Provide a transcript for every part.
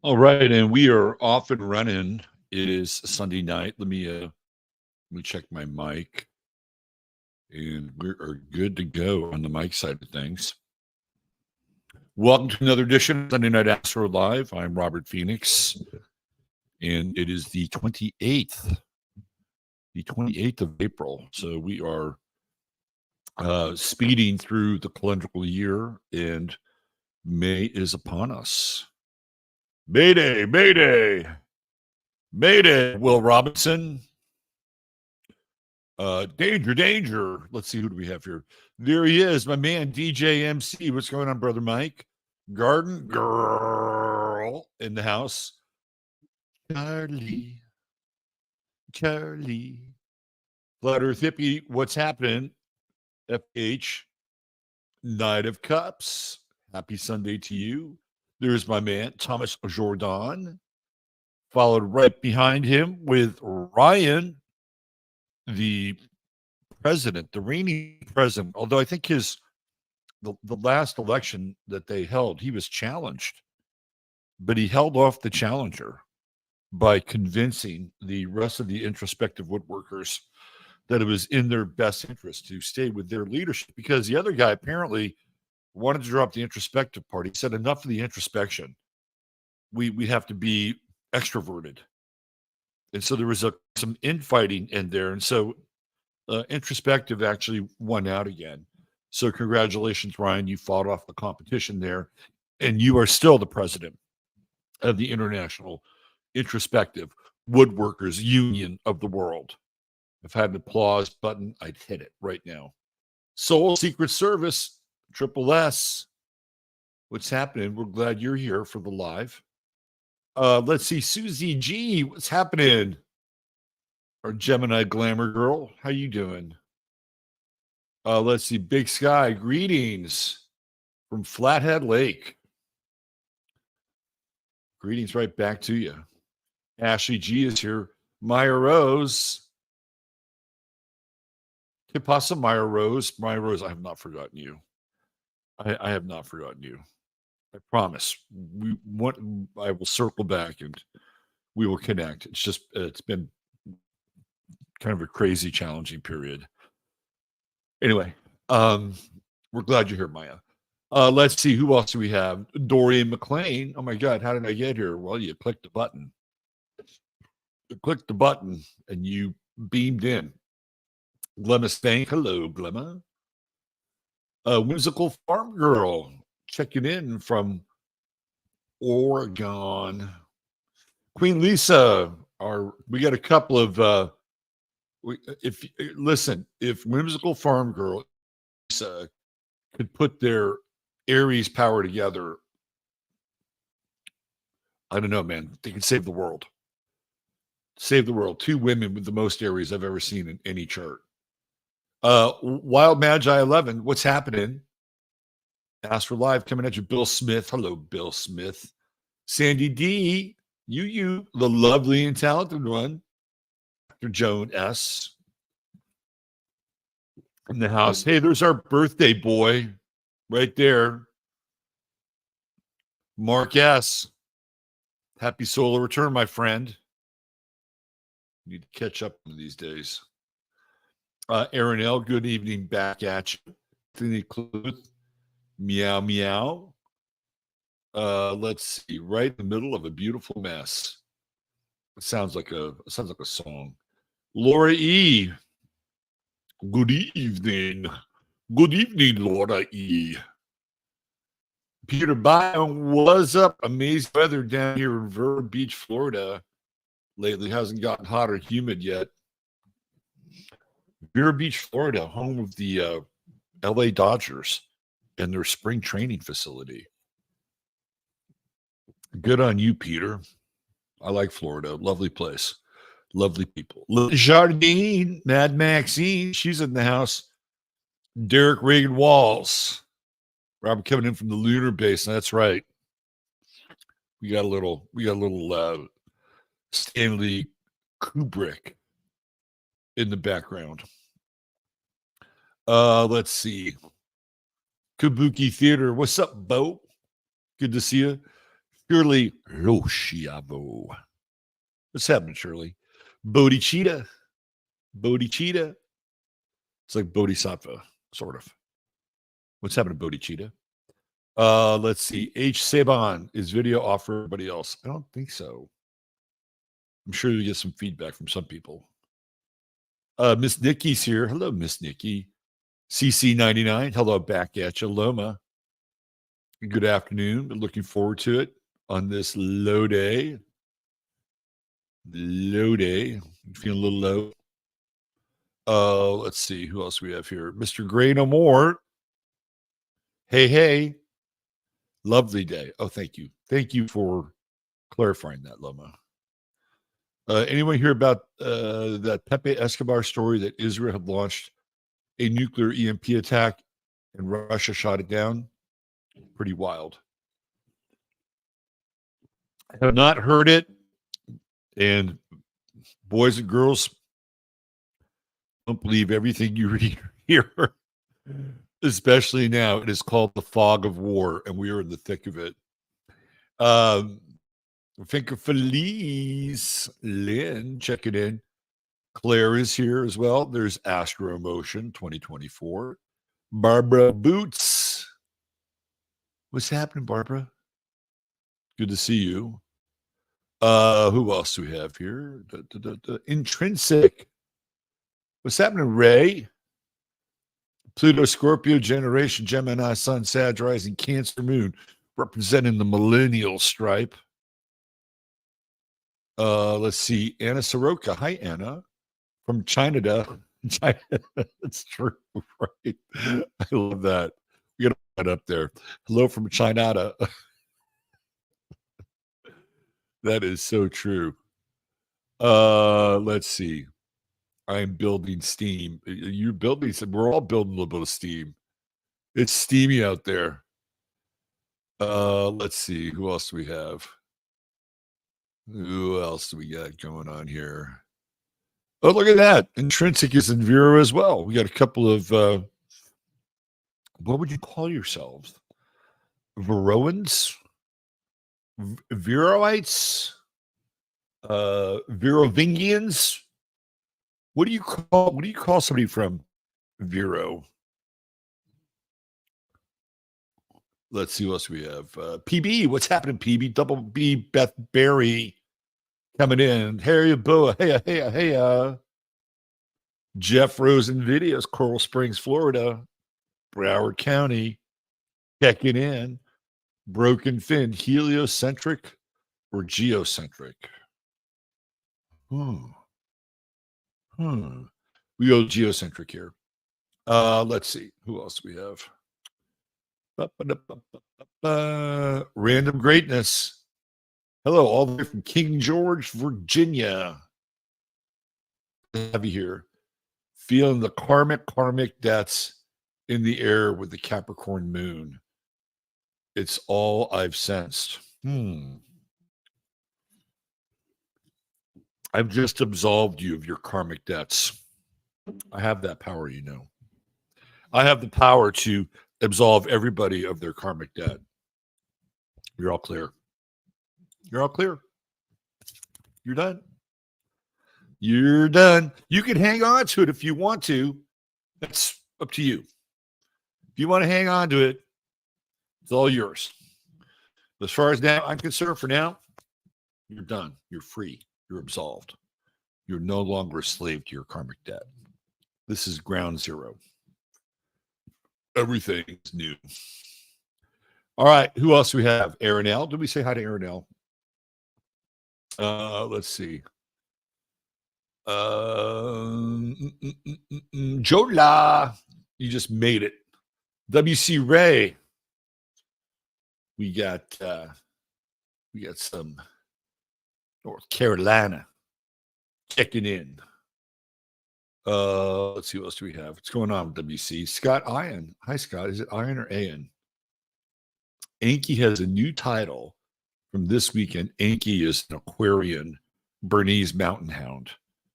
All right, and we are off and running. It is Sunday night. Let me check my mic, and we are good to go on the mic side of things. Welcome to another edition of Sunday Night AstroLive. I'm Robert Phoenix, and it is the 28th of April. So we are speeding through the calendrical year, and May is upon us. Mayday, Mayday, Mayday, Will Robinson. Danger, danger. Let's see, who do we have here? There he is, my man, DJ MC. What's going on, brother Mike? Garden girl in the house. Charlie. Flat Earth Hippie, what's happening? FH, Knight of Cups. Happy Sunday to you. There's my man, Thomas Jordan. Followed right behind him with Ryan, the president, the reigning president. Although I think the last election that they held, he was challenged, but he held off the challenger by convincing the rest of the introspective woodworkers that it was in their best interest to stay with their leadership, because the other guy apparently wanted to drop the introspective part. He said, enough of the introspection. We have to be extroverted. And so there was some infighting in there. And so introspective actually won out again. So congratulations, Ryan. You fought off the competition there, and you are still the president of the International Introspective Woodworkers Union of the World. If I had an applause button, I'd hit it right now. Soul Secret Service, Triple S. What's happening? We're glad you're here for the live. Let's see, Susie G. What's happening? Our Gemini glamour girl. How you doing? Let's see, Big Sky. Greetings from Flathead Lake. Greetings right back to you. Ashley G is here. Maya Rose. Tipasa Maya Rose. Maya Rose, I have not forgotten you. I have not forgotten you. I promise. I will circle back and we will connect. It's been kind of a crazy, challenging period. Anyway, we're glad you're here, Maya. Let's see, who else do we have? Dorian McLean. Oh my God, how did I get here? Well, you clicked the button. You clicked the button and you beamed in. Glemma Spank. Hello, Glemma. Whimsical Farm Girl checking in from Oregon. Queen Lisa, we got a couple of if Whimsical Farm Girl Lisa could put their Aries power together, I don't know, man, they could save the world. Save the world. Two women with the most Aries I've ever seen in any chart. Wild Magi 11, what's happening? AstroLive coming at you. Bill Smith. Hello, Bill Smith. Sandy D. You, the lovely and talented one. Dr. Joan S. in the house. Hey, there's our birthday boy right there. Mark S. Happy solar return, my friend. Need to catch up one of these days. Aaron L., good evening back at you. Anthony Cluth, meow, meow. Let's see, right in the middle of a beautiful mess. It sounds like a song. Laura E., good evening. Good evening, Laura E. Peter Byron, what's up? Amazing weather down here in Vero Beach, Florida. Lately hasn't gotten hot or humid yet. Vero Beach, Florida, home of the LA Dodgers and their spring training facility. Good on you, Peter. I like Florida. Lovely place. Lovely people. Jardine, Mad Maxine, she's in the house. Derek Reagan Walls. Robert coming in from the lunar base. That's right. We got a little Stanley Kubrick in the background. Let's see. Kabuki Theater. What's up, Bo? Good to see you. Shirley Rosciavo. What's happening, Shirley? Bodhicitta. Bodhicitta. It's like Bodhisattva, sort of. What's happening, Bodhicitta? Let's see. H. Saban, is video off for everybody else? I don't think so. I'm sure you get some feedback from some people. Miss Nikki's here. Hello, Miss Nikki. CC99. Hello, back at you. Loma. Good afternoon. Looking forward to it on this low day. Low day. Feeling a little low. Let's see who else we have here. Mr. Gray No More. Hey. Lovely day. Oh, thank you. Thank you for clarifying that, Loma. Anyone hear about that Pepe Escobar story that Israel had launched a nuclear EMP attack and Russia shot it down? Pretty wild. I have not heard it. And boys and girls, don't believe everything you read here, especially now. It is called the fog of war, and we are in the thick of it. Thank you, Felice. Lynn, check it in. Claire is here as well. There's Astro Emotion 2024. Barbara Boots. What's happening, Barbara? Good to see you. Who else do we have here? Intrinsic. What's happening, Ray? Pluto, Scorpio, Generation, Gemini, Sun, Sag, Rising, Cancer, Moon, representing the millennial stripe. Let's see. Anna Soroka. Hi, Anna. From China. That's true, right? I love that. We got to put that up there. Hello from China. That is so true. Let's see. I'm building steam. You're building some. We're all building a little bit of steam. It's steamy out there. Let's see. Who else do we have? Who else do we got going on here? Oh, look at that. Intrinsic is in Virgo as well. We got a couple of, what would you call yourselves? Veroans? Viroites? Virovingians? What do you call somebody from Viro? Let's see what else we have. PB, what's happening, PB? Double B, Beth Berry coming in. Harry Boa, hey. Jeff Rosen Videos, Coral Springs, Florida. Broward County, checking in. Broken Fin, heliocentric or geocentric? We go geocentric here. Let's see. Who else do we have? Random Greatness. Hello, all the way from King George, Virginia. Have you here? Feeling the karmic debts in the air with the Capricorn moon. It's all I've sensed. I've just absolved you of your karmic debts. I have that power, you know. I have the power to absolve everybody of their karmic debt. You're all clear. You're all clear. You're done. You're done. You can hang on to it if you want to. That's up to you. If you want to hang on to it, it's all yours. As far as now I'm concerned, for now, you're done. You're free. You're absolved. You're no longer a slave to your karmic debt. This is ground zero. Everything's new. All right. Who else do we have? Aaron L. Did we say hi to Aaron L? Let's see. Jola. You just made it. WC Ray. We got some North Carolina checking in. Let's see what else do we have. What's going on with WC? Scott Ian. Hi, Scott. Is it Ian or Ian? Anki has a new title from this weekend. Anki is an Aquarian Bernese mountain hound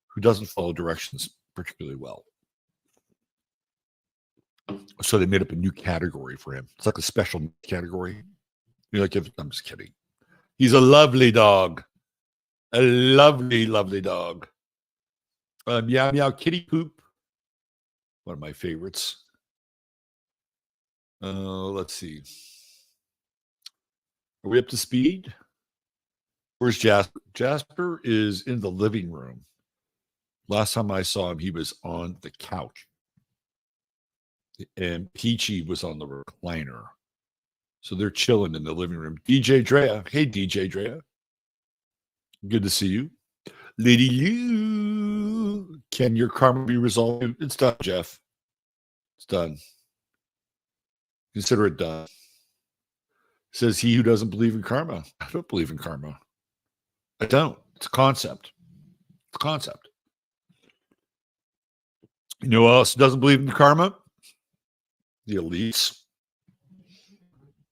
who doesn't follow directions particularly well. So they made up a new category for him. It's like a special category. You're like, I'm just kidding. He's a lovely dog. A lovely, lovely dog. Meow Meow Kitty Poop. One of my favorites. Let's see. Are we up to speed? Where's Jasper? Jasper is in the living room. Last time I saw him, he was on the couch. And Peachy was on the recliner. So they're chilling in the living room. DJ Drea. Hey, DJ Drea. Good to see you. Lady Lou. Can your karma be resolved? It's done, Jeff. It's done. Consider it done. Says he who doesn't believe in karma. I don't believe in karma. I don't. It's a concept. It's a concept. You know who else doesn't believe in karma? The elites.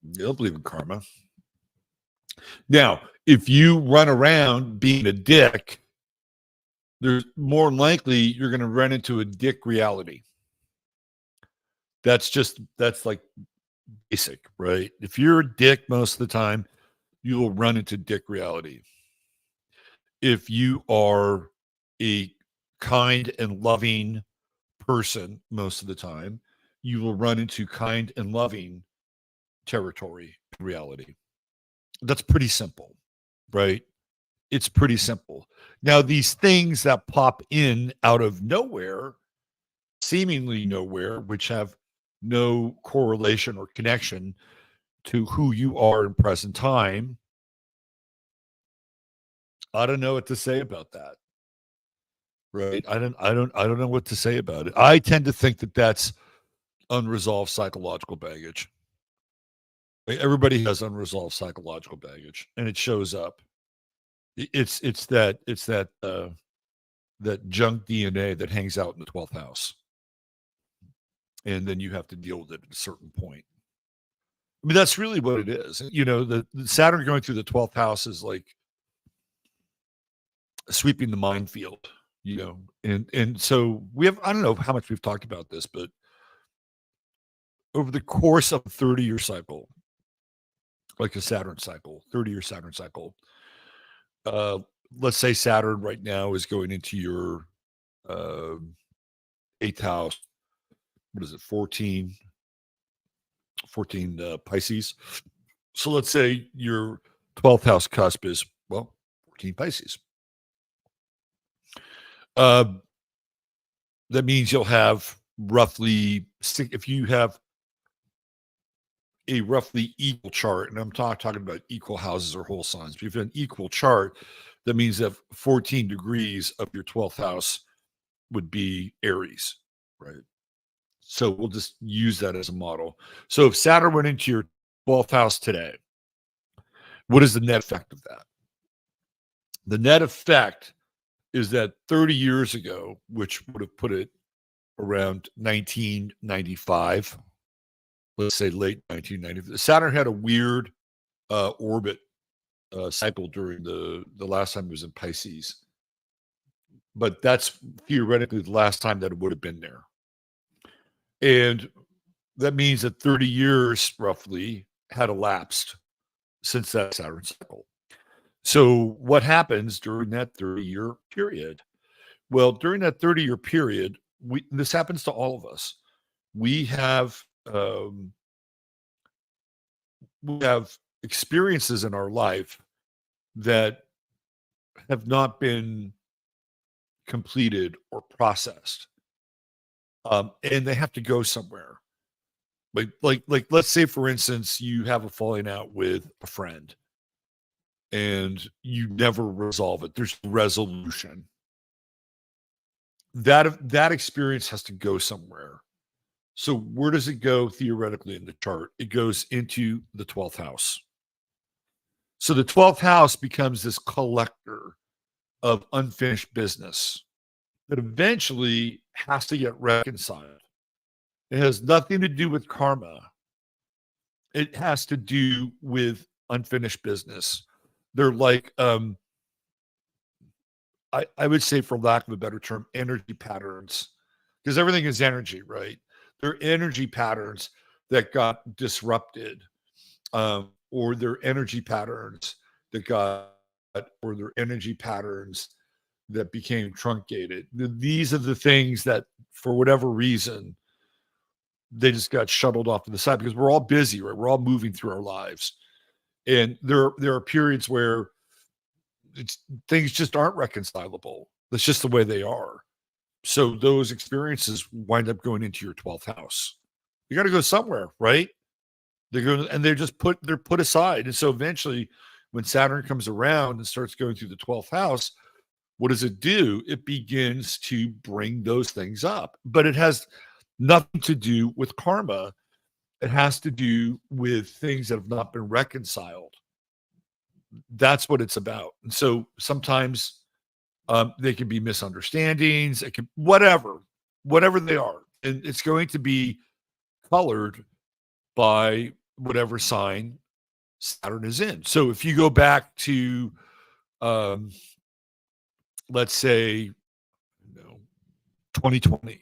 They don't believe in karma. Now, if you run around being a dick, there's more likely you're going to run into a dick reality. That's like basic, right? If you're a dick most of the time, you will run into dick reality. If you are a kind and loving person most of the time, you will run into kind and loving territory in reality. That's pretty simple, right? It's pretty simple. Now, these things that pop in out of nowhere, seemingly nowhere, which have no correlation or connection to who you are in present time, I don't know what to say about that. Right? I don't know what to say about it. I tend to think that that's unresolved psychological baggage. Everybody has unresolved psychological baggage, and it shows up. It's that junk DNA that hangs out in the 12th house, and then you have to deal with it at a certain point. I mean, that's really what it is. You know, the Saturn going through the 12th house is like sweeping the minefield. You know, and so we have, I don't know how much we've talked about this, but over the course of a 30-year cycle, like a Saturn cycle, 30-year Saturn cycle, let's say Saturn right now is going into your 8th house. What is it? 14 Pisces. So let's say your 12th house cusp is, well, 14 Pisces. That means you'll have roughly, if you have a roughly equal chart, and I'm talking about equal houses or whole signs, but if you have an equal chart, that means that 14 degrees of your 12th house would be Aries, right? So we'll just use that as a model. So if Saturn went into your 12th house today, what is the net effect of that? The net effect is that 30 years ago, which would have put it around 1995, let's say late 1990, Saturn had a weird orbit cycle during the last time it was in Pisces. But that's theoretically the last time that it would have been there. And that means that 30 years roughly had elapsed since that Saturn cycle. So what happens during that 30-year period? Well, during that 30-year period, this happens to all of us. We have experiences in our life that have not been completed or processed, and they have to go somewhere. Like let's say, for instance, you have a falling out with a friend and you never resolve it. There's resolution. That experience has to go somewhere. So where does it go theoretically in the chart? It goes into the 12th house. So the 12th house becomes this collector of unfinished business that eventually has to get reconciled. It has nothing to do with karma. It has to do with unfinished business. They're like, I would say, for lack of a better term, energy patterns, because everything is energy, right? They're energy patterns that got disrupted, or they're energy patterns that got, or their energy patterns that became truncated. These are the things that, for whatever reason, they just got shuttled off to the side because we're all busy, right? We're all moving through our lives. And there are periods where things just aren't reconcilable. That's just the way they are. So those experiences wind up going into your 12th house. You got to go somewhere, right? They're going and they're put aside. And so eventually when Saturn comes around and starts going through the 12th house, what does it do? It begins to bring those things up, but it has nothing to do with karma. It has to do with things that have not been reconciled. That's what it's about. And so sometimes they can be misunderstandings. It can whatever they are, and it's going to be colored by whatever sign Saturn is in. So if you go back to, let's say, 2020,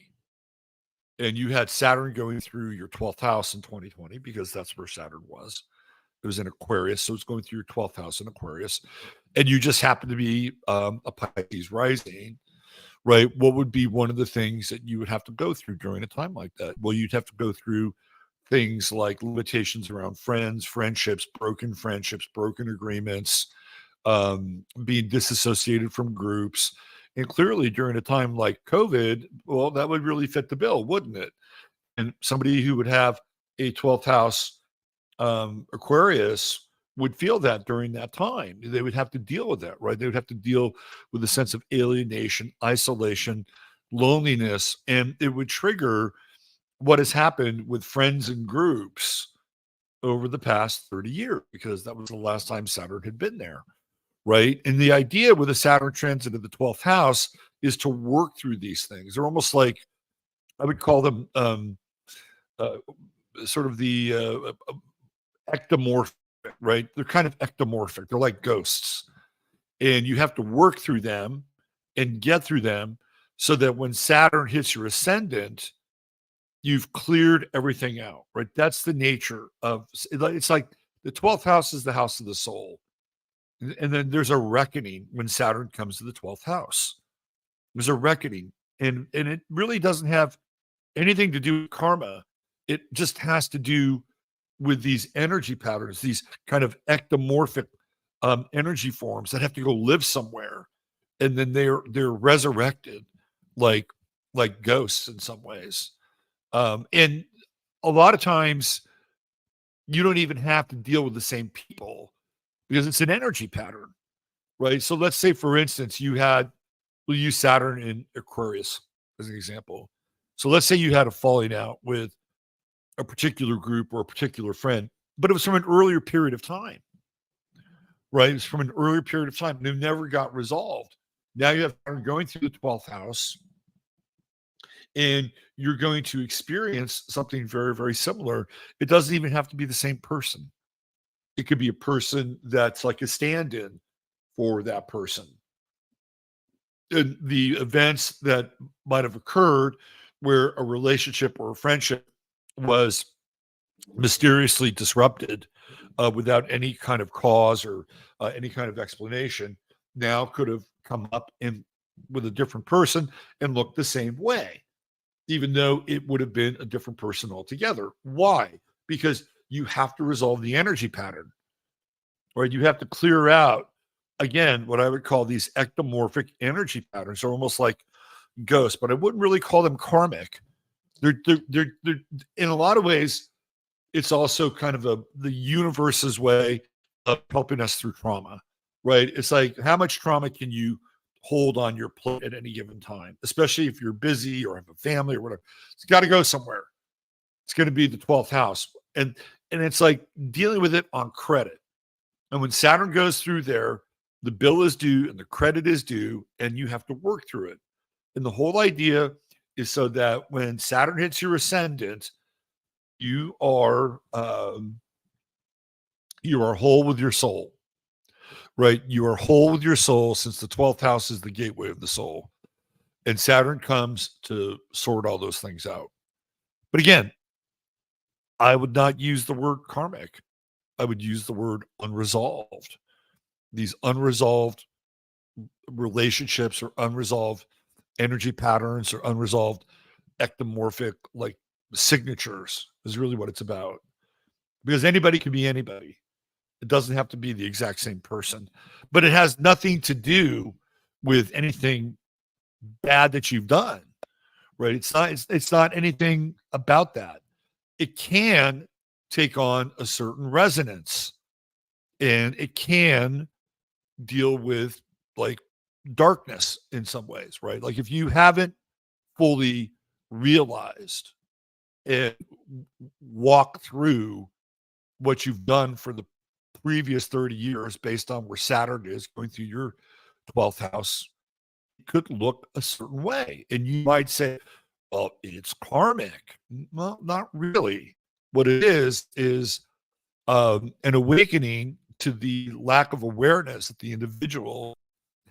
and you had Saturn going through your 12th house in 2020, because that's where Saturn was. It was in Aquarius, so it's going through your 12th house in Aquarius, and you just happen to be a Pisces rising, right? What would be one of the things that you would have to go through during a time like that? Well, you'd have to go through things like limitations around friendships, broken agreements, being disassociated from groups. And clearly during a time like COVID, well, that would really fit the bill, wouldn't it? And somebody who would have a 12th house Aquarius would feel that during that time. They would have to deal with that, right? They would have to deal with a sense of alienation, isolation, loneliness, and it would trigger what has happened with friends and groups over the past 30 years, because that was the last time Saturn had been there, right? And the idea with a Saturn transit of the 12th house is to work through these things. They're almost like, I would call them uh, sort of the ectomorphic, right? They're kind of ectomorphic. They're like ghosts. And you have to work through them and get through them so that when Saturn hits your ascendant, you've cleared everything out, right? That's the nature of it's like the 12th house is the house of the soul. And then there's a reckoning when Saturn comes to the 12th house. There's a reckoning. And it really doesn't have anything to do with karma. It just has to do with these energy patterns, these kind of ectomorphic energy forms that have to go live somewhere, and then they're resurrected like ghosts in some ways. And a lot of times you don't even have to deal with the same people because it's an energy pattern, right? So let's say, for instance, we'll use Saturn in Aquarius as an example. So let's say you had a falling out with a particular group or a particular friend, but it was from an earlier period of time, right? It was from an earlier period of time and it never got resolved. Now you have Saturn going through the 12th house, and you're going to experience something very, very similar. It doesn't even have to be the same person. It could be a person that's like a stand-in for that person. And the events that might have occurred where a relationship or a friendship was mysteriously disrupted without any kind of cause or any kind of explanation now could have come up in with a different person and looked the same way, even though it would have been a different person altogether. Why? Because you have to resolve the energy pattern, right? You have to clear out, again, what I would call these ectomorphic energy patterns. Are almost like ghosts, but I wouldn't really call them karmic. They're in a lot of ways, it's also kind of the universe's way of helping us through trauma, right? It's like, how much trauma can you hold on your plate at any given time, especially if you're busy or have a family or whatever. It's got to go somewhere. It's going to be the 12th house. And it's like dealing with it on credit. And when Saturn goes through there, the bill is due and the credit is due, and you have to work through it. And the whole idea is so that when Saturn hits your ascendant, you are whole with your soul, right? You are whole with your soul, since the 12th house is the gateway of the soul. And Saturn comes to sort all those things out. But again, I would not use the word karmic. I would use the word unresolved. these unresolved relationships or unresolved energy patterns or unresolved ectomorphic like signatures is really what it's about. Because anybody can be anybody. It doesn't have to be the exact same person, but it has nothing to do with anything bad that you've done, right? It's not anything about that. It can take on a certain resonance, and it can deal with like darkness in some ways, right? Like if you haven't fully realized and walked through what you've done for the previous 30 years based on where Saturn is going through your 12th house, it could look a certain way. And you might say, well, it's karmic. Well, not really. What it is an awakening to the lack of awareness that the individual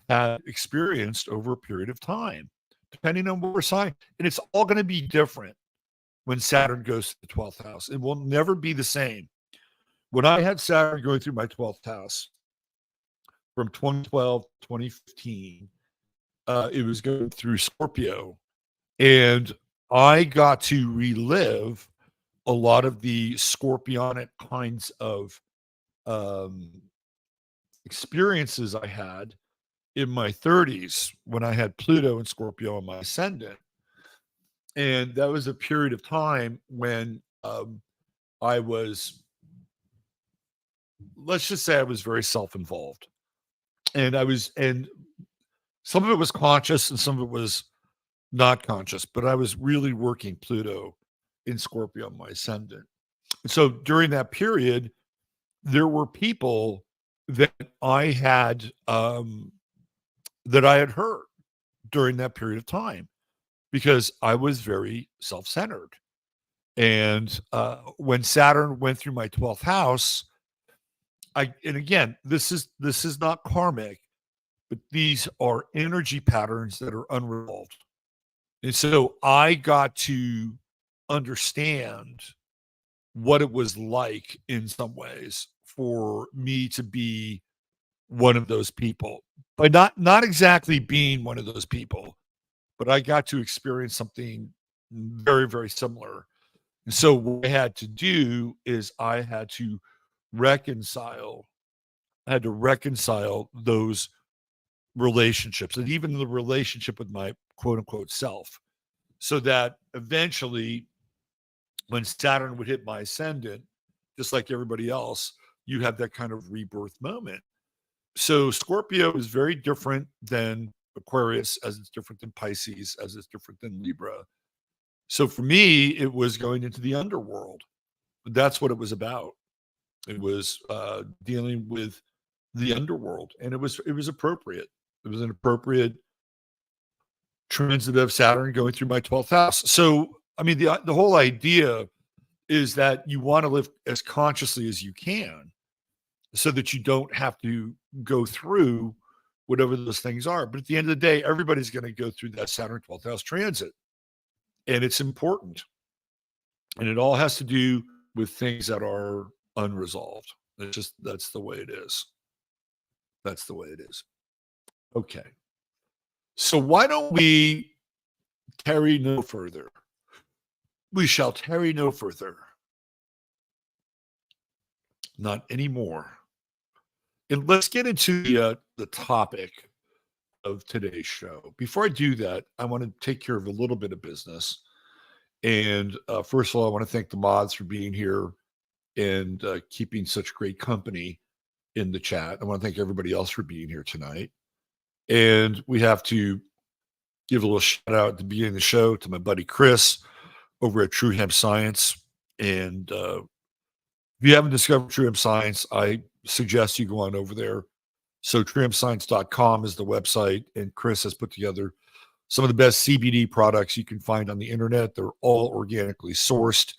had experienced over a period of time, depending on what we're sign. And it's all going to be different when Saturn goes to the 12th house. It will never be the same. When I had Saturn going through my 12th house from 2012 to 2015, it was going through Scorpio. And I got to relive a lot of the scorpionic kinds of experiences I had in my 30s when I had Pluto and Scorpio in my ascendant. And that was a period of time when I was, let's just say I was very self-involved. And some of it was conscious and some of it was not conscious, but I was really working Pluto in Scorpio on my ascendant. And so during that period, there were people that I had hurt during that period of time because I was very self-centered. And when Saturn went through my 12th house, and again, this is not karmic, but these are energy patterns that are unresolved. And so I got to understand what it was like in some ways for me to be one of those people, but not exactly being one of those people, but I got to experience something very, very similar. And so what I had to do is I had to reconcile those relationships and even the relationship with my quote unquote self, so that eventually when Saturn would hit my ascendant, just like everybody else, you have that kind of rebirth moment. So Scorpio is very different than Aquarius, as it's different than Pisces, as it's different than Libra. So for me, it was going into the underworld. That's what it was about. It was dealing with the underworld, and it was appropriate. It was an appropriate transit of Saturn going through my 12th house. So I mean, the whole idea is that you want to live as consciously as you can, so that you don't have to go through whatever those things are. But at the end of the day, everybody's going to go through that Saturn 12th house transit, and it's important. And it all has to do with things that are unresolved. That's the way it is. That's the way it is. Okay. So why don't we tarry no further? We shall tarry no further. Not anymore. And let's get into the topic of today's show. Before I do that, I want to take care of a little bit of business. And first of all, I want to thank the mods for being here and keeping such great company in the chat. I want to thank everybody else for being here tonight. And we have to give a little shout out at the beginning of the show to my buddy Chris over at True Hemp Science. And if you haven't discovered True Hemp Science, I suggest you go on over there. So truehempscience.com is the website, and Chris has put together some of the best CBD products you can find on the internet. They're all organically sourced,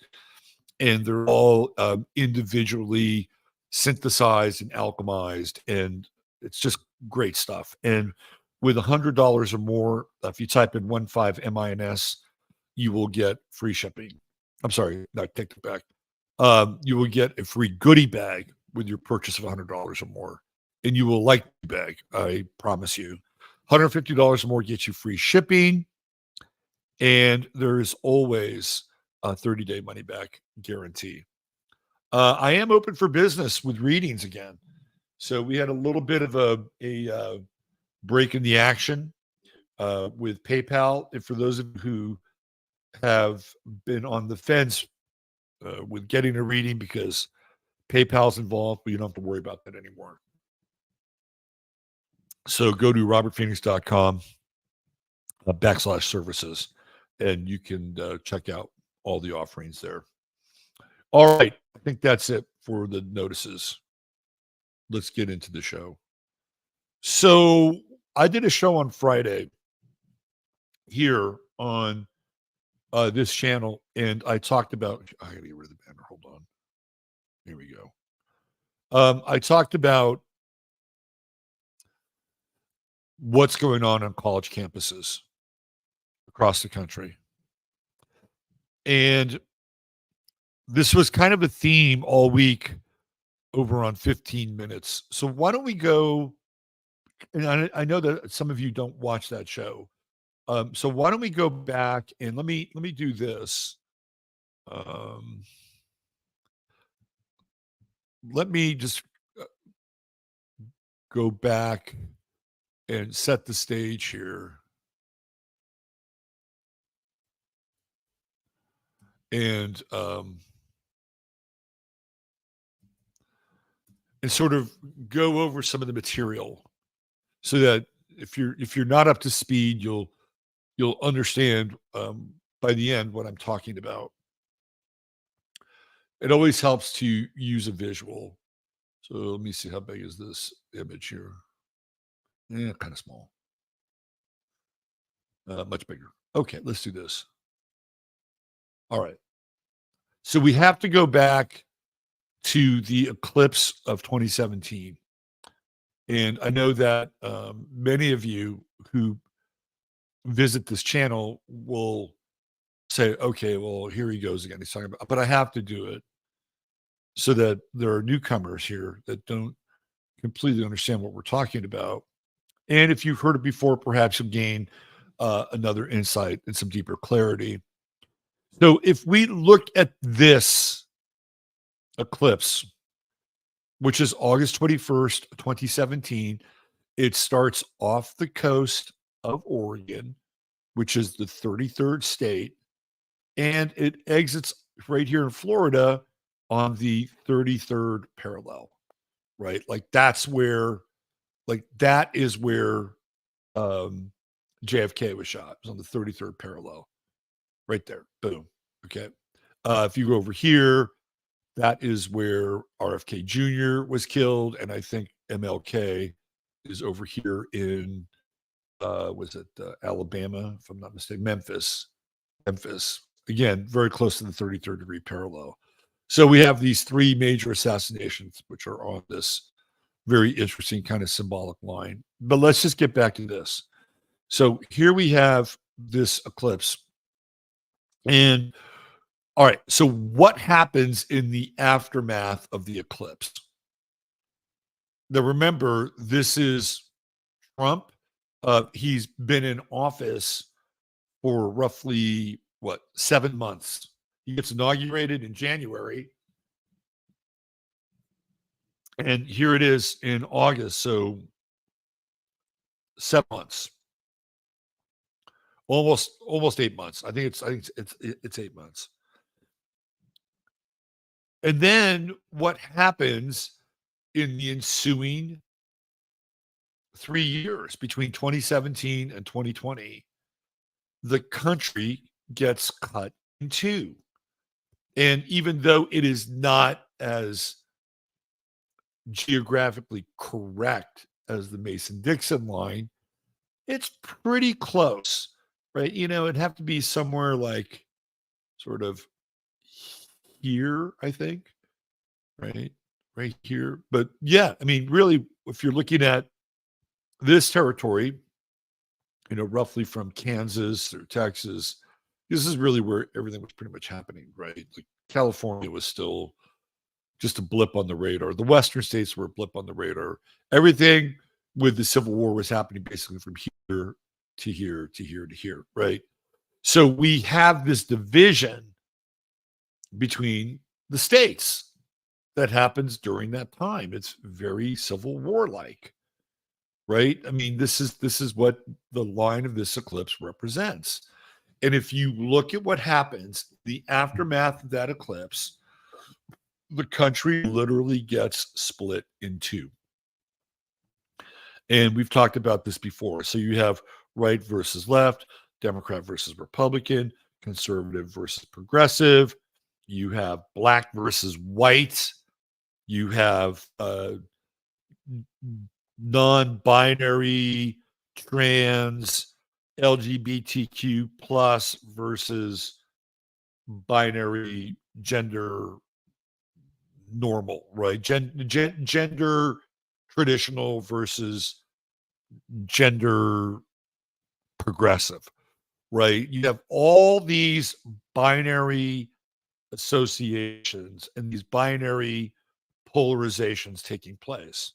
and they're all individually synthesized and alchemized, and it's just great stuff. And with $100 or more, if you type in 15MINS, you will get free shipping. I'm sorry, no, take it back. You will get a free goodie bag with your purchase of $100 or more. and you will like the bag. I promise you. $150 or more gets you free shipping, and there's always a 30-day money back guarantee. I am open for business with readings again. So we had a little bit of a break in the action with PayPal. And for those of you who have been on the fence with getting a reading because PayPal's involved, but you don't have to worry about that anymore. So go to robertphoenix.com /services, and you can check out all the offerings there. All right. I think that's it for the notices. Let's get into the show. So I did a show on Friday here on this channel, and I talked about, I gotta get rid of the banner. Hold on. Here we go. I talked about what's going on college campuses across the country. And this was kind of a theme all week over on 15 minutes. So why don't we go, and I know that some of you don't watch that show. So why don't we go back and let me do this. Let me just go back and set the stage here. And sort of go over some of the material so that if you're not up to speed, you'll understand by the end what I'm talking about. It always helps to use a visual. So let me see, how big is this image here? Yeah, kind of small. Much bigger. Okay, let's do this. All right. So we have to go back to the eclipse of 2017. And I know that many of you who visit this channel will say, okay, well, here he goes again. He's talking about, but I have to do it so that there are newcomers here that don't completely understand what we're talking about. And if you've heard it before, perhaps you'll gain another insight and some deeper clarity. So if we look at this eclipse, which is August 21st, 2017, it starts off the coast of Oregon, which is the 33rd state, and it exits right here in Florida on the 33rd parallel, right? Like that is where JFK was shot. It was on the 33rd parallel, right there. Boom. Okay. If you go over here, that is where RFK Jr. was killed, and I think MLK is over here in Alabama, if I'm not mistaken, Memphis. Again, very close to the 33rd degree parallel. So we have these three major assassinations, which are on this very interesting kind of symbolic line. But let's just get back to this. So here we have this eclipse. And all right, so what happens in the aftermath of the eclipse? Now, remember, this is Trump. He's been in office for roughly, 7 months. He gets inaugurated in January. And here it is in August. So 7 months. Almost 8 months. I think it's 8 months. And then what happens in the ensuing 3 years between 2017 and 2020? The country gets cut in two. And even though it is not as geographically correct as the Mason-Dixon line, it's pretty close, right? It'd have to be somewhere like sort of here, I think, right? Right here. But yeah, I mean, really, if you're looking at this territory, roughly from Kansas or Texas, this is really where everything was pretty much happening, right? Like California was still just a blip on the radar. The Western states were a blip on the radar. Everything with the Civil War was happening basically from here to here to here to here, right? So we have this division between the states that happens during that time. It's very Civil War-like, right? I mean, this is what the line of this eclipse represents. And if you look at what happens, the aftermath of that eclipse, the country literally gets split in two. And we've talked about this before. So you have right versus left, Democrat versus Republican, conservative versus progressive. You have black versus white. You have non-binary, trans, LGBTQ plus versus binary gender normal, right? Gender traditional versus gender progressive, right? You have all these binary associations and these binary polarizations taking place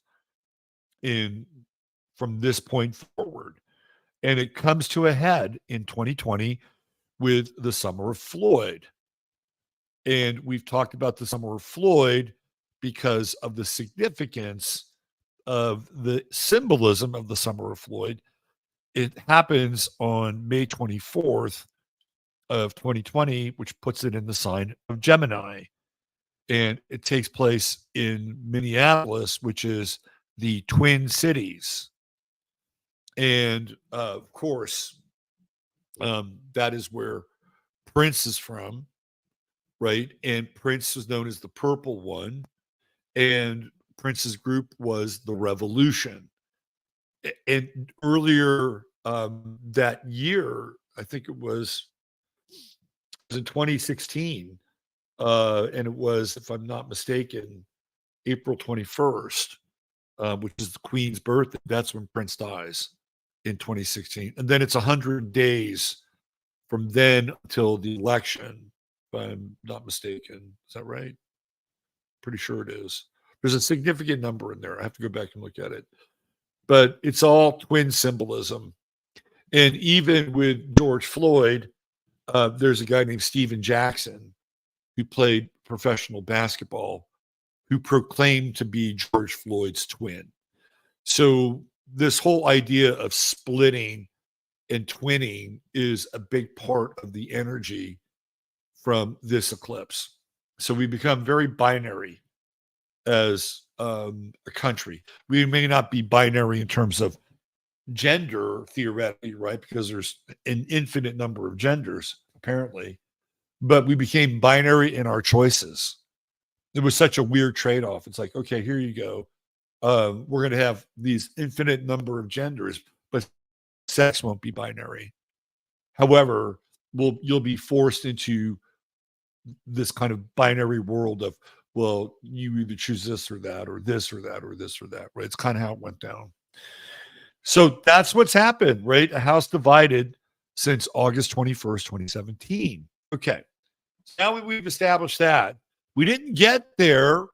from this point forward. And it comes to a head in 2020 with the Summer of Floyd. And we've talked about the Summer of Floyd because of the significance of the symbolism of the Summer of Floyd. It happens on May 24th of 2020, which puts it in the sign of Gemini. And it takes place in Minneapolis, which is the Twin Cities. And of course, that is where Prince is from, right? And Prince was known as the Purple One. And Prince's group was the Revolution. And earlier that year, I think it was in 2016, and it was, if I'm not mistaken, April 21st, which is the Queen's birthday. That's when Prince dies in 2016. And then it's 100 days from then until the election, if I'm not mistaken. Is that right? Pretty sure it is. There's a significant number in there. I have to go back and look at it. But it's all twin symbolism. And even with George Floyd, there's a guy named Steven Jackson who played professional basketball who proclaimed to be George Floyd's twin. So this whole idea of splitting and twinning is a big part of the energy from this eclipse. So we become very binary as a country. We may not be binary in terms of gender theoretically, right? Because there's an infinite number of genders, apparently. But we became binary in our choices. It was such a weird trade-off. It's like, okay, here you go. We're going to have these infinite number of genders, but sex won't be binary. However, you'll be forced into this kind of binary world of, well, you either choose this or that, or this or that, or this or that, right? It's kind of how it went down. So that's what's happened, right? A house divided since August 21st, 2017. Okay. Now we've established that. We didn't get there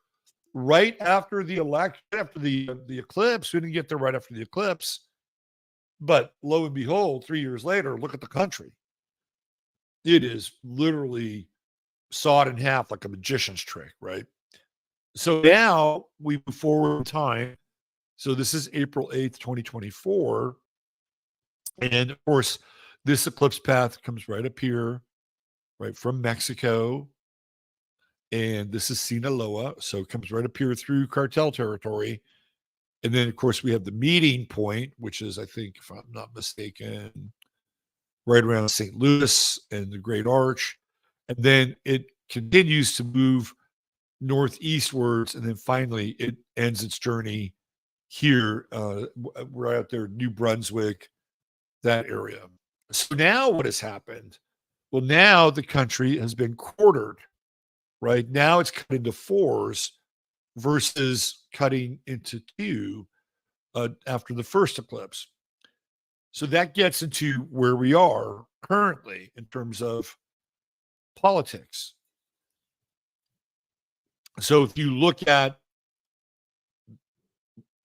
right after the election, after the eclipse. We didn't get there right after the eclipse. But lo and behold, 3 years later, look at the country. It is literally sawed in half like a magician's trick, right? So now we move forward in time. So this is April 8th, 2024. And of course, this eclipse path comes right up here, right from Mexico. And this is Sinaloa. So it comes right up here through cartel territory. And then, of course, we have the meeting point, which is, I think, if I'm not mistaken, right around St. Louis and the Great Arch. And then it continues to move northeastwards. And then finally, it ends its journey here. We're out there, New Brunswick, that area. So now what has happened? Well, now the country has been quartered, right? Now it's cut into fours versus cutting into two after the first eclipse. So that gets into where we are currently in terms of politics. So if you look at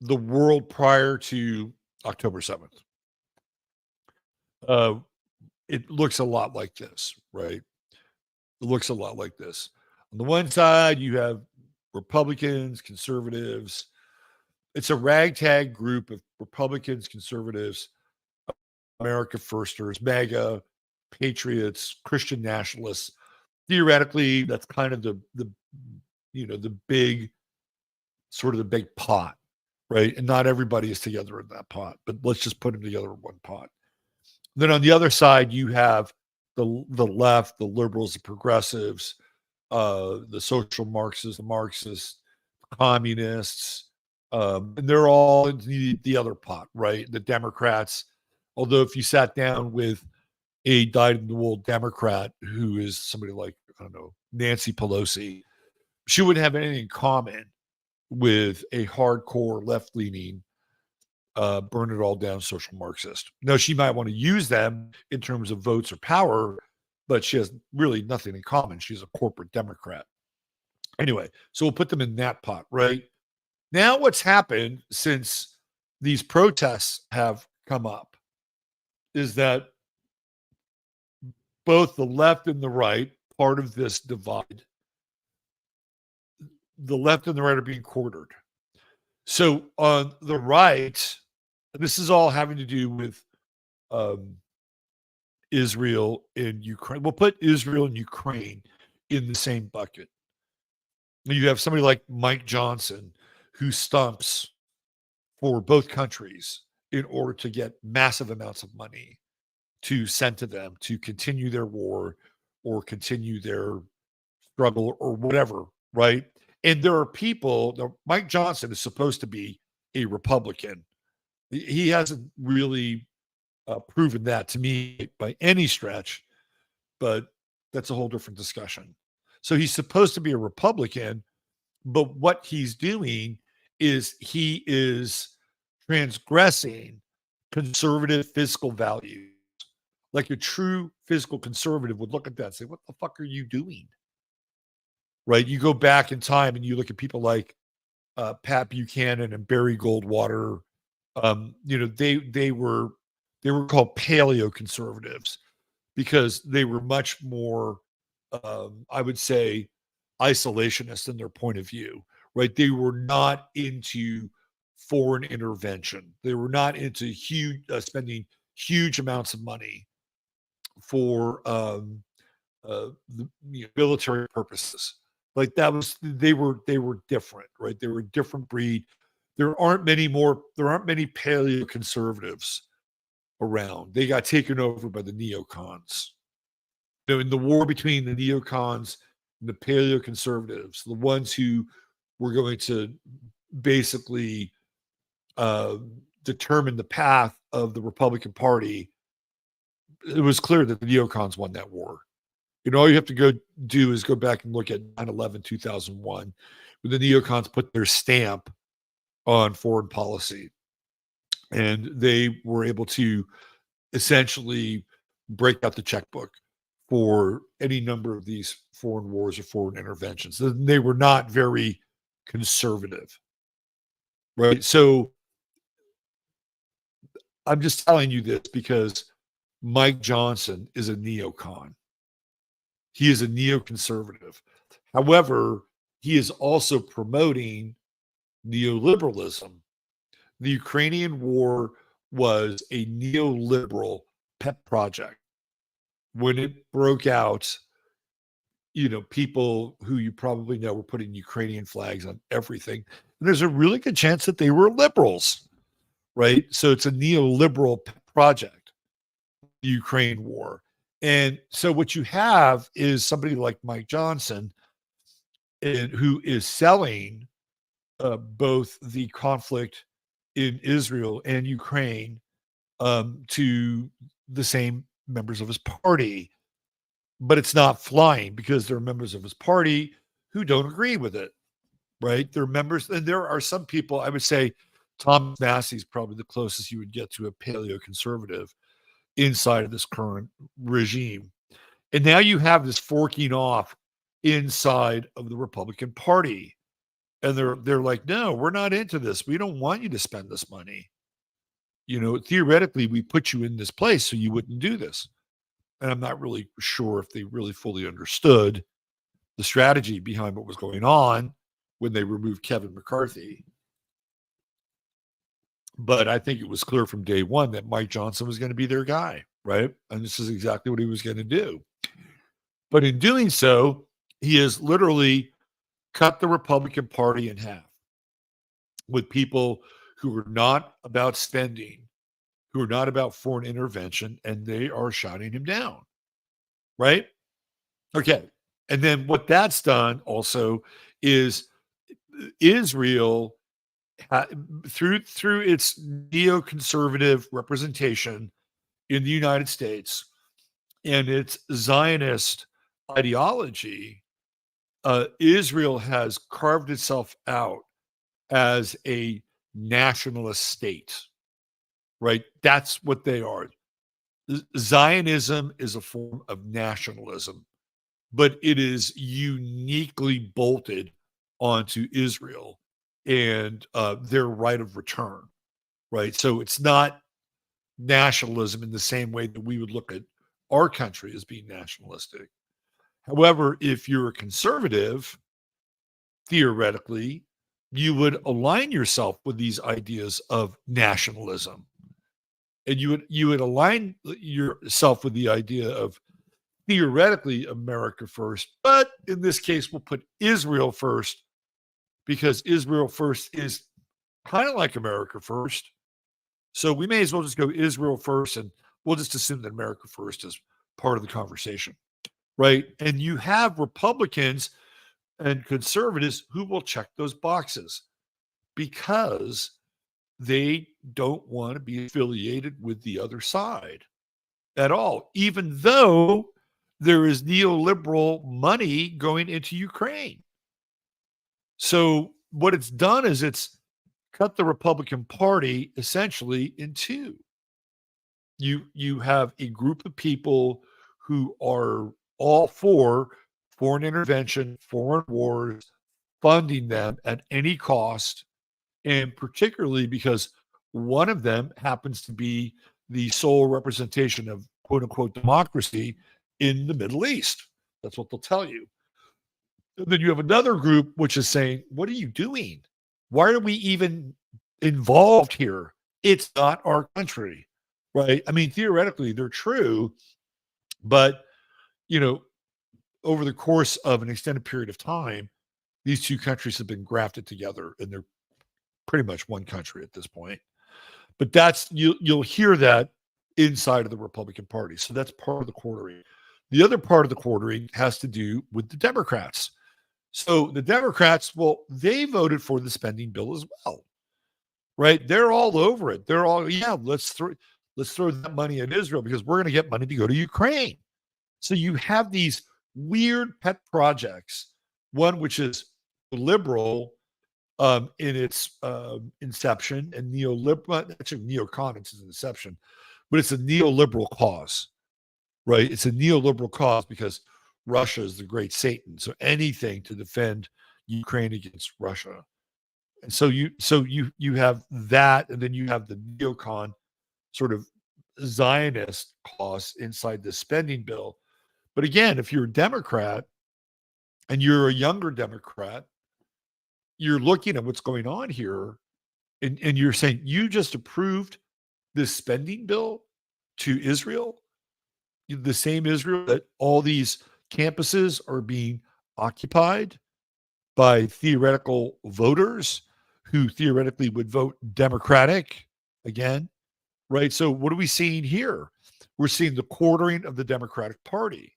the world prior to October 7th, it looks a lot like this, right? It looks a lot like this. On the one side, you have Republicans, conservatives. It's a ragtag group of Republicans, conservatives, America Firsters, MAGA, patriots, Christian nationalists. Theoretically, that's kind of the the big sort of the big pot, right? And not everybody is together in that pot, but let's just put them together in one pot. Then on the other side, you have the left, the liberals, the progressives, the social Marxists, the Marxists, communists, and they're all in the other pot, right? The Democrats. Although if you sat down with a dyed-in-the-wool Democrat who is somebody like, I don't know, Nancy Pelosi, she wouldn't have anything in common with a hardcore left-leaning, burn it all down social Marxist. Now, she might want to use them in terms of votes or power, but she has really nothing in common. She's a corporate Democrat. Anyway, so we'll put them in that pot, right? Now, what's happened since these protests have come up is that both the left and the right, part of this divide, the left and the right are being quartered. So on the right, this is all having to do with Israel and Ukraine. We'll put Israel and Ukraine in the same bucket. You have somebody like Mike Johnson who stumps for both countries in order to get massive amounts of money to send to them to continue their war or continue their struggle or whatever, right? And there are people, Mike Johnson is supposed to be a Republican. He hasn't really proven that to me by any stretch, but that's a whole different discussion. So he's supposed to be a Republican, but what he's doing is he is transgressing conservative fiscal values. Like a true fiscal conservative would look at that and say, what the fuck are you doing? Right? You go back in time and you look at people like Pat Buchanan and Barry Goldwater. They were called paleo conservatives because they were much more, I would say, isolationist in their point of view. Right? They were not into foreign intervention. They were not into spending huge amounts of money for military purposes. Like that was they were different, right? They were a different breed. There aren't many paleo conservatives around. They got taken over by the neocons. In the war between the neocons and the paleo conservatives, the ones who were going to basically determine the path of the Republican Party, it was clear that the neocons won that war. All you have to go do is go back and look at 9/11, 2001, when the neocons put their stamp on foreign policy. And they were able to essentially break out the checkbook for any number of these foreign wars or foreign interventions. They were not very conservative, right? So I'm just telling you this because Mike Johnson is a neocon. He is a neoconservative. However, he is also promoting neoliberalism. The Ukrainian war was a neoliberal pet project. When it broke out, people who you probably know were putting Ukrainian flags on everything. And there's a really good chance that they were liberals, right? So it's a neoliberal pet project, the Ukraine war. And so what you have is somebody like Mike Johnson who is selling both the conflict in Israel and Ukraine to the same members of his party. But it's not flying because there are members of his party who don't agree with it, right? They're members, and there are some people, I would say Thomas Massey is probably the closest you would get to a paleo conservative inside of this current regime. And now you have this forking off inside of the Republican Party. And they're like, no, we're not into this. We don't want you to spend this money. Theoretically, we put you in this place so you wouldn't do this. And I'm not really sure if they really fully understood the strategy behind what was going on when they removed Kevin McCarthy. But I think it was clear from day one that Mike Johnson was going to be their guy, right? And this is exactly what he was going to do. But in doing so, he has literally cut the Republican Party in half with people who are not about spending, who are not about foreign intervention, and they are shouting him down, right? Okay. And then what that's done also is Israel, through its neoconservative representation in the United States and its Zionist ideology, Israel has carved itself out as a nationalist state, right? That's what they are. Zionism is a form of nationalism, but it is uniquely bolted onto Israel and their right of return, right? So it's not nationalism in the same way that we would look at our country as being nationalistic. However, if you're a conservative, theoretically, you would align yourself with these ideas of nationalism. And you would align yourself with the idea of theoretically America first, but in this case, we'll put Israel first because Israel first is kind of like America first. So we may as well just go Israel first, and we'll just assume that America first is part of the conversation, right? And you have Republicans and conservatives who will check those boxes because they don't want to be affiliated with the other side at all, even though there is neoliberal money going into Ukraine. So what it's done is it's cut the Republican Party essentially in two. You have a group of people who are all for foreign intervention, foreign wars, funding them at any cost, and particularly because one of them happens to be the sole representation of quote unquote democracy in the Middle East. That's what they'll tell you. And then you have another group which is saying, what are you doing? Why are we even involved here? It's not our country, right? I mean, theoretically, they're true, but, over the course of an extended period of time, these two countries have been grafted together and they're pretty much one country at this point. But you'll hear that inside of the Republican Party. So that's part of the quartering. The other part of the quartering has to do with the Democrats. So the Democrats, well, they voted for the spending bill as well, right? They're all over it. They're all, let's throw that money at Israel because we're going to get money to go to Ukraine. So you have these weird pet projects, one which is liberal in its inception and neoliberal, actually neocon is its inception, but it's a neoliberal cause, right? It's a neoliberal cause because Russia is the great Satan. So anything to defend Ukraine against Russia. And so you have that, and then you have the neocon sort of Zionist cause inside the spending bill. But again, if you're a Democrat and you're a younger Democrat, you're looking at what's going on here and you're saying, you just approved this spending bill to Israel, the same Israel that all these campuses are being occupied by theoretical voters who theoretically would vote Democratic again, right? So what are we seeing here? We're seeing the quartering of the Democratic Party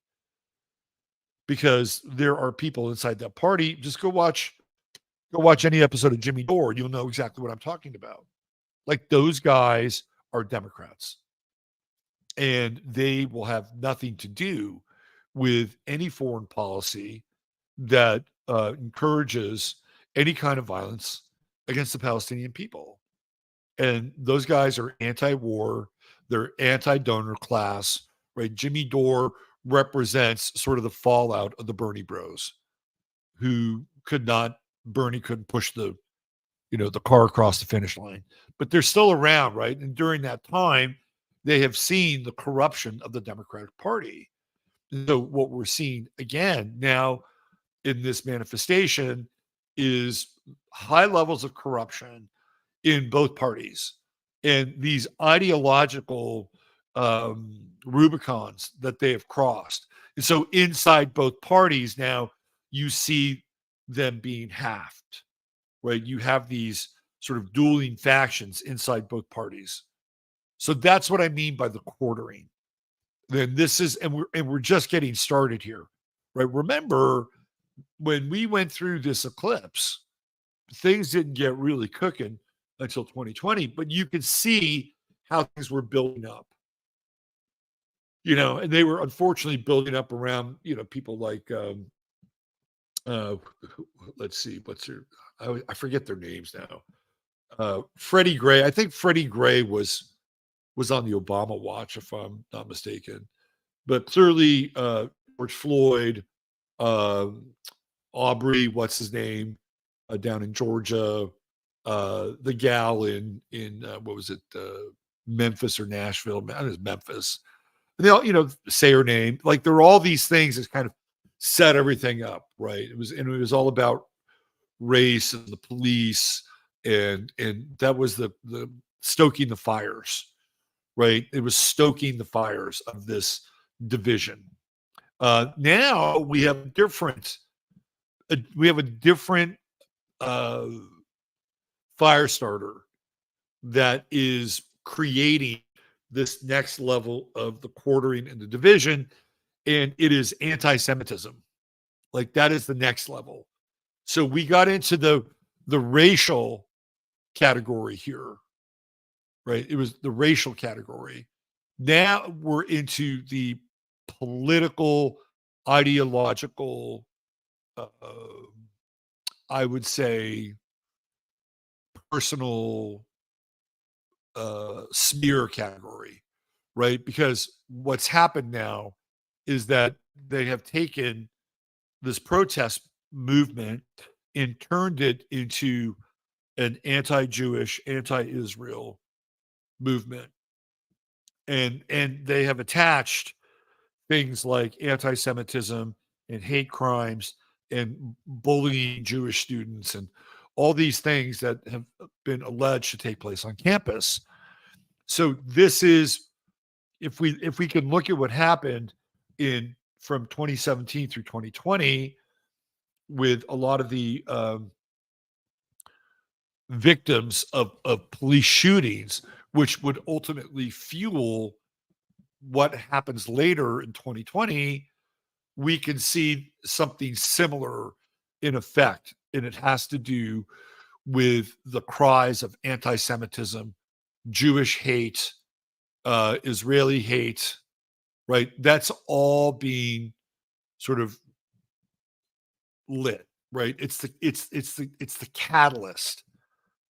because there are people inside that party. Just go watch any episode of Jimmy Dore. You'll know exactly what I'm talking about. Like those guys are Democrats and they will have nothing to do with any foreign policy that encourages any kind of violence against the Palestinian people. And those guys are anti-war. They're anti-donor class, right? Jimmy Dore represents sort of the fallout of the Bernie Bros. who could not, Bernie couldn't push the car across the finish line, but they're still around, right? And during that time, they have seen the corruption of the Democratic Party. And so what we're seeing again now in this manifestation is high levels of corruption in both parties and these ideological Rubicons that they have crossed. And so inside both parties now, you see them being halved, right? You have these sort of dueling factions inside both parties. So that's what I mean by the quartering. Then this is, and we're just getting started here, right? Remember when we went through this eclipse, things didn't get really cooking until 2020, but you could see how things were building up, and they were unfortunately building up around, people like, let's see, I forget their names now. Freddie Gray. I think Freddie Gray was on the Obama watch, if I'm not mistaken. But clearly, George Floyd, Aubrey, what's his name, down in Georgia, the gal in what was it, Memphis or Nashville? I think it was Memphis. And they all, say her name. Like there are all these things that kind of set everything up, right? It was all about race and the police, and that was the stoking the fires, right? It was stoking the fires of this division. Now we have a different fire starter that is creating this next level of the quartering and the division, and it is anti-Semitism. Like that is the next level. So we got into the racial category here, right? It was the racial category. Now we're into the political, ideological, I would say, personal smear category, right? Because what's happened now is that they have taken this protest movement and turned it into an anti-Jewish, anti-Israel movement. And they have attached things like anti-Semitism and hate crimes and bullying Jewish students and all these things that have been alleged to take place on campus. So this is, if we can look at what happened from 2017 through 2020 with a lot of the victims of police shootings, which would ultimately fuel what happens later in 2020, we can see something similar in effect. And it has to do with the cries of anti-Semitism, Jewish hate, Israeli hate, right? That's all being sort of lit, right? It's the catalyst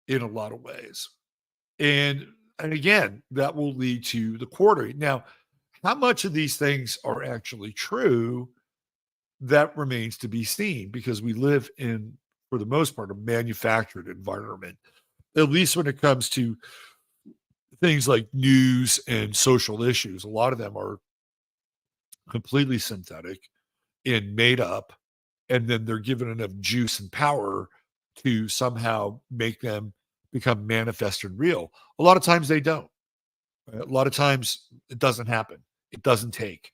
in a lot of ways. And again, that will lead to the quartering. Now, how much of these things are actually true, that remains to be seen, because we live in, for the most part, a manufactured environment, at least when it comes to things like news and social issues. A lot of them are completely synthetic and made up, and then they're given enough juice and power to somehow make them become manifest and real. A lot of times they don't. A lot of times it doesn't happen. It doesn't take.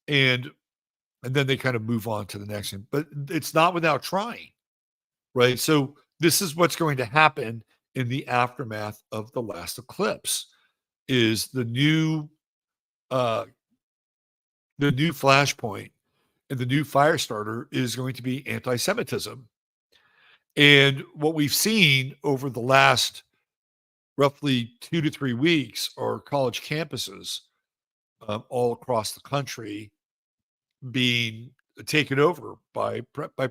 And then they kind of move on to the next thing. But it's not without trying, right? So this is what's going to happen in the aftermath of the last eclipse, is the new flashpoint and the new fire starter is going to be anti-Semitism. And what we've seen over the last roughly 2 to 3 weeks are college campuses all across the country being taken over by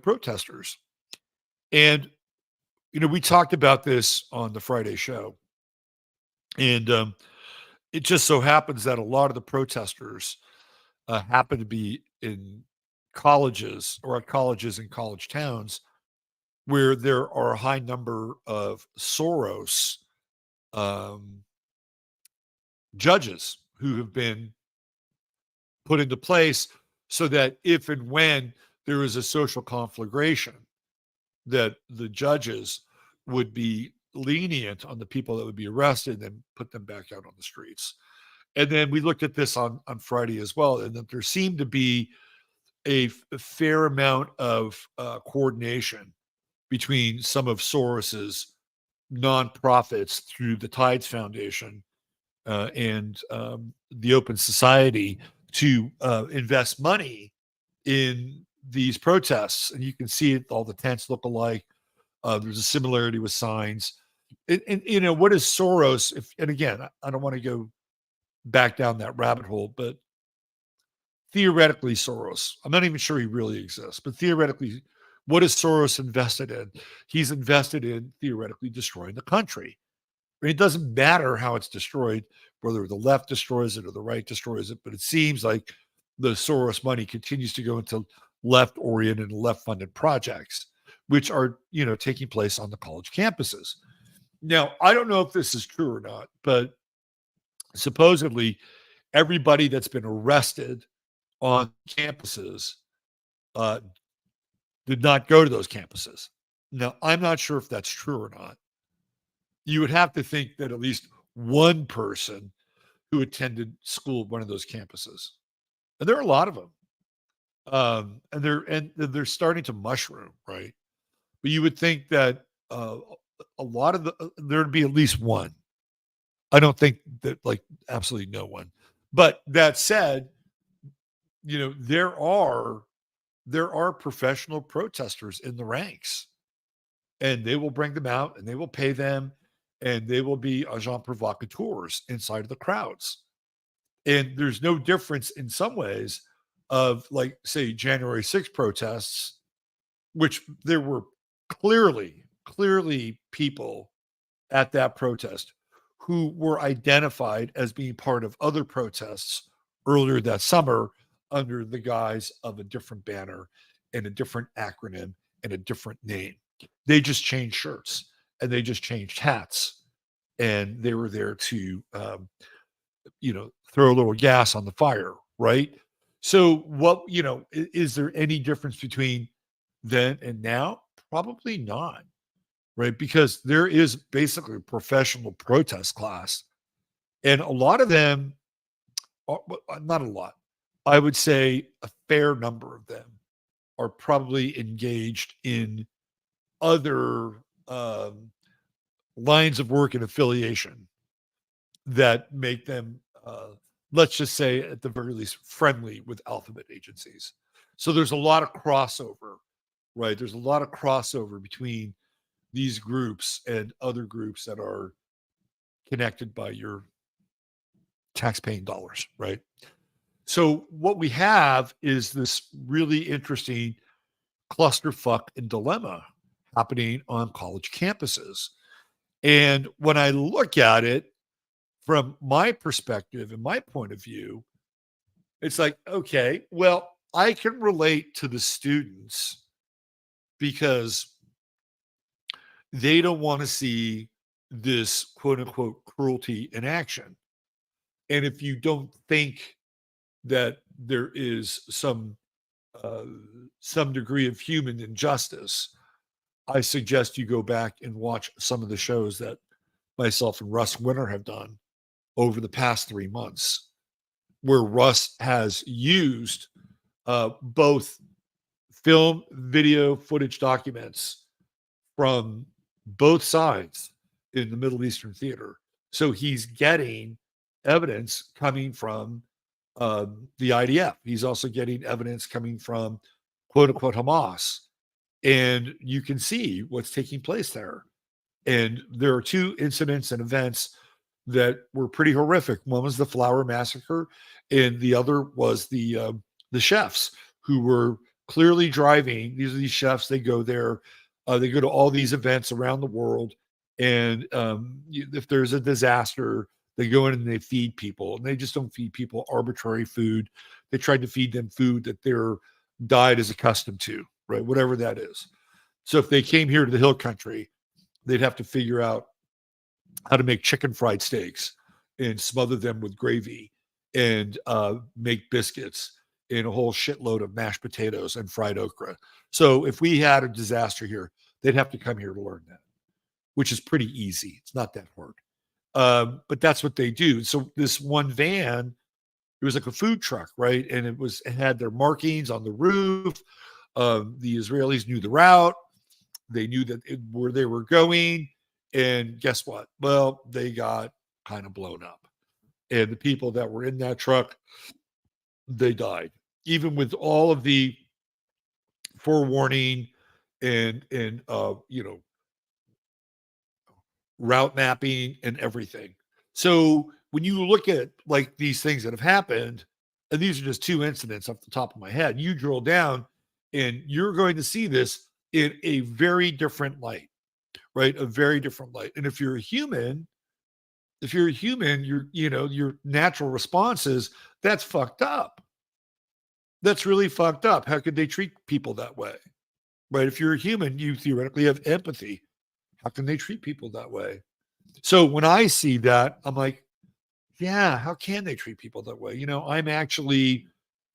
protesters. And, we talked about this on the Friday show. And it just so happens that a lot of the protesters happen to be in colleges or at colleges and college towns where there are a high number of soros judges who have been put into place so that if and when there is a social conflagration, that the judges would be lenient on the people that would be arrested and put them back out on the streets. And then we looked at this on Friday as well, and that there seemed to be a fair amount of coordination between some of Soros's nonprofits through the Tides Foundation and the Open Society to invest money in these protests. And you can see it, all the tents look alike. There's a similarity with signs. And you know, what is Soros? And again, I don't want to go back down that rabbit hole, but theoretically, Soros, I'm not even sure he really exists, but theoretically, what is Soros invested in? He's invested in theoretically destroying the country. I mean, it doesn't matter how it's destroyed, whether the left destroys it or the right destroys it, but it seems like the Soros money continues to go into left-oriented and left-funded projects, which are, you know, taking place on the college campuses. Now, I don't know if this is true or not, but supposedly everybody that's been arrested on campuses did not go to those campuses. Now, I'm not sure if that's true or not. You would have to think that at least one person who attended school at one of those campuses, and there are a lot of them, and they're starting to mushroom, right? But you would think that a lot of there'd be at least one. I don't think that like absolutely no one. But that said, you know, there are professional protesters in the ranks, and they will bring them out and they will pay them, and they will be agent provocateurs inside of the crowds. And there's no difference in some ways of, like, say, January 6th protests, which there were clearly people at that protest who were identified as being part of other protests earlier that summer under the guise of a different banner and a different acronym and a different name. They just changed shirts and they just changed hats, and they were there to, you know, throw a little gas on the fire, right? So, what, you know, is there any difference between then and now? Probably not, right? Because there is basically a professional protest class, and a lot of them, not a lot, I would say a fair number of them are probably engaged in other lines of work and affiliation that make them, let's just say, at the very least, friendly with alphabet agencies. So there's a lot of crossover, right? There's a lot of crossover between these groups and other groups that are connected by your tax-paying dollars, right? So what we have is this really interesting clusterfuck and dilemma happening on college campuses. And when I look at it from my perspective and my point of view, it's like, okay, well, I can relate to the students because they don't want to see this quote unquote cruelty in action. And if you don't think that there is some degree of human injustice, I suggest you go back and watch some of the shows that myself and Russ Winter have done over the past 3 months, where Russ has used both film, video, footage documents from both sides in the Middle Eastern theater. So he's getting evidence coming from the IDF. He's also getting evidence coming from quote unquote Hamas. And you can see what's taking place there. And there are two incidents and events that were pretty horrific. One was the flower massacre, and the other was the chefs who were clearly driving. These are these chefs. They go there. They go to all these events around the world, and if there's a disaster, they go in and they feed people, and they just don't feed people arbitrary food. They tried to feed them food that they're diet is accustomed to, right? Whatever that is. So if they came here to the hill country, they'd have to figure out how to make chicken fried steaks and smother them with gravy and make biscuits and a whole shitload of mashed potatoes and fried okra. So if we had a disaster here, they'd have to come here to learn that, which is pretty easy. It's not that hard. But that's what they do. So this one van, it was like a food truck, right? And it had their markings on the roof. The Israelis knew the route. They knew where they were going. And guess what? Well, they got kind of blown up. And the people that were in that truck, they died. Even with all of the forewarning and route mapping and everything. So when you look at like these things that have happened, and these are just two incidents off the top of my head, you drill down and you're going to see this in a very different light, right? A very different light. And if you're a human, your natural response is, that's fucked up. That's really fucked up. How could they treat people that way? Right? If you're a human, you theoretically have empathy. How can they treat people that way? So when I see that, I'm like, yeah, how can they treat people that way? I'm actually,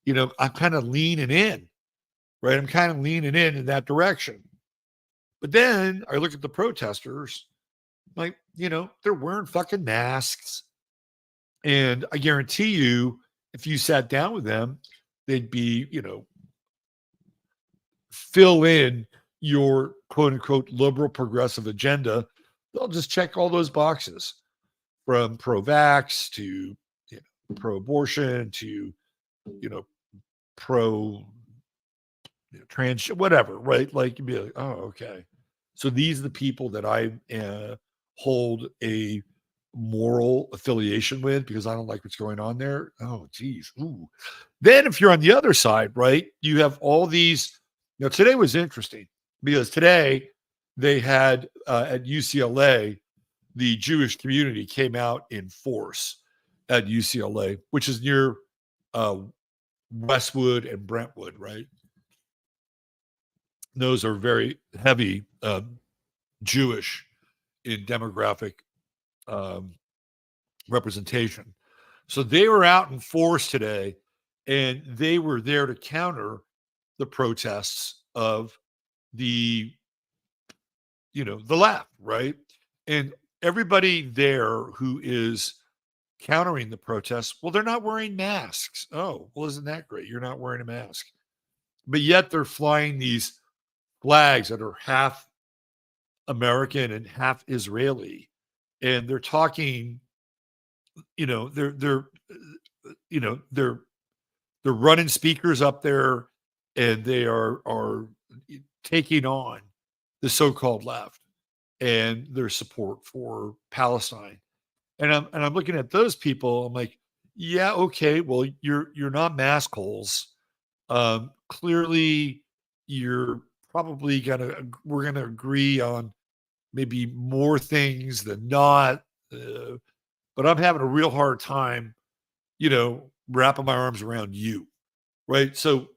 I'm kind of leaning in, right? I'm kind of leaning in that direction. But then I look at the protesters, like, they're wearing fucking masks. And I guarantee you, if you sat down with them, they'd be, fill in your quote unquote liberal progressive agenda. They'll just check all those boxes, from pro-vax to pro-abortion to pro trans, whatever, right? Like, you'd be like, oh, okay. So these are the people that I hold a moral affiliation with because I don't like what's going on there. Oh, geez. Ooh. Then if you're on the other side, right, you have all these. Today was interesting because today they had at UCLA, the Jewish community came out in force at UCLA, which is near Westwood and Brentwood, right? Those are very heavy Jewish in demographic representation. So they were out in force today, and they were there to counter the protests of the left, right? And everybody there who is countering the protests, well, they're not wearing masks. Oh, well, isn't that great? You're not wearing a mask. But yet they're flying these flags that are half American and half Israeli. And they're talking, they're running speakers up there, and they are taking on the so-called left and their support for Palestine. And I'm looking at those people. I'm like, yeah, okay, well, you're not mask holes. Clearly, you're probably we're gonna agree on maybe more things than not. But I'm having a real hard time, wrapping my arms around you, right? So,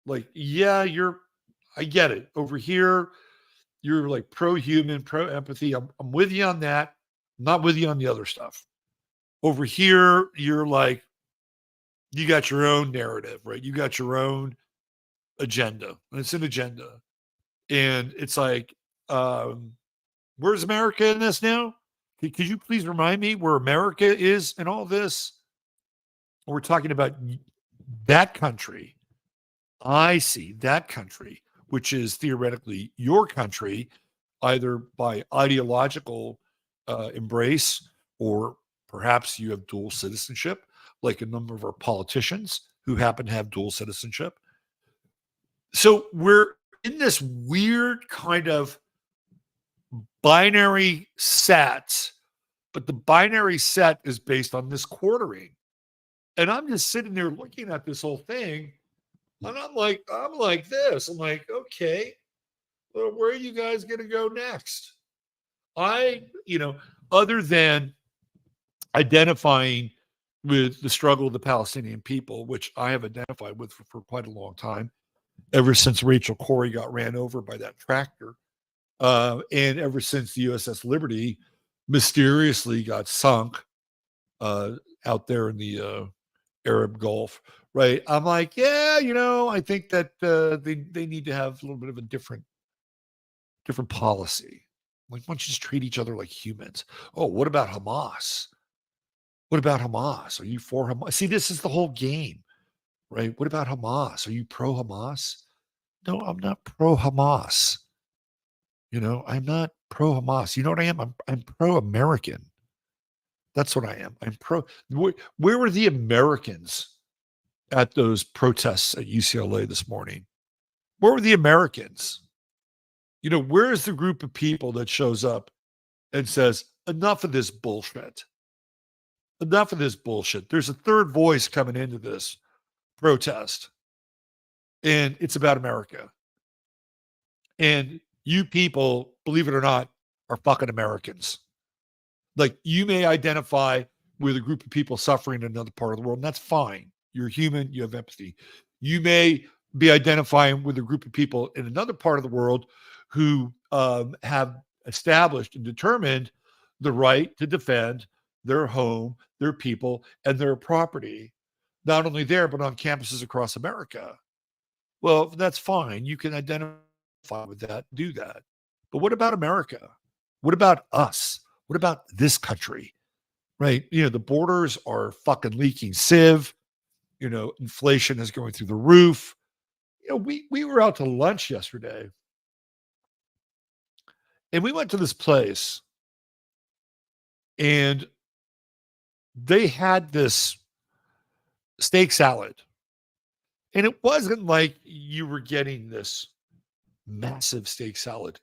like, yeah, I get it. Over here, you're like pro-human, pro-empathy. I'm with you on that. I'm not with you on the other stuff. Over here, you're like, you got your own narrative, right? You got your own agenda. And it's an agenda. And it's like, where's America in this now? Could you please remind me where America is in all this? We're talking about that country. I see that country, which is theoretically your country, either by ideological embrace, or perhaps you have dual citizenship, like a number of our politicians who happen to have dual citizenship. So we're in this weird kind of binary set, but the binary set is based on this quartering. And I'm just sitting there looking at this whole thing, and I'm like this. I'm like, okay, well, where are you guys going to go next? Other than identifying with the struggle of the Palestinian people, which I have identified with for quite a long time, ever since Rachel Corrie got ran over by that tractor, and ever since the USS Liberty mysteriously got sunk out there in the Arab Gulf, right? I'm like, yeah, I think that they need to have a little bit of a different policy. Like, why don't you just treat each other like humans? Oh, what about Hamas? What about Hamas? Are you for Hamas? See, this is the whole game, right? What about Hamas? Are you pro Hamas? No, I'm not pro Hamas. I'm not pro Hamas. You know what I am? I'm pro American. That's what I am. I'm pro. Where were the Americans at those protests at UCLA this morning? Where were the Americans? Where is the group of people that shows up and says, enough of this bullshit? Enough of this bullshit. There's a third voice coming into this protest, and it's about America. And you people, believe it or not, are fucking Americans. Like, you may identify with a group of people suffering in another part of the world, and that's fine. You're human, you have empathy. You may be identifying with a group of people in another part of the world who have established and determined the right to defend their home, their people, and their property, not only there, but on campuses across America. Well, that's fine. You can identify with that, do that. But what about America? What about us? What about this country? Right? The borders are fucking leaking sieve. Inflation is going through the roof. We were out to lunch yesterday, and we went to this place, and they had this steak salad. And it wasn't like you were getting this massive steak salad.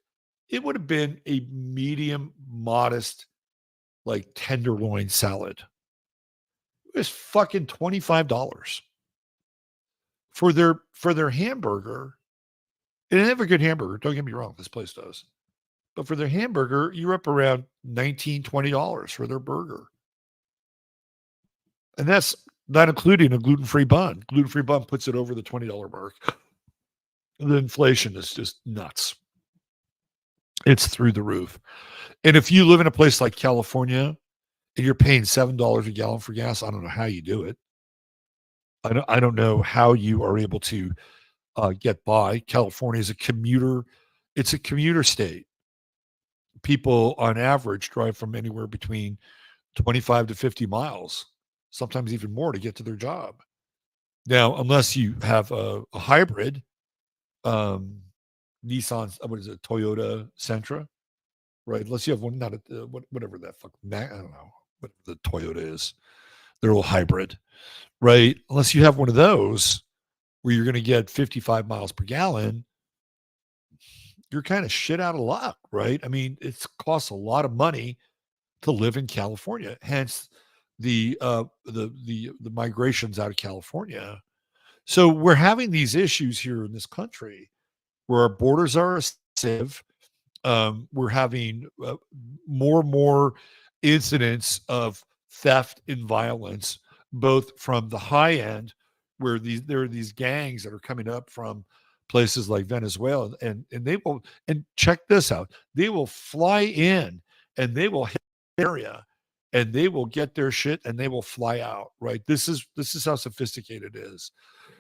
It would have been a medium, modest, like tenderloin salad. It was fucking $25 for their hamburger. And they have a good hamburger. Don't get me wrong, this place does. But for their hamburger, you're up around $19, $20 for their burger. And that's not including a gluten-free bun. Gluten-free bun puts it over the $20 mark. The inflation is just nuts. It's through the roof. And if you live in a place like California and you're paying $7 a gallon for gas, I don't know how you do it. I don't know how you are able to get by. California is it's a commuter state. People on average drive from anywhere between 25 to 50 miles, sometimes even more, to get to their job. Now, unless you have a hybrid, Nissan, what is it, Toyota Sentra, right? Unless you have one, not whatever that fuck, I don't know what the Toyota is. They're a little hybrid, right? Unless you have one of those where you're going to get 55 miles per gallon, you're kind of shit out of luck, right? I mean, it costs a lot of money to live in California. Hence the migrations out of California. So we're having these issues here in this country where our borders are a sieve. We're having more and more incidents of theft and violence, both from the high end, where there are these gangs that are coming up from places like Venezuela, and they will, and check this out, they will fly in and they will hit the area and they will get their shit and they will fly out, right? This is how sophisticated it is.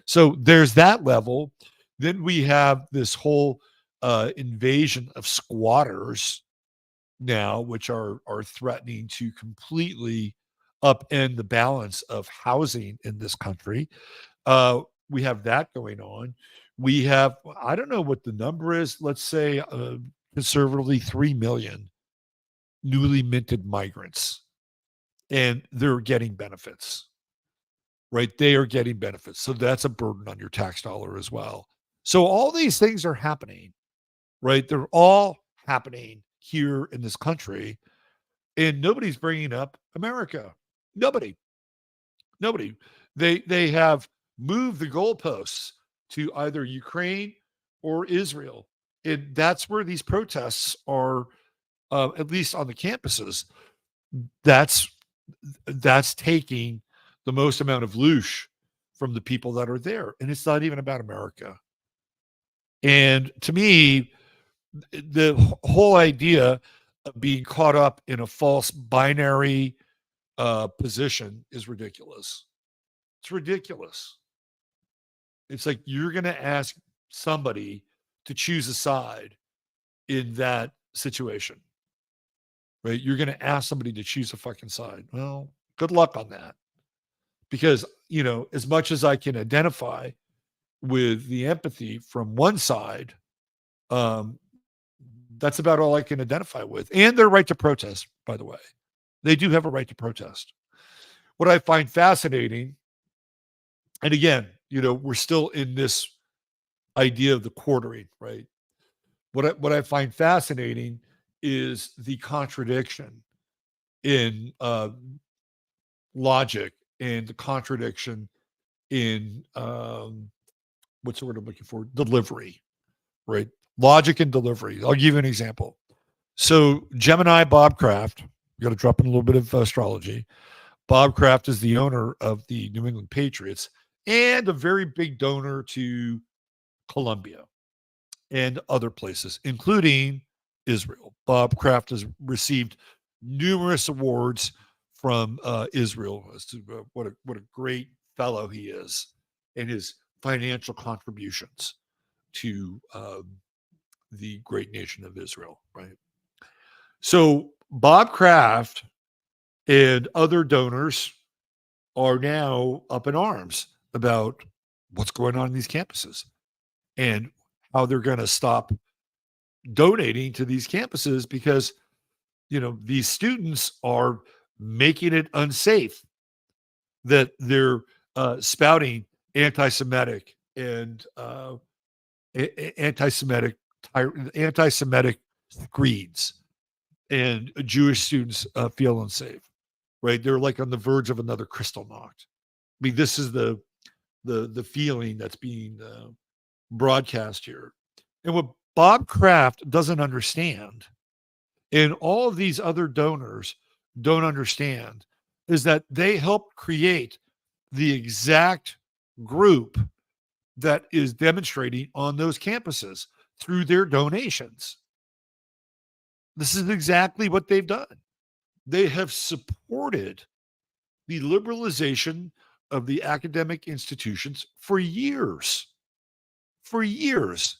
So there's that level. Then we have this whole invasion of squatters now, which are threatening to completely upend the balance of housing in this country. We have that going on. We have, I don't know what the number is, let's say conservatively 3 million newly minted migrants, and they're getting benefits, right? They are getting benefits. So that's a burden on your tax dollar as well. So all these things are happening, right? They're all happening here in this country, and nobody's bringing up America. Nobody. They have moved the goalposts to either Ukraine or Israel, and that's where these protests are. At least on the campuses, that's taking the most amount of loosh from the people that are there, and it's not even about America. And to me, the whole idea of being caught up in a false binary position is ridiculous. It's ridiculous. It's like you're going to ask somebody to choose a side in that situation, right? You're going to ask somebody to choose a fucking side. Well, good luck on that. Because, you know, as much as I can identify with the empathy from one side, that's about all I can identify with. And their right to protest, by the way. They do have a right to protest. What I find fascinating, and again, you know, we're still in this idea of the quartering, right? What I find fascinating is the contradiction in logic and the contradiction in what's the word I'm looking for? Delivery, right? Logic and delivery. I'll give you an example. So Gemini Bob Kraft, you got to drop in a little bit of astrology. Bob Kraft is the owner of the New England Patriots and a very big donor to Colombia and other places, including Israel. Bob Kraft has received numerous awards from Israel as to what a great fellow he is and his financial contributions to the great nation of Israel, right? So Bob Kraft and other donors are now up in arms about what's going on in these campuses and how they're going to stop donating to these campuses because, you know, these students are making it unsafe that they're spouting anti-Semitic and anti-Semitic creeds, and Jewish students feel unsafe. Right? They're like on the verge of another Kristallnacht. I mean, this is the feeling that's being broadcast here. And what Bob Kraft doesn't understand, and all of these other donors don't understand, is that they helped create the exact group that is demonstrating on those campuses through their donations. This is exactly what they've done. They have supported the liberalization of the academic institutions for years. For years.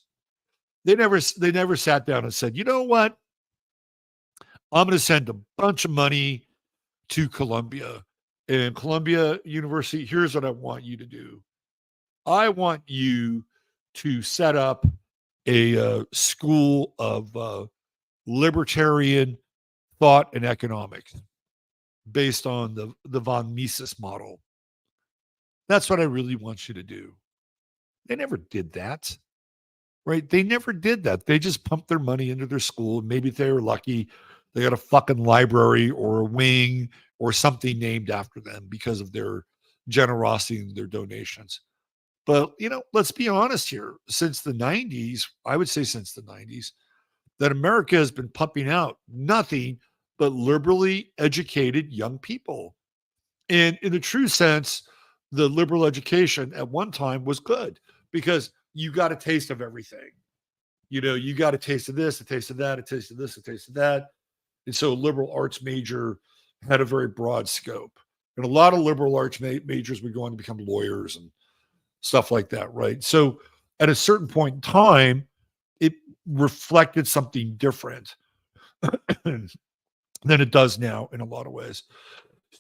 They never sat down and said, you know what? I'm going to send a bunch of money to Columbia. And Columbia University, here's what I want you to do. I want you to set up a school of libertarian thought and economics based on the von Mises model. That's what I really want you to do. They never did that, right? They never did that. They just pumped their money into their school. Maybe if they were lucky, they got a fucking library or a wing or something named after them because of their generosity and their donations. But, you know, let's be honest here. Since the 90s, I would say since the 90s, that America has been pumping out nothing but liberally educated young people. And in the true sense, the liberal education at one time was good because you got a taste of everything. You know, you got a taste of this, a taste of that, a taste of this, a taste of that. And so a liberal arts major had a very broad scope. And a lot of liberal arts majors would go on to become lawyers and stuff like that, right? So at a certain point in time, it reflected something different than it does now in a lot of ways.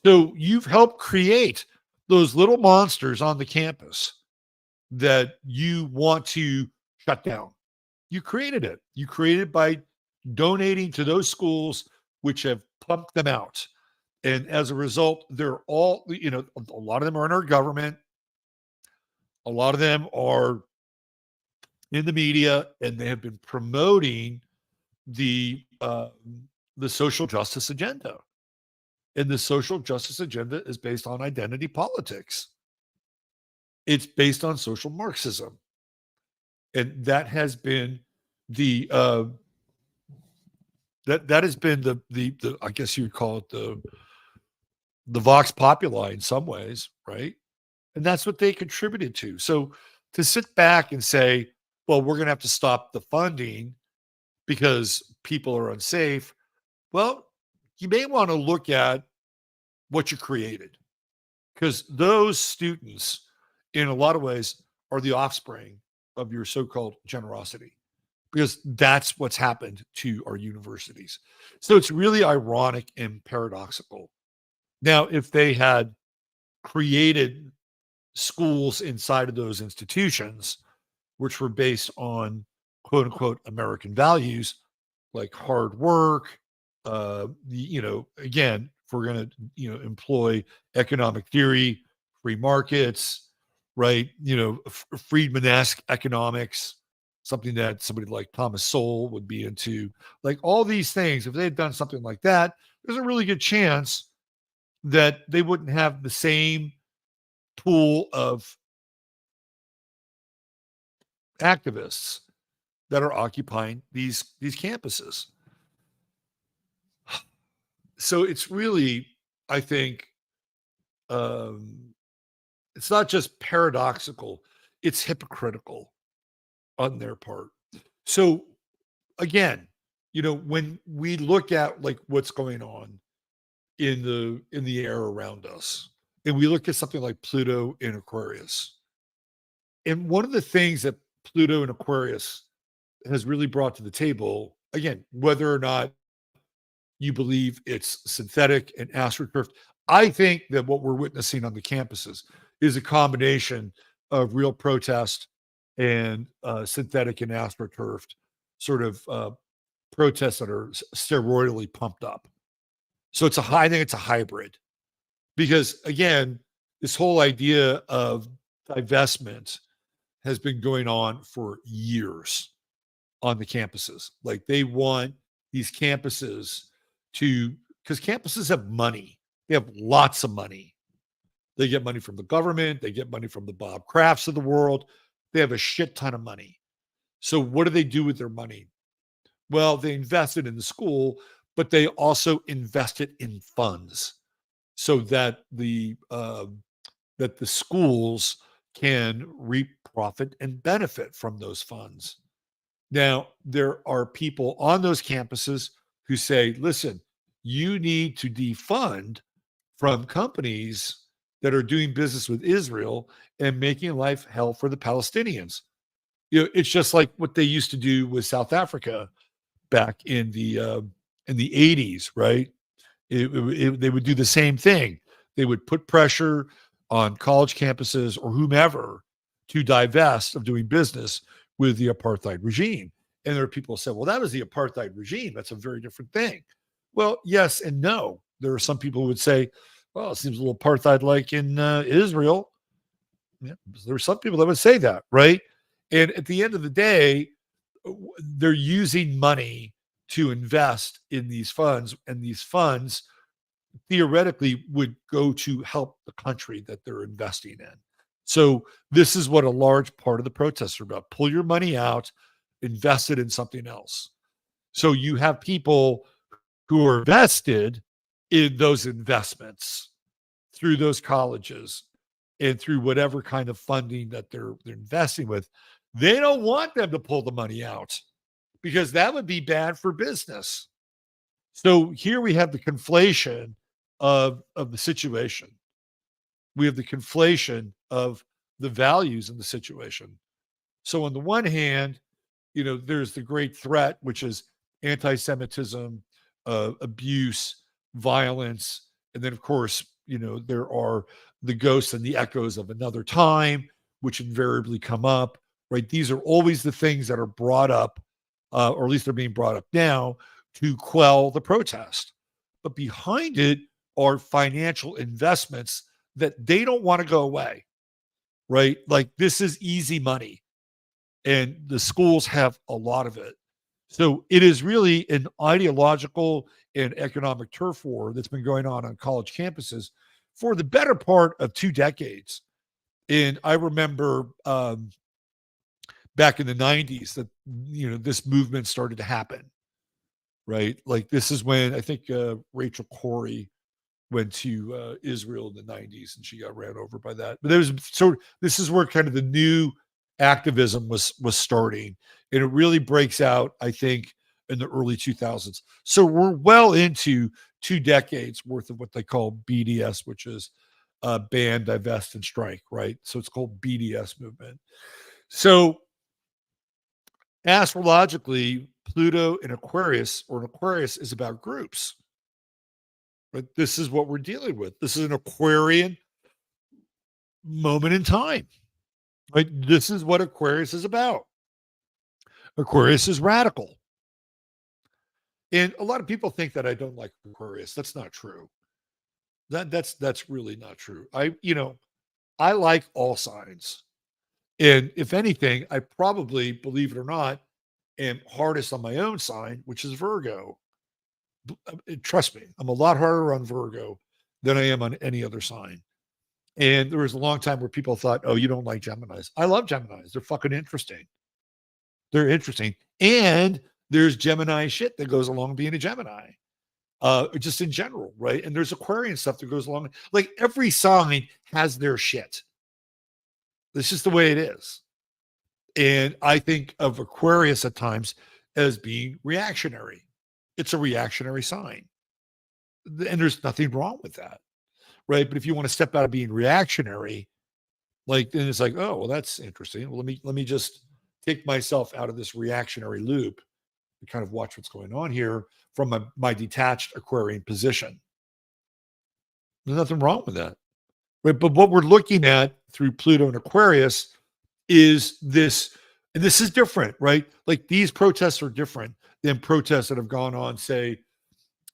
So you've helped create those little monsters on the campus that you want to shut down. You created it. You created it by donating to those schools which have pumped them out. And as a result, they're all, you know, a lot of them are in our government. A lot of them are in the media, and they have been promoting the social justice agenda. And the social justice agenda is based on identity politics. It's based on social Marxism. And that has been the that has been the I guess you would call it the vox populi in some ways, right? And that's what they contributed to. So to sit back and say, well, we're going to have to stop the funding because people are unsafe. Well, you may want to look at what you created, because those students, in a lot of ways, are the offspring of your so-called generosity, because that's what's happened to our universities. So it's really ironic and paradoxical. Now, if they had created schools inside of those institutions, which were based on quote unquote American values like hard work, again, if we're going to, employ economic theory, free markets, right? Friedman-esque economics, something that somebody like Thomas Sowell would be into, like all these things. If they had done something like that, there's a really good chance that they wouldn't have the same pool of activists that are occupying these campuses. So it's really, I think, it's not just paradoxical, it's hypocritical on their part. So again, when we look at like what's going on in the air around us, and we look at something like Pluto in Aquarius, and one of the things that Pluto and Aquarius has really brought to the table, again, whether or not you believe it's synthetic and astroturfed, I think that what we're witnessing on the campuses is a combination of real protest and synthetic and astroturfed sort of protests that are steroidally pumped up. So I think it's a hybrid, because again, this whole idea of divestment has been going on for years on the campuses. Like they want these campuses because campuses have money. They have lots of money. They get money from the government. They get money from the Bob Crafts of the world. They have a shit ton of money. So what do they do with their money? Well, they invest it in the school, but they also invest it in funds so that the schools can reap profit and benefit from those funds. Now, there are people on those campuses who say, listen, you need to defund from companies that are doing business with Israel and making life hell for the Palestinians. It's just like what they used to do with South Africa back in the 80s, right? They would do the same thing. They would put pressure on college campuses or whomever to divest of doing business with the apartheid regime. And there are people who say, well, that was the apartheid regime. That's a very different thing. Well, yes and no. There are some people who would say, well, it seems a little apartheid-like in Israel. Yeah, there are some people that would say that, right? And at the end of the day, they're using money to invest in these funds, and these funds theoretically would go to help the country that they're investing in. So this is what a large part of the protests are about. Pull your money out, invest it in something else. So you have people who are vested in those investments through those colleges and through whatever kind of funding that they're investing with. They don't want them to pull the money out because that would be bad for business. So here we have the conflation of the situation. We have the conflation of the values in the situation. So on the one hand, there's the great threat, which is anti-Semitism, abuse, violence, and then of course, there are the ghosts and the echoes of another time, which invariably come up, right? These are always the things that are brought up, or at least they're being brought up now to quell the protest. But behind it are financial investments that they don't want to go away, right? Like this is easy money, and the schools have a lot of it. So it is really an ideological and economic turf war that's been going on college campuses for the better part of 2 decades. And I remember back in the 90s that, this movement started to happen, right? Like this is when I think Rachel Corrie went to Israel in the 90s and she got ran over by that. But this is where kind of the new activism was starting, and it really breaks out, I think, in the early 2000s. So we're well into 2 decades worth of what they call BDS, which is ban, divest, and strike, right? So it's called BDS movement. So astrologically, Pluto in Aquarius, or an Aquarius, is about groups. But this is what we're dealing with. This is an Aquarian moment in time. Right? This is what Aquarius is about. Aquarius is radical. And a lot of people think that I don't like Aquarius. That's not true. That's really not true. I like all signs. And if anything, I probably, believe it or not, am hardest on my own sign, which is Virgo. Trust me, I'm a lot harder on Virgo than I am on any other sign. And there was a long time where people thought, oh, you don't like Geminis. I love Geminis. They're fucking interesting. They're interesting. And there's Gemini shit that goes along being a Gemini, just in general, right? And there's Aquarian stuff that goes along. Like every sign has their shit. This is the way it is. And I think of Aquarius at times as being reactionary. It's a reactionary sign. And there's nothing wrong with that, right? But if you want to step out of being reactionary, like, then it's like, oh, well, that's interesting. Well, let me just take myself out of this reactionary loop and kind of watch what's going on here from my detached Aquarian position. There's nothing wrong with that, right? But what we're looking at through Pluto and Aquarius is this, and this is different, right? Like these protests are different than protests that have gone on, say,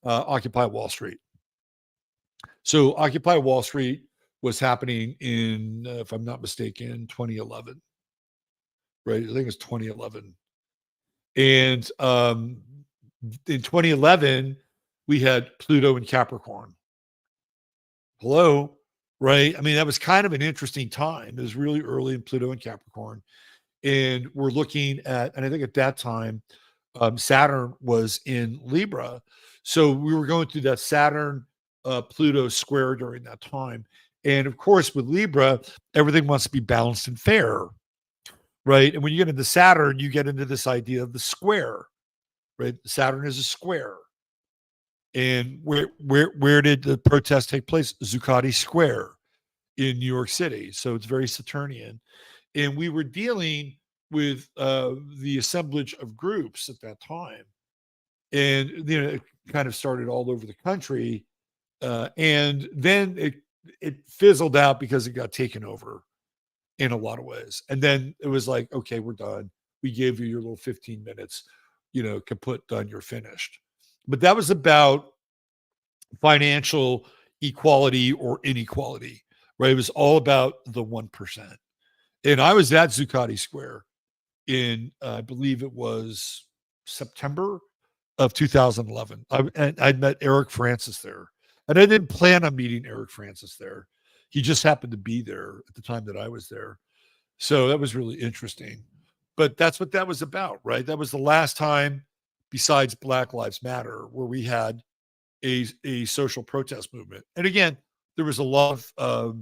Occupy Wall Street. So Occupy Wall Street was happening in, if I'm not mistaken, 2011, right? I think it was 2011. And in 2011, we had Pluto in Capricorn. Hello, right? I mean, that was kind of an interesting time. It was really early in Pluto and Capricorn. And we're looking at, and I think at that time, Saturn was in Libra. So we were going through that Saturn Pluto square during that time. And of course, with Libra, everything wants to be balanced and fair, right? And when you get into Saturn, you get into this idea of the square, right? Saturn is a square. And where did the protest take place? Zuccotti Square in New York City. So it's very Saturnian. And we were dealing with the assemblage of groups at that time. And, it kind of started all over the country. And then it fizzled out because it got taken over in a lot of ways. And then it was like, okay, we're done. We gave you your little 15 minutes, kaput, done, you're finished. But that was about financial equality or inequality, right? It was all about the 1%. And I was at Zuccotti Square in, I believe it was September of 2011. I'd met Eric Francis there. And I didn't plan on meeting Eric Francis there. He just happened to be there at the time that I was there. So that was really interesting. But that's what that was about, right? That was the last time, besides Black Lives Matter, where we had a social protest movement. And again, there was a lot of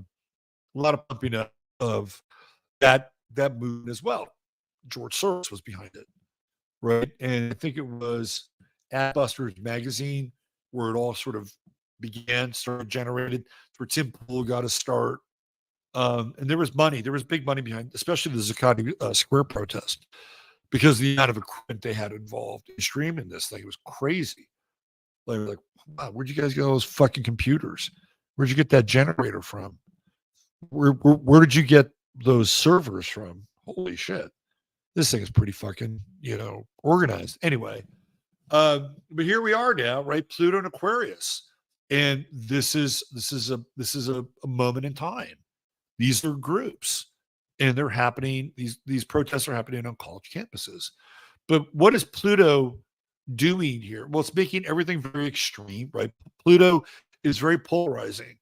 pumping up of that movement as well. George Soros was behind it, right? And I think it was Adbusters magazine where it all sort of started generated, where Tim Pool got a start. And there was big money behind, especially the Zuccotti Square protest, because the amount of equipment they had involved in streaming this thing was crazy. Like, wow, where'd you guys get all those fucking computers? Where'd you get that generator from? Where did you get those servers from? Holy shit. This thing is pretty fucking, organized. Anyway, but here we are now, right? Pluto and Aquarius. And this is a moment in time. These are groups, and they're happening. These protests are happening on college campuses. But what is Pluto doing here? Well, it's making everything very extreme, right? Pluto is very polarizing.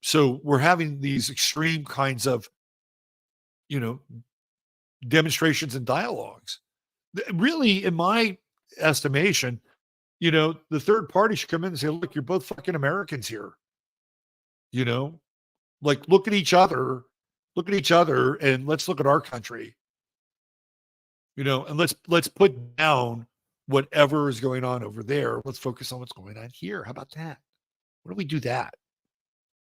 So we're having these extreme kinds of, demonstrations and dialogues. Really, in my estimation, the third party should come in and say, look, you're both fucking Americans here. Like, look at each other look at each other and let's look at our country, and let's put down whatever is going on over there. Let's focus on what's going on here. How about that? Why don't we do that?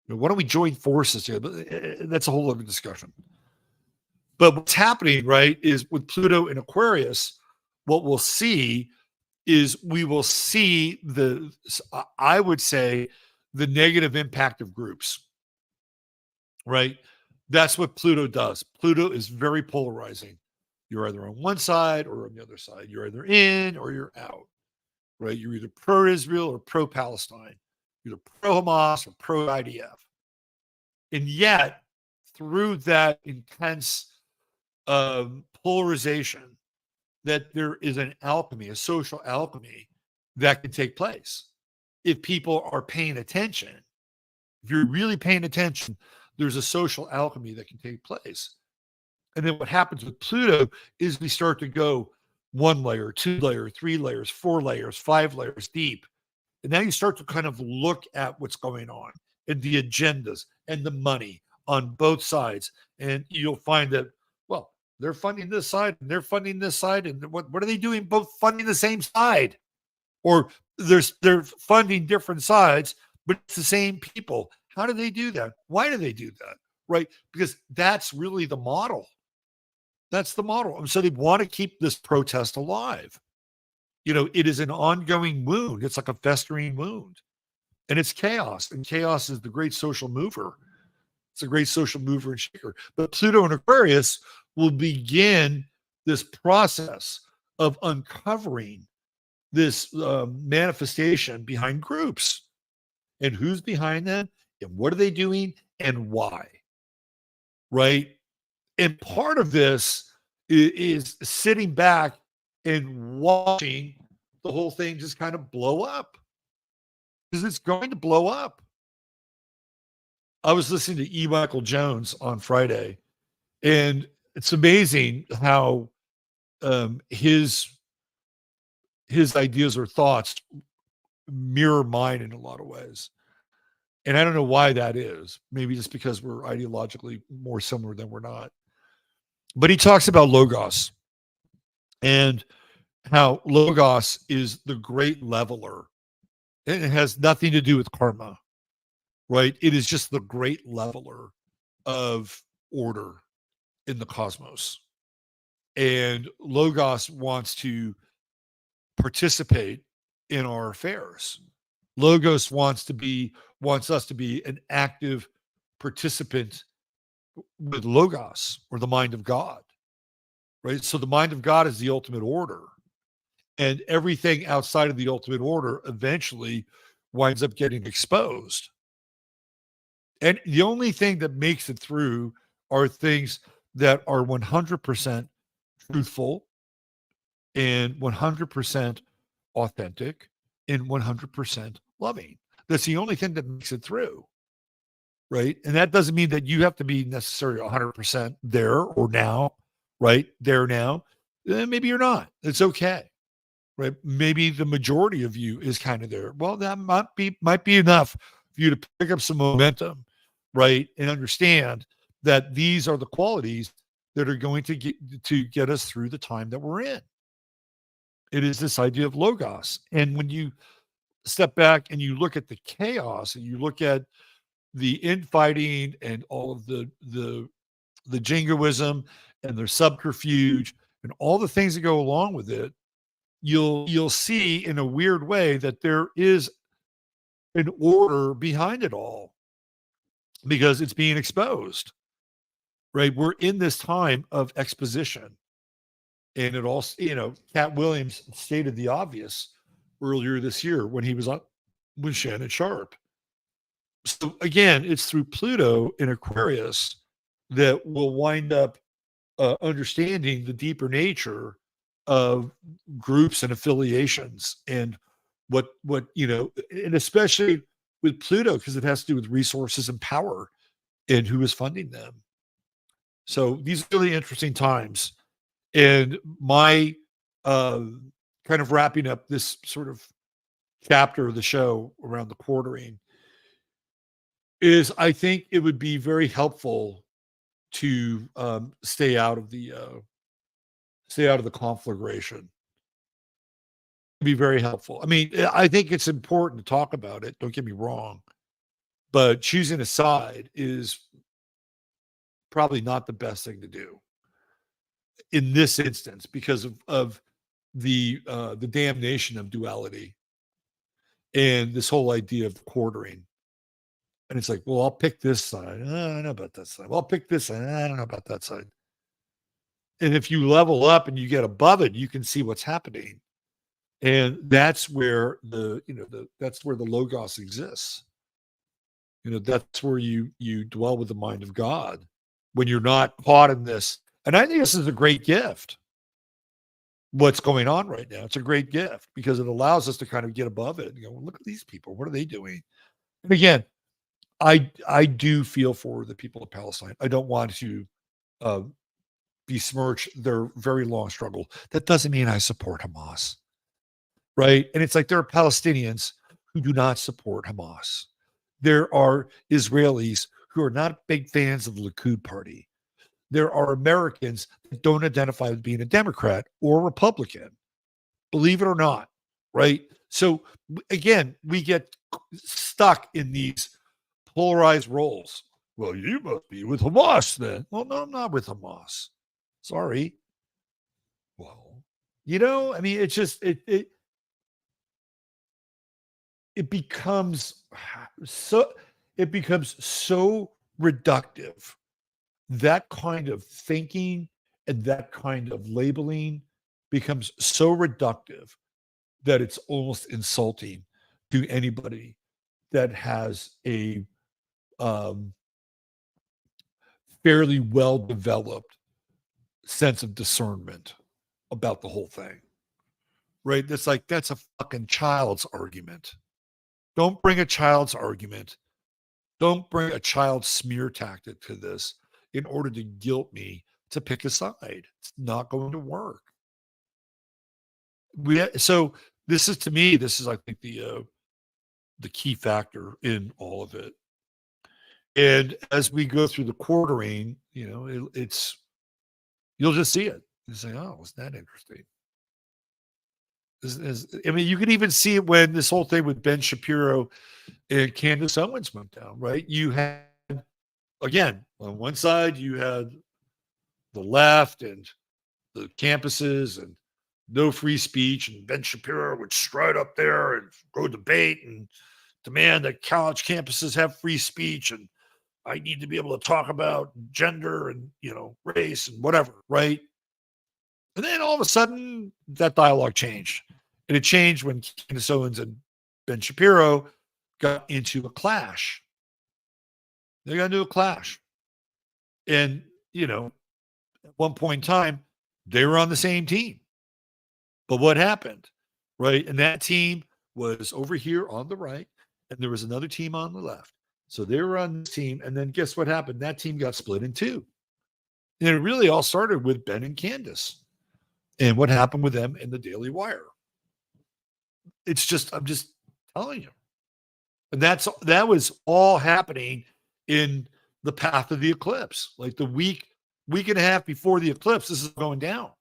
Why don't we join forces here? That's a whole other discussion. But what's happening, right, is with Pluto in Aquarius, what we'll see is we will see I would say, the negative impact of groups, right? That's what Pluto does. Pluto is very polarizing. You're either on one side or on the other side. You're either in or you're out, right? You're either pro-Israel or pro-Palestine. You're either pro-Hamas or pro-IDF. And yet, through that intense polarization, that there is an alchemy, a social alchemy that can take place if people are paying attention. If you're really paying attention, there's a social alchemy that can take place. And then what happens with Pluto is we start to go 1 layer, 2 layer, 3 layers, 4 layers, 5 layers deep. And now you start to kind of look at what's going on and the agendas and the money on both sides. And you'll find that, well, they're funding this side and they're funding this side. And what are they doing? Both funding the same side. Or they're funding different sides, but it's the same people. How do they do that? Why do they do that? Right? Because that's really the model. That's the model. And so they want to keep this protest alive. It is an ongoing wound. It's like a festering wound. And it's chaos. And chaos is the great social mover. It's a great social mover and shaker. But Pluto in Aquarius will begin this process of uncovering this manifestation behind groups. And who's behind them? And what are they doing? And why? Right? And part of this is sitting back and watching the whole thing just kind of blow up. Because it's going to blow up. I was listening to E. Michael Jones on Friday, and it's amazing how his ideas or thoughts mirror mine in a lot of ways. And I don't know why that is. Maybe just because we're ideologically more similar than we're not. But he talks about Logos and how Logos is the great leveler. And it has nothing to do with karma, right? It is just the great leveler of order in the cosmos. And Logos wants to participate in our affairs. Logos wants us to be an active participant with Logos, or the mind of God, right? So the mind of God is the ultimate order. And everything outside of the ultimate order eventually winds up getting exposed. And the only thing that makes it through are things that are 100% truthful and 100% authentic and 100% loving. That's the only thing that makes it through, right? And that doesn't mean that you have to be necessarily 100% there or now, right? There now. Maybe you're not. It's okay, right? Maybe the majority of you is kind of there. Well, that might be enough for you to pick up some momentum, right? And understand that these are the qualities that are going to get us through the time that we're in. It is this idea of Logos. And when you step back and you look at the chaos and you look at the infighting and all of the jingoism and their subterfuge and all the things that go along with it, you'll see in a weird way that there is an order behind it all because it's being exposed, right? We're in this time of exposition. And it also, Cat Williams stated the obvious earlier this year when he was on with Shannon Sharp. So again, it's through Pluto in Aquarius that we'll wind up understanding the deeper nature of groups and affiliations and what and especially with Pluto, because it has to do with resources and power and who is funding them. So these are really interesting times. And my kind of wrapping up this sort of chapter of the show around the quartering is I think it would be very helpful to stay out of the conflagration. Be very helpful. I mean, I think it's important to talk about it. Don't get me wrong, but choosing a side is probably not the best thing to do in this instance because of the damnation of duality and this whole idea of quartering. And it's like, well, I'll pick this side. I don't know about that side. Well, I'll pick this side. I don't know about that side. And if you level up and you get above it, you can see what's happening. And that's where that's where the logos exists. That's where you dwell with the mind of God when you're not caught in this. And I think this is a great gift. What's going on right now? It's a great gift because it allows us to kind of get above it and go, look at these people. What are they doing? And again, I do feel for the people of Palestine. I don't want to besmirch their very long struggle. That doesn't mean I support Hamas, right? And it's like there are Palestinians who do not support Hamas. There are Israelis who are not big fans of the Likud party. There are Americans that don't identify with being a Democrat or Republican, believe it or not, right? So again, we get stuck in these polarized roles. Well, you must be with Hamas then. Well, no, I'm not with Hamas. Sorry. Well, I mean, it's just it becomes so reductive. That kind of thinking and that kind of labeling becomes so reductive that it's almost insulting to anybody that has a fairly well developed sense of discernment about the whole thing. Right? That's a fucking child's argument. Don't bring a child's argument. Don't bring a child's smear tactic to this in order to guilt me to pick a side. It's not going to work. So this is, to me, I think the key factor in all of it. And as we go through the quartering, it's you'll just see it. You say, "Oh, wasn't that interesting?" I mean, you can even see it when this whole thing with Ben Shapiro and Candace Owens went down. Right? You had, again, on one side you had the left and the campuses and no free speech, and Ben Shapiro would stride up there and go debate and demand that college campuses have free speech, and I need to be able to talk about gender and race and whatever, right? And then all of a sudden that dialogue changed. And it changed when Candace Owens and Ben Shapiro got into a clash. They got into a clash. And, at one point in time, they were on the same team. But what happened, right? And that team was over here on the right, and there was another team on the left. So they were on this team, and then guess what happened? That team got split in two. And it really all started with Ben and Candace and what happened with them in the Daily Wire. I'm just telling you. And that was all happening in the path of the eclipse. Like the week and a half before the eclipse, this is going down.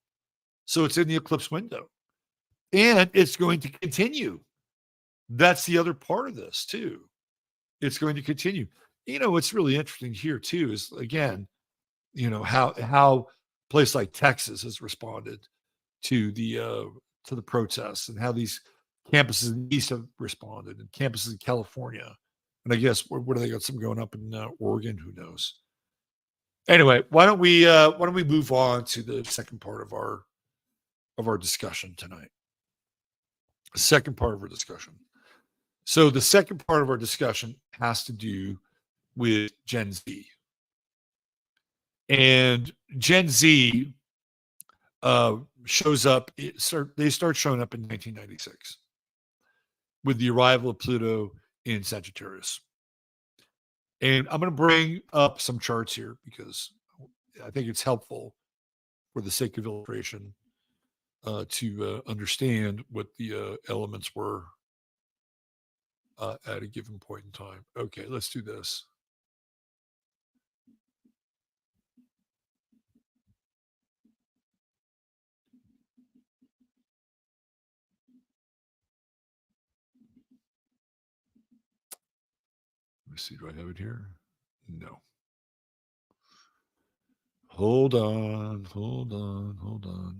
So it's in the eclipse window. And it's going to continue. That's the other part of this too. It's going to continue. What's really interesting here too is, again, how a place like Texas has responded to the protests, and how these campuses in the East have responded, and campuses in California. And I guess what do they got? Some going up in Oregon? Who knows? Anyway, why don't we move on to the second part of our discussion tonight? The second part of our discussion. So the second part of our discussion has to do with Gen Z. And Gen Z shows up. They start showing up in 1996 with the arrival of Pluto in Sagittarius. And I'm going to bring up some charts here because I think it's helpful for the sake of illustration to understand what the elements were at a given point in time. Okay, let's do this. see, do I have it here? No. Hold on.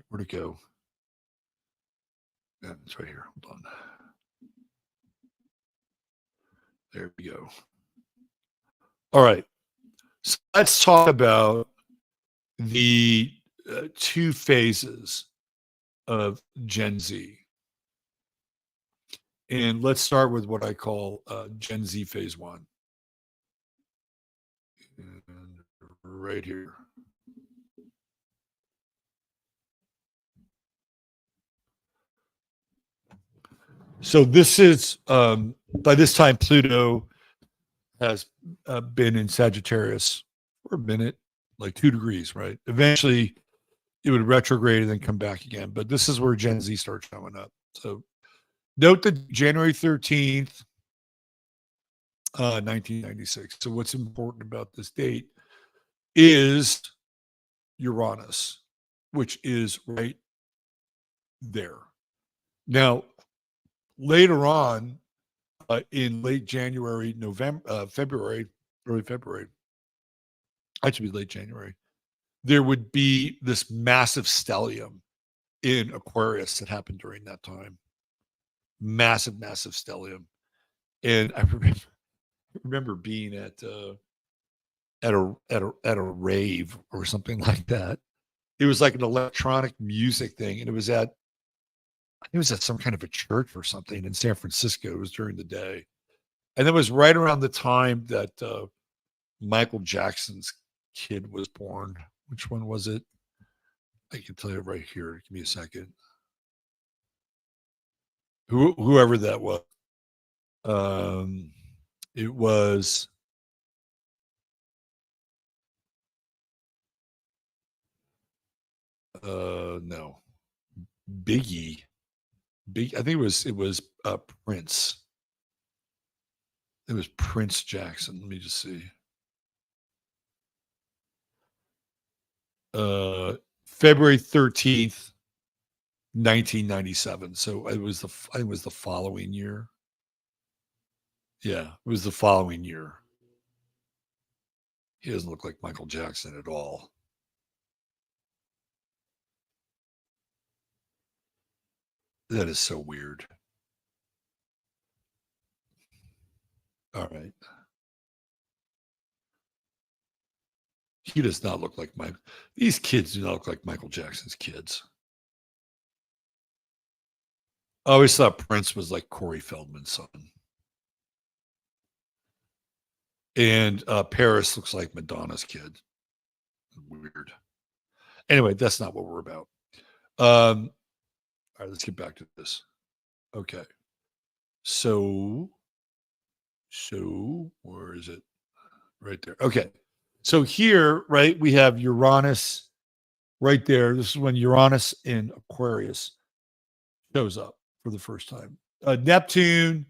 Where'd it go? Yeah, it's right here. Hold on. There we go. All right. So let's talk about the two phases of Gen Z. And let's start with what I call Gen Z phase 1. And right here. So this is, by this time, Pluto has been in Sagittarius for a minute, like 2 degrees, right? Eventually, it would retrograde and then come back again. But this is where Gen Z starts showing up. So note that January 13th, 1996. So what's important about this date is Uranus, which is right there. Now, later on, in late January, February, early February, actually late January, there would be this massive stellium in Aquarius that happened during that time. Massive stellium. And I remember being at a rave or something like that. It was like an electronic music thing, and it was at some kind of a church or something in San Francisco. It was during the day, and it was right around the time that Michael Jackson's kid was born. Which one was it? I can tell you right here. Give me a second. Whoever that was. It was no, Biggie. I think it was Prince. It was Prince Jackson. Let me just see. February 13th, 1997. So I think it was the following year. Yeah, it was the following year. He doesn't look like Michael Jackson at all. That is so weird. All right. He does not look like these kids do not look like Michael Jackson's kids. I always thought Prince was like Corey Feldman's son. And Paris looks like Madonna's kid. Weird. Anyway, that's not what we're about. All right, let's get back to this. Okay. So where is it? Right there. Okay. So here, right, we have Uranus right there. This is when Uranus in Aquarius shows up for the first time. Neptune,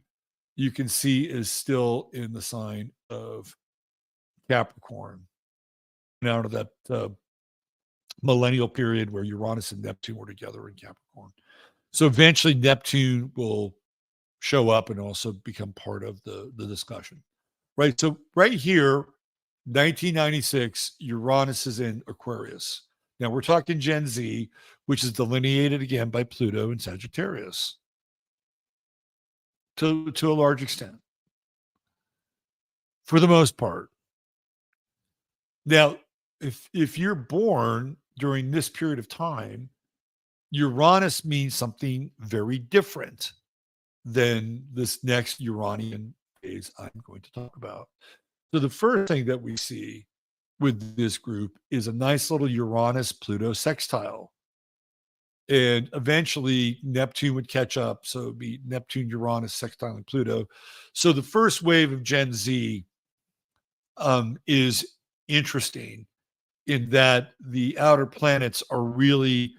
you can see, is still in the sign of Capricorn. Now to that millennial period where Uranus and Neptune were together in Capricorn. So eventually Neptune will show up and also become part of the discussion. Right. So right here, 1996, Uranus is in Aquarius. Now we're talking Gen Z, which is delineated again by Pluto and Sagittarius to a large extent, for the most part. Now, if you're born during this period of time, Uranus means something very different than this next Uranian phase I'm going to talk about. So the first thing that we see with this group is a nice little Uranus-Pluto sextile. And eventually Neptune would catch up. So it'd be Neptune, Uranus, sextile, and Pluto. So the first wave of Gen Z is interesting in that the outer planets are really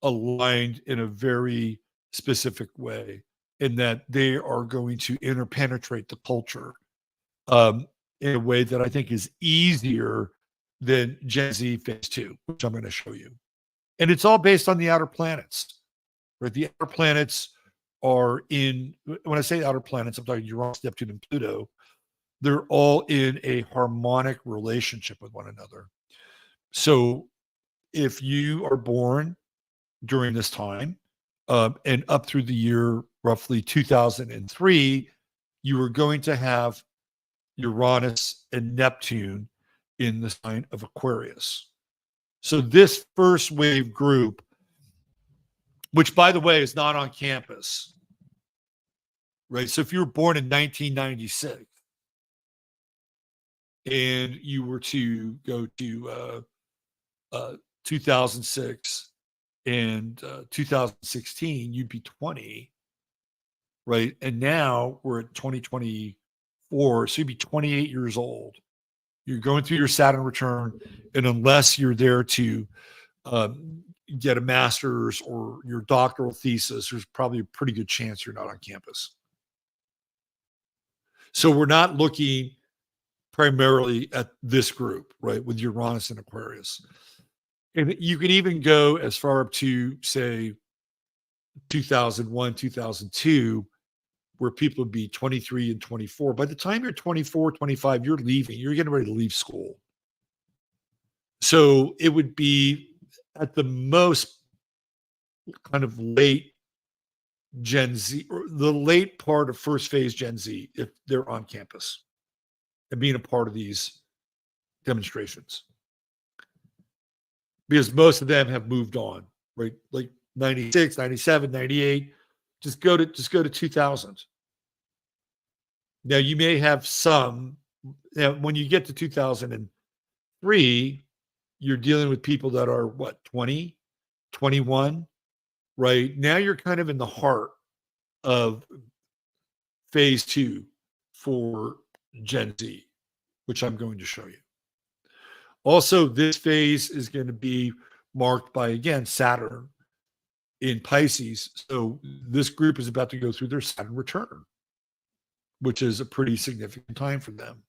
aligned in a very specific way, in that they are going to interpenetrate the culture in a way that I think is easier than Gen Z phase 2, which I'm going to show you. And it's all based on the outer planets, right? The outer planets are when I say outer planets, I'm talking Uranus, Neptune, and Pluto. they're all in a harmonic relationship with one another. So if you are born during this time and up through the year roughly 2003, you are going to have Uranus and Neptune in the sign of Aquarius. So this first wave group, which by the way is not on campus, right? So if you were born in 1996 and you were to go to 2006 and 2016, you'd be 20, right? And now we're at 2024, so you'd be 28 years old. You're going through your Saturn return, and unless you're there to get a master's or your doctoral thesis, there's probably a pretty good chance you're not on campus. So we're not looking primarily at this group, right, with Uranus and Aquarius. And you can even go as far up to, say, 2001, 2002, where people would be 23 and 24. By the time you're 24, 25, you're leaving. You're getting ready to leave school. So it would be at the most kind of late Gen Z, or the late part of first phase Gen Z, if they're on campus and being a part of these demonstrations. Because most of them have moved on, right? Like 96, 97, 98. Just go to 2000. Now you may have some. Now, when you get to 2003, you're dealing with people that are what, 20, 21, right? Now you're kind of in the heart of phase 2 for Gen Z, which I'm going to show you. Also, this phase is going to be marked by, again, Saturn in Pisces. So this group is about to go through their Saturn return, which is a pretty significant time for them.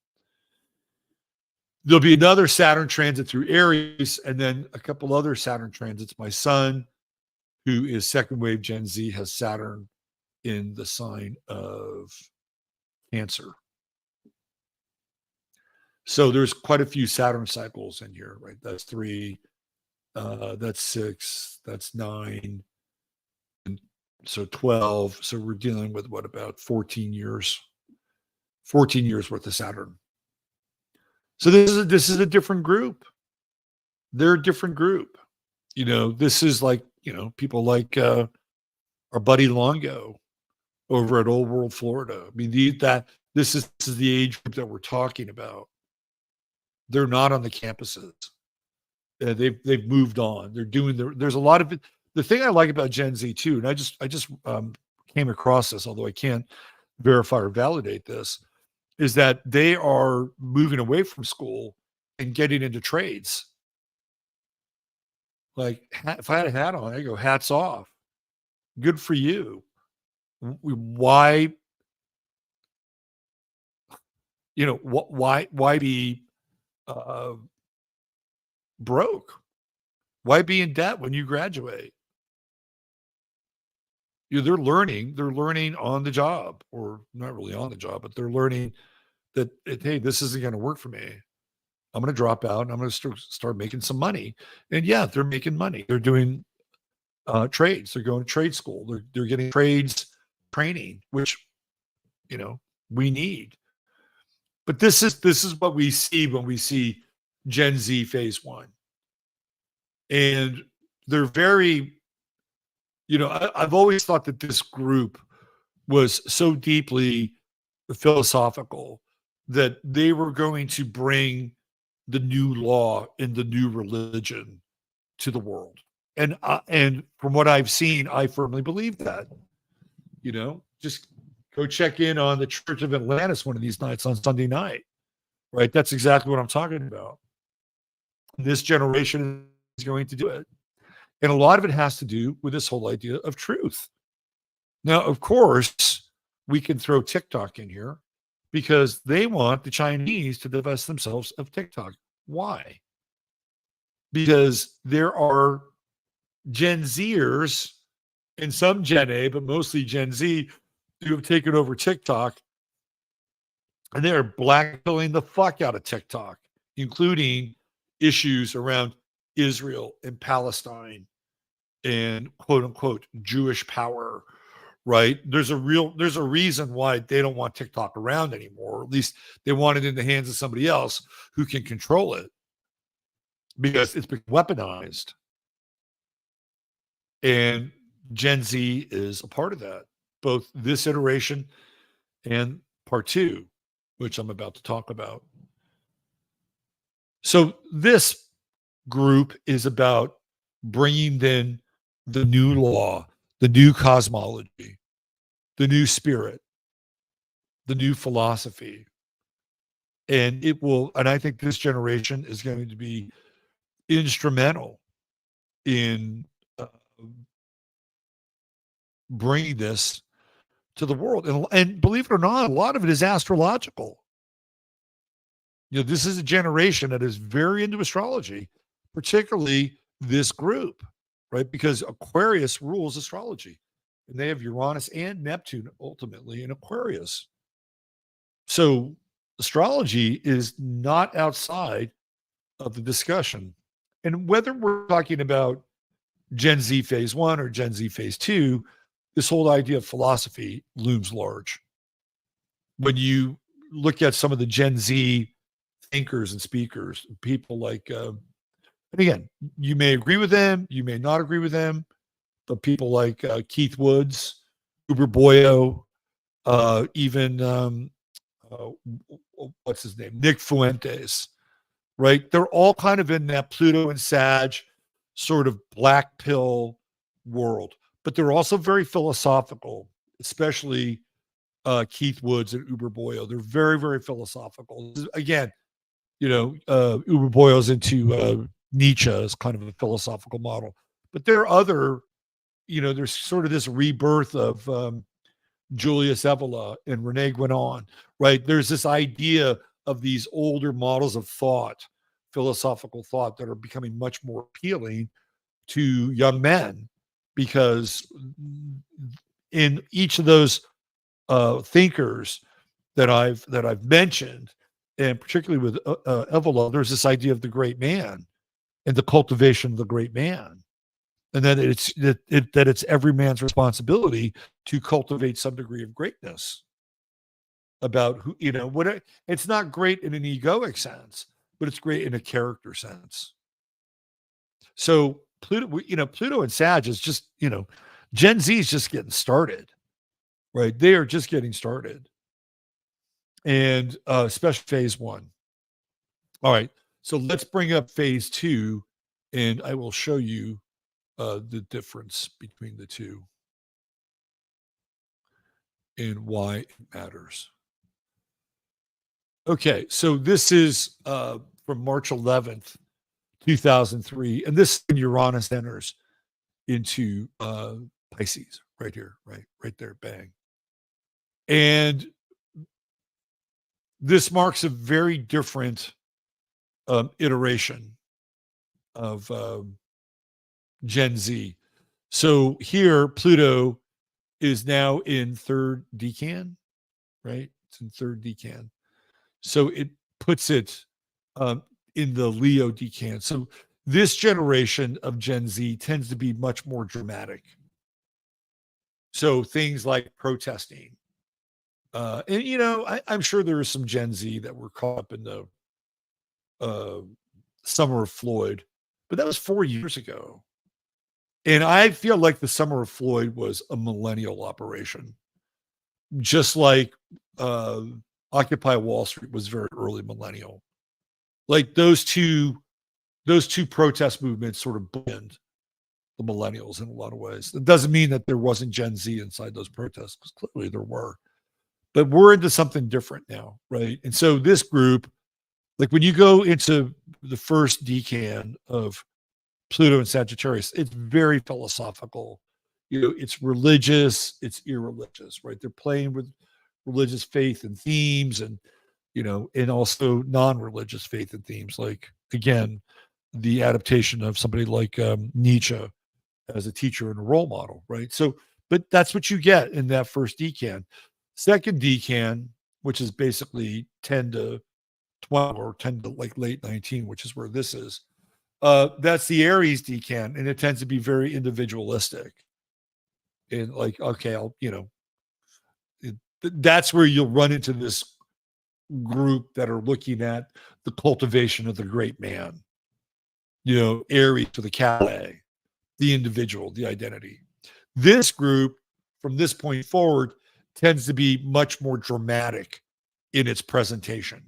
There'll be another Saturn transit through Aries, and then a couple other Saturn transits. My son, who is second wave Gen Z, has Saturn in the sign of Cancer. So there's quite a few Saturn cycles in here, right? That's 3, that's 6, that's 9, and so 12. So we're dealing with what, about 14 years worth of Saturn. So this is a different group. They're a different group. You know, this is like, you know, people like our buddy Longo over at Old World, Florida. I mean, this is the age group that we're talking about. They're not on the campuses. They've moved on. They're doing there's a lot of it. The thing I like about Gen Z too, and I just came across this, although I can't verify or validate this, is that they are moving away from school and getting into trades. Like, if I had a hat on, I go, hats off. Good for you. Why, you know, why be broke? Why be in debt when you graduate? You know, they're learning on the job, or not really on the job, but they're learning that, hey, this isn't going to work for me. I'm going to drop out and I'm going to start making some money. And yeah, they're making money. They're doing trades. They're going to trade school. They're getting trades training, which, you know, we need. But this is what we see when we see Gen Z phase 1. And they're very, you know, I've always thought that this group was so deeply philosophical that they were going to bring the new law and the new religion to the world. And from what I've seen, I firmly believe that. You know, just go check in on the Church of Atlantis one of these nights on Sunday night, right? That's exactly what I'm talking about. This generation is going to do it. And a lot of it has to do with this whole idea of truth. Now, of course, we can throw TikTok in here because they want the Chinese to divest themselves of TikTok. Why? Because there are Gen Zers and some Gen A, but mostly Gen Z, who have taken over TikTok And they're blackpilling the fuck out of TikTok, including issues around Israel and Palestine and quote unquote Jewish power, right? There's a reason why they don't want TikTok around anymore, or at least they want it in the hands of somebody else who can control it, because it's been weaponized. And Gen Z is a part of that, both this iteration and part 2, which I'm about to talk about. So this group is about bringing in the new law, the new cosmology, the new spirit, the new philosophy. And I think this generation is going to be instrumental in bringing this to the world. And believe it or not, a lot of it is astrological. This is a generation that is very into astrology, particularly this group, right? Because Aquarius rules astrology, and they have Uranus and Neptune ultimately in Aquarius. So astrology is not outside of the discussion. And whether we're talking about Gen Z phase 1 or Gen Z phase 2, this whole idea of philosophy looms large. When you look at some of the Gen Z thinkers and speakers, people like, and again, you may agree with them, you may not agree with them, but people like Keith Woods, Uber Boyo, even what's his name, Nick Fuentes, right? They're all kind of in that Pluto and Sag sort of black pill world, but they're also very philosophical, especially Keith Woods and Uber Boyo. They're very, very philosophical. Again, Uber Boyo's into Nietzsche as kind of a philosophical model, but there are other, there's sort of this rebirth of Julius Evola and Rene Guénon, right? There's this idea of these older models of thought, philosophical thought, that are becoming much more appealing to young men, because in each of those thinkers that I've mentioned, and particularly with Evola, there's this idea of the great man and the cultivation of the great man, and then it's every man's responsibility to cultivate some degree of greatness. About who, it's not great in an egoic sense, but it's great in a character sense. So Pluto and Sag is just, Gen Z is just getting started, right? They are just getting started. And especially phase 1. All right. So let's bring up phase 2, and I will show you the difference between the two and why it matters. Okay. So this is from March 11th, 2003. And this Uranus enters into Pisces right here, right there, bang. And this marks a very different iteration of Gen Z. So here, Pluto is now in 3rd decan, right? It's in 3rd decan. So it puts it in the Leo decan. So this generation of Gen Z tends to be much more dramatic. So things like protesting. And, I'm sure there are some Gen Z that were caught up in the Summer of Floyd, but that was 4 years ago. And I feel like the Summer of Floyd was a millennial operation, just like Occupy Wall Street was very early millennial. Like those two protest movements sort of blend the millennials in a lot of ways. It doesn't mean that there wasn't Gen Z inside those protests, because clearly there were. But we're into something different now, right? And so this group, like when you go into the first decan of Pluto and Sagittarius, it's very philosophical. It's religious, it's irreligious, right? They're playing with religious faith and themes, and and also non-religious faith and themes, like, again, the adaptation of somebody like Nietzsche as a teacher and a role model, right? So, but that's what you get in that first decan. Second decan which is basically 10 to 12 or 10 to like late 19, which is where this is. That's the Aries decan, and it tends to be very individualistic. And like, okay, that's where you'll run into this group that are looking at the cultivation of the great man. Aries for the Calais, the individual, the identity. This group, from this point forward, tends to be much more dramatic in its presentation,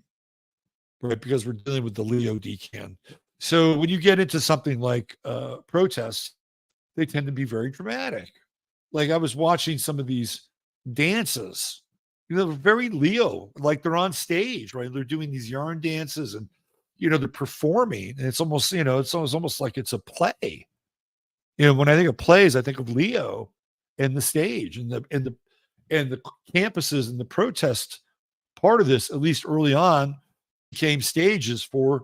right? Because we're dealing with the Leo decan. So when you get into something like protests, they tend to be very dramatic. Like I was watching some of these dances, they're very Leo, like they're on stage, right? They're doing these yarn dances and, they're performing, and it's almost, it's almost like it's a play. When I think of plays, I think of Leo and the stage and the campuses and the protest part of this, at least early on, became stages for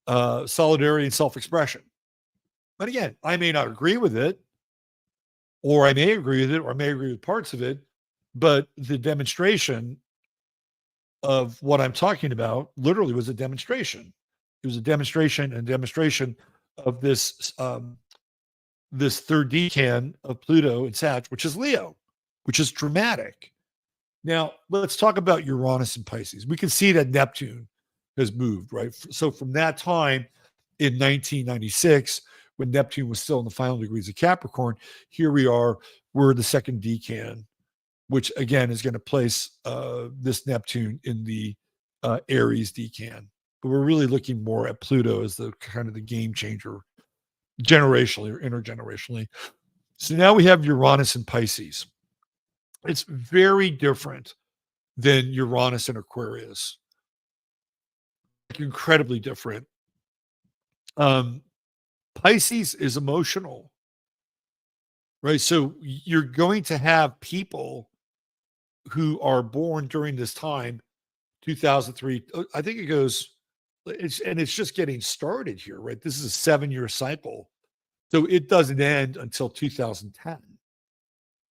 solidarity and self-expression. But again, I may not agree with it, or I may agree with it, or I may agree with parts of it, but the demonstration of what I'm talking about literally was a demonstration. It was a demonstration of this this third decan of Pluto and Sag, which is Leo, which is dramatic. Now, let's talk about Uranus and Pisces. We can see that Neptune has moved, right? So from that time in 1996, when Neptune was still in the final degrees of Capricorn, here we are, we're the second decan, which again is going to place this Neptune in the Aries decan. But we're really looking more at Pluto as the kind of the game changer generationally or intergenerationally. So now we have Uranus and Pisces. It's very different than Uranus and Aquarius. Incredibly different. Pisces is emotional, right? So you're going to have people who are born during this time, 2003. I think it goes, it's just getting started here, right? This is a 7-year cycle. So it doesn't end until 2010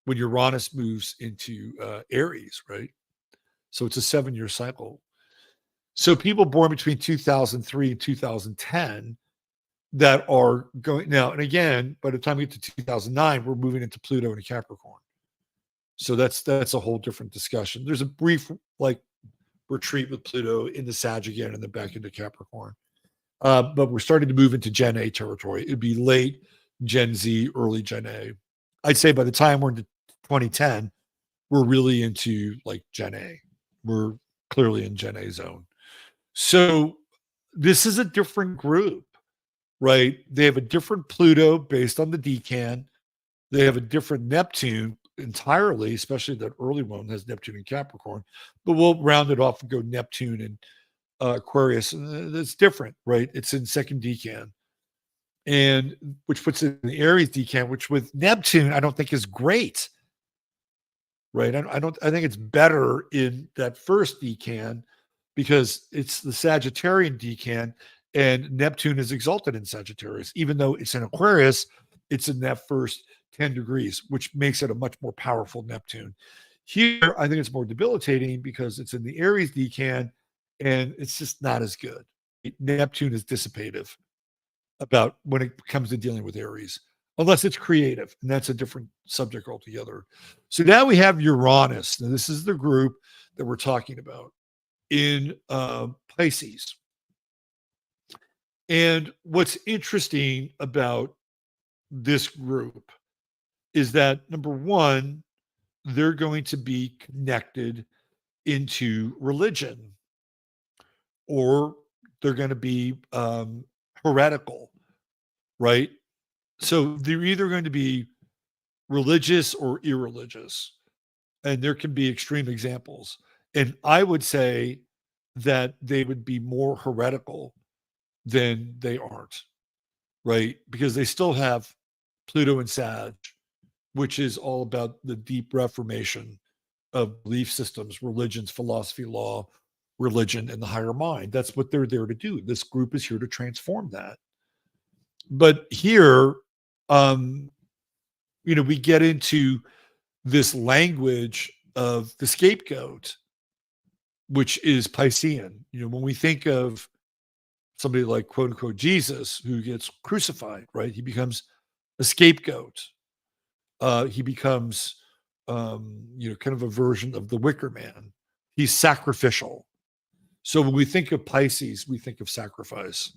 when Uranus moves into Aries, right? So it's a 7-year cycle. So people born between 2003 and 2010 that are going now, and again, by the time we get to 2009, we're moving into Pluto and Capricorn. So that's a whole different discussion. There's a brief like retreat with Pluto in the Sag again and then back into Capricorn. But we're starting to move into Gen A territory. It'd be late Gen Z, early Gen A. I'd say by the time we're into 2010, we're really into like Gen A. We're clearly in Gen A zone. So this is a different group, right? They have a different Pluto based on the decan. They have a different Neptune entirely, especially that early one has Neptune and Capricorn. But we'll round it off and go Neptune and Aquarius. And it's different, right? It's in second decan. And which puts it in the Aries decan, which with Neptune, I don't think is great. Right. I think it's better in that first decan because it's the Sagittarian decan and Neptune is exalted in Sagittarius. Even though it's in Aquarius, it's in that first 10 degrees, which makes it a much more powerful Neptune. Here, I think it's more debilitating because it's in the Aries decan and it's just not as good. Neptune is dissipative about when it comes to dealing with Aries, unless it's creative, and that's a different subject altogether. So now we have Uranus. Now, this is the group that we're talking about in Pisces. And what's interesting about this group is that, number one, they're going to be connected into religion, or they're going to be heretical, right? So they're either going to be religious or irreligious, and there can be extreme examples. And I would say that they would be more heretical than they aren't, right? Because they still have Pluto and Sag, which is all about the deep reformation of belief systems, religions, philosophy, law, religion, and the higher mind. That's what they're there to do. This group is here to transform that. But here, we get into this language of the scapegoat, which is Piscean. When we think of somebody like quote unquote Jesus who gets crucified, right? He becomes a scapegoat. He becomes, kind of a version of the Wicker Man. He's sacrificial. So when we think of Pisces, we think of sacrifice.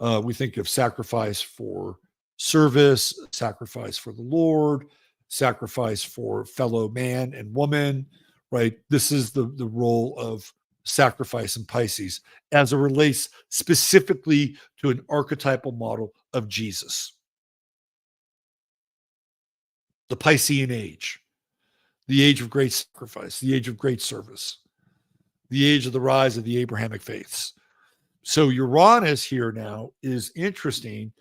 We think of sacrifice for service, sacrifice for the Lord, sacrifice for fellow man and woman, right? This is the role of sacrifice in Pisces as it relates specifically to an archetypal model of Jesus. The Piscean age, the age of great sacrifice, the age of great service, the age of the rise of the Abrahamic faiths. So Uranus here now is interesting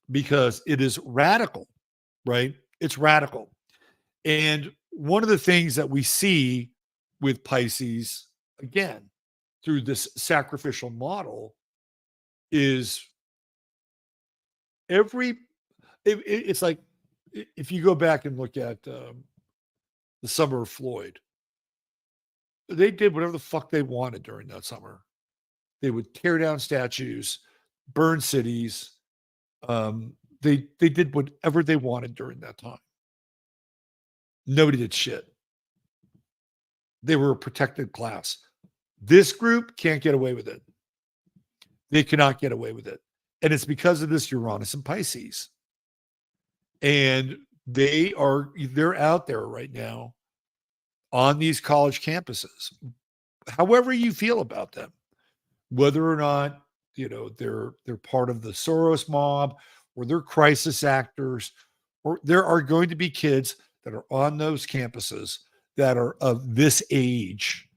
because it is radical, right? It's radical. And one of the things that we see with Pisces, again, through this sacrificial model is it's like, if you go back and look at the summer of Floyd, they did whatever the fuck they wanted during that summer. They would tear down statues, burn cities. They did whatever they wanted during that time. Nobody did shit. They were a protected class. This group can't get away with it. They cannot get away with it. And it's because of this Uranus and Pisces. And they're out there right now on these college campuses. However you feel about them, whether or not, they're part of the Soros mob or they're crisis actors, or there are going to be kids that are on those campuses that are of this age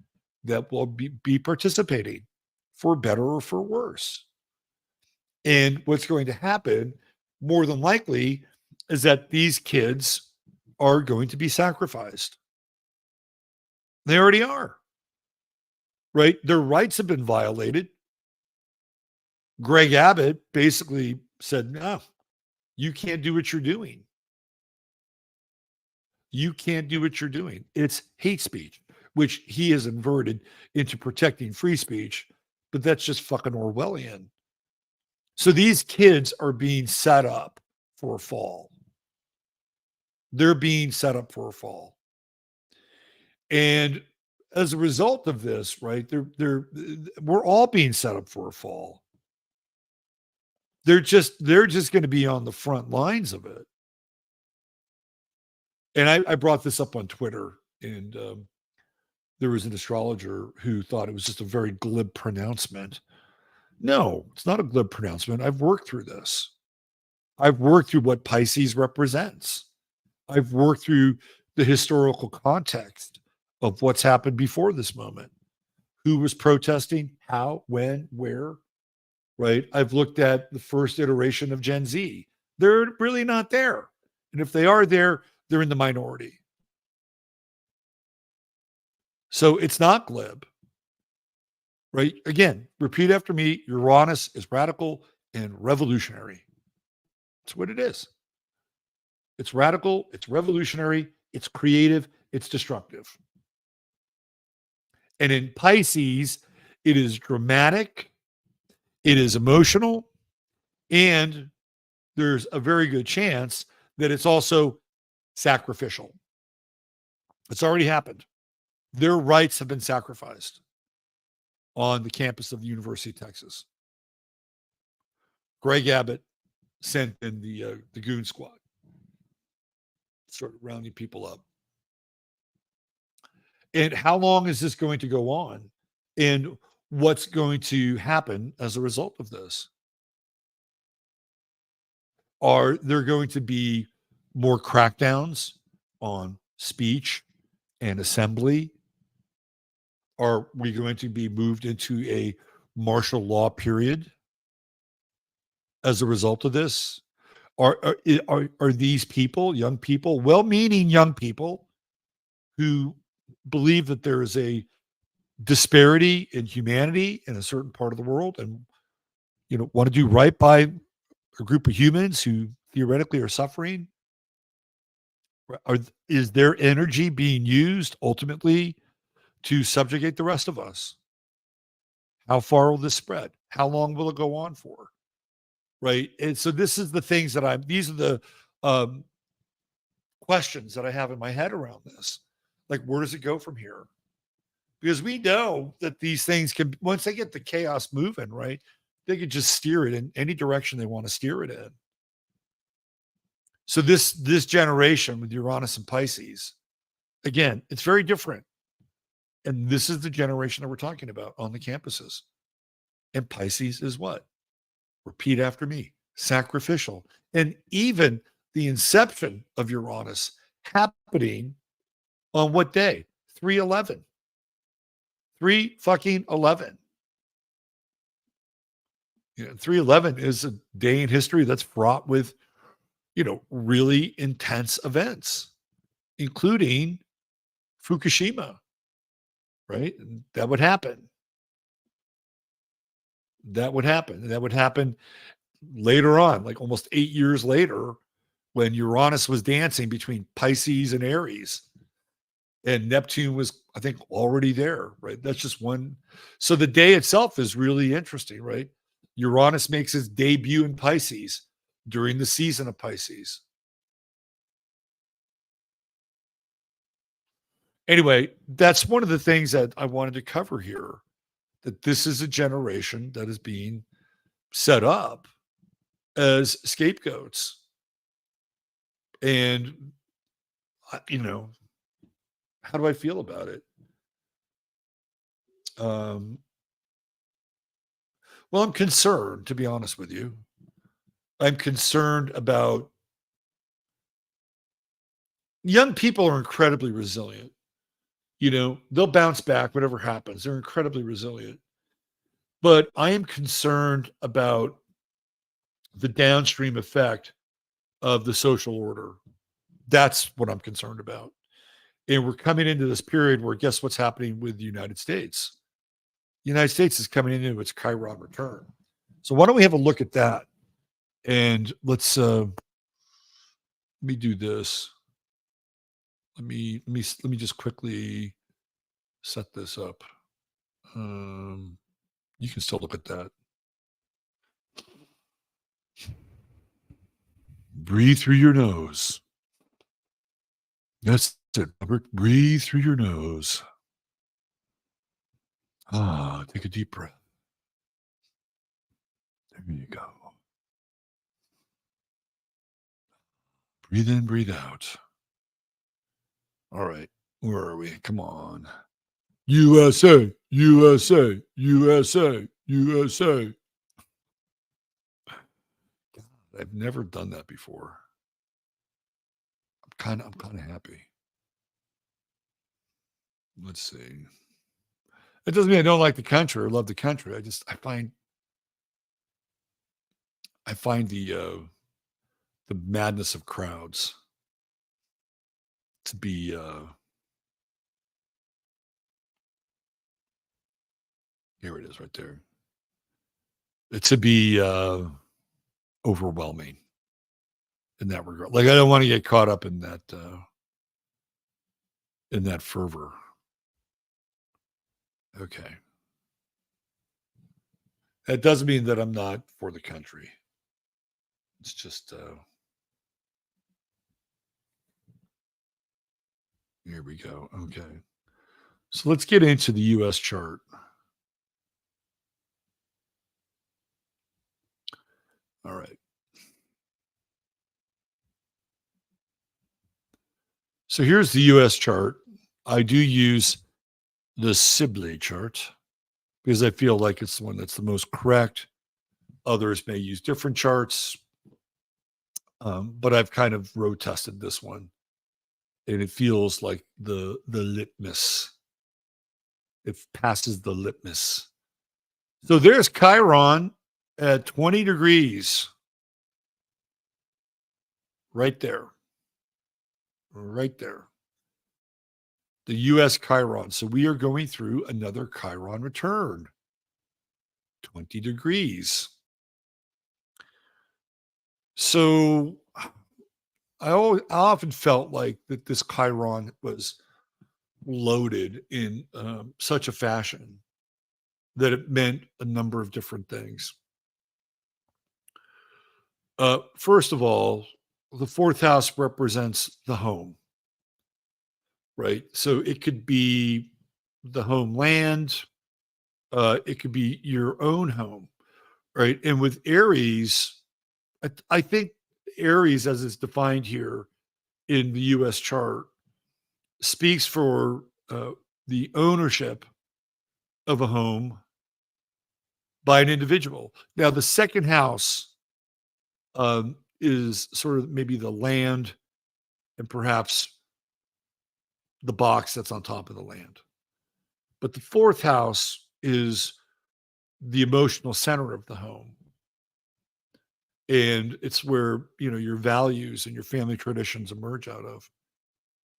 that will be participating, for better or for worse. And what's going to happen, more than likely, is that these kids are going to be sacrificed. They already are, right? Their rights have been violated. Greg Abbott basically said, no, you can't do what you're doing. You can't do what you're doing. It's hate speech, which he has inverted into protecting free speech, but that's just fucking Orwellian. So these kids are being set up for a fall. They're being set up for a fall. And as a result of this, right, we're all being set up for a fall. They're just going to be on the front lines of it. And I brought this up on Twitter, and there was an astrologer who thought it was just a very glib pronouncement. No, it's not a glib pronouncement. I've worked through this. I've worked through what Pisces represents. I've worked through the historical context of what's happened before this moment. Who was protesting, how, when, where, right? I've looked at the first iteration of Gen Z. They're really not there. And if they are there, they're in the minority. So it's not glib, right? Again, repeat after me. Uranus is radical and revolutionary. That's what it is. It's radical, it's revolutionary, it's creative, it's destructive. And in Pisces, it is dramatic, it is emotional, and there's a very good chance that it's also sacrificial. It's already happened. Their rights have been sacrificed on the campus of the University of Texas. Greg Abbott sent in the goon squad, sort of rounding people up. And how long is this going to go on? And what's going to happen as a result of this? Are there going to be more crackdowns on speech and assembly? Are we going to be moved into a martial law period as a result of this? Are these people, young people, well-meaning young people, who believe that there is a disparity in humanity in a certain part of the world and want to do right by a group of humans who theoretically are suffering? Is their energy being used ultimately to subjugate the rest of us. How far will this spread? How long will it go on for? Right. And so this is the things that these are the questions that I have in my head around this. Like, where does it go from here? Because we know that these things can, once they get the chaos moving, right, they can just steer it in any direction they want to steer it in. So this generation with Uranus and Pisces, again, it's very different. And this is the generation that we're talking about on the campuses. And Pisces is what? Repeat after me. Sacrificial. And even the inception of Uranus happening on what day? 3/11. 3/11. 3/11 is a day in history that's fraught with, really intense events, including Fukushima, right? That would happen. That would happen later on, like almost 8 years later, when Uranus was dancing between Pisces and Aries. And Neptune was, I think, already there, right? That's just one. So the day itself is really interesting, right? Uranus makes his debut in Pisces during the season of Pisces. Anyway, that's one of the things that I wanted to cover here, that this is a generation that is being set up as scapegoats. And, how do I feel about it? Well, I'm concerned, to be honest with you. I'm concerned about young people are incredibly resilient. They'll bounce back, whatever happens. They're incredibly resilient. But I am concerned about the downstream effect of the social order. That's what I'm concerned about. And we're coming into this period where, guess what's happening with the United States? The United States is coming into its chiron return. So why don't we have a look at that? And let's let me do this. Let me just quickly set this up. You can still look at that. Breathe through your nose. That's it, Robert. Breathe through your nose. Take a deep breath. There you go. Breathe in, breathe out. All right. Where are we? Come on. USA, USA, USA, USA. God, I've never done that before. I'm kind of happy. Let's see. It doesn't mean I don't like the country or love the country. I find the madness of crowds to be here it is right there. It to be overwhelming in that regard. Like, I don't want to get caught up in that fervor. Okay. That doesn't mean that I'm not for the country. It's just here we go. Okay. So let's get into the US chart. All right. So here's the US chart. I do use the Sibley chart because I feel like it's the one that's the most correct. Others may use different charts, but I've kind of road tested this one, and it feels like the litmus. It passes the litmus. So there's Chiron at 20 degrees. Right there. Right there. The US Chiron. So we are going through another Chiron return. 20 degrees. So I often felt like that this Chiron was loaded in such a fashion that it meant a number of different things. First of all, the fourth house represents the home, right? So it could be the homeland, it could be your own home, right? And with Aries, I think Aries, as it's defined here in the US chart, speaks for the ownership of a home by an individual. Now, the second house is sort of maybe the land and perhaps the box that's on top of the land. But the fourth house is the emotional center of the home. And it's where, your values and your family traditions emerge out of.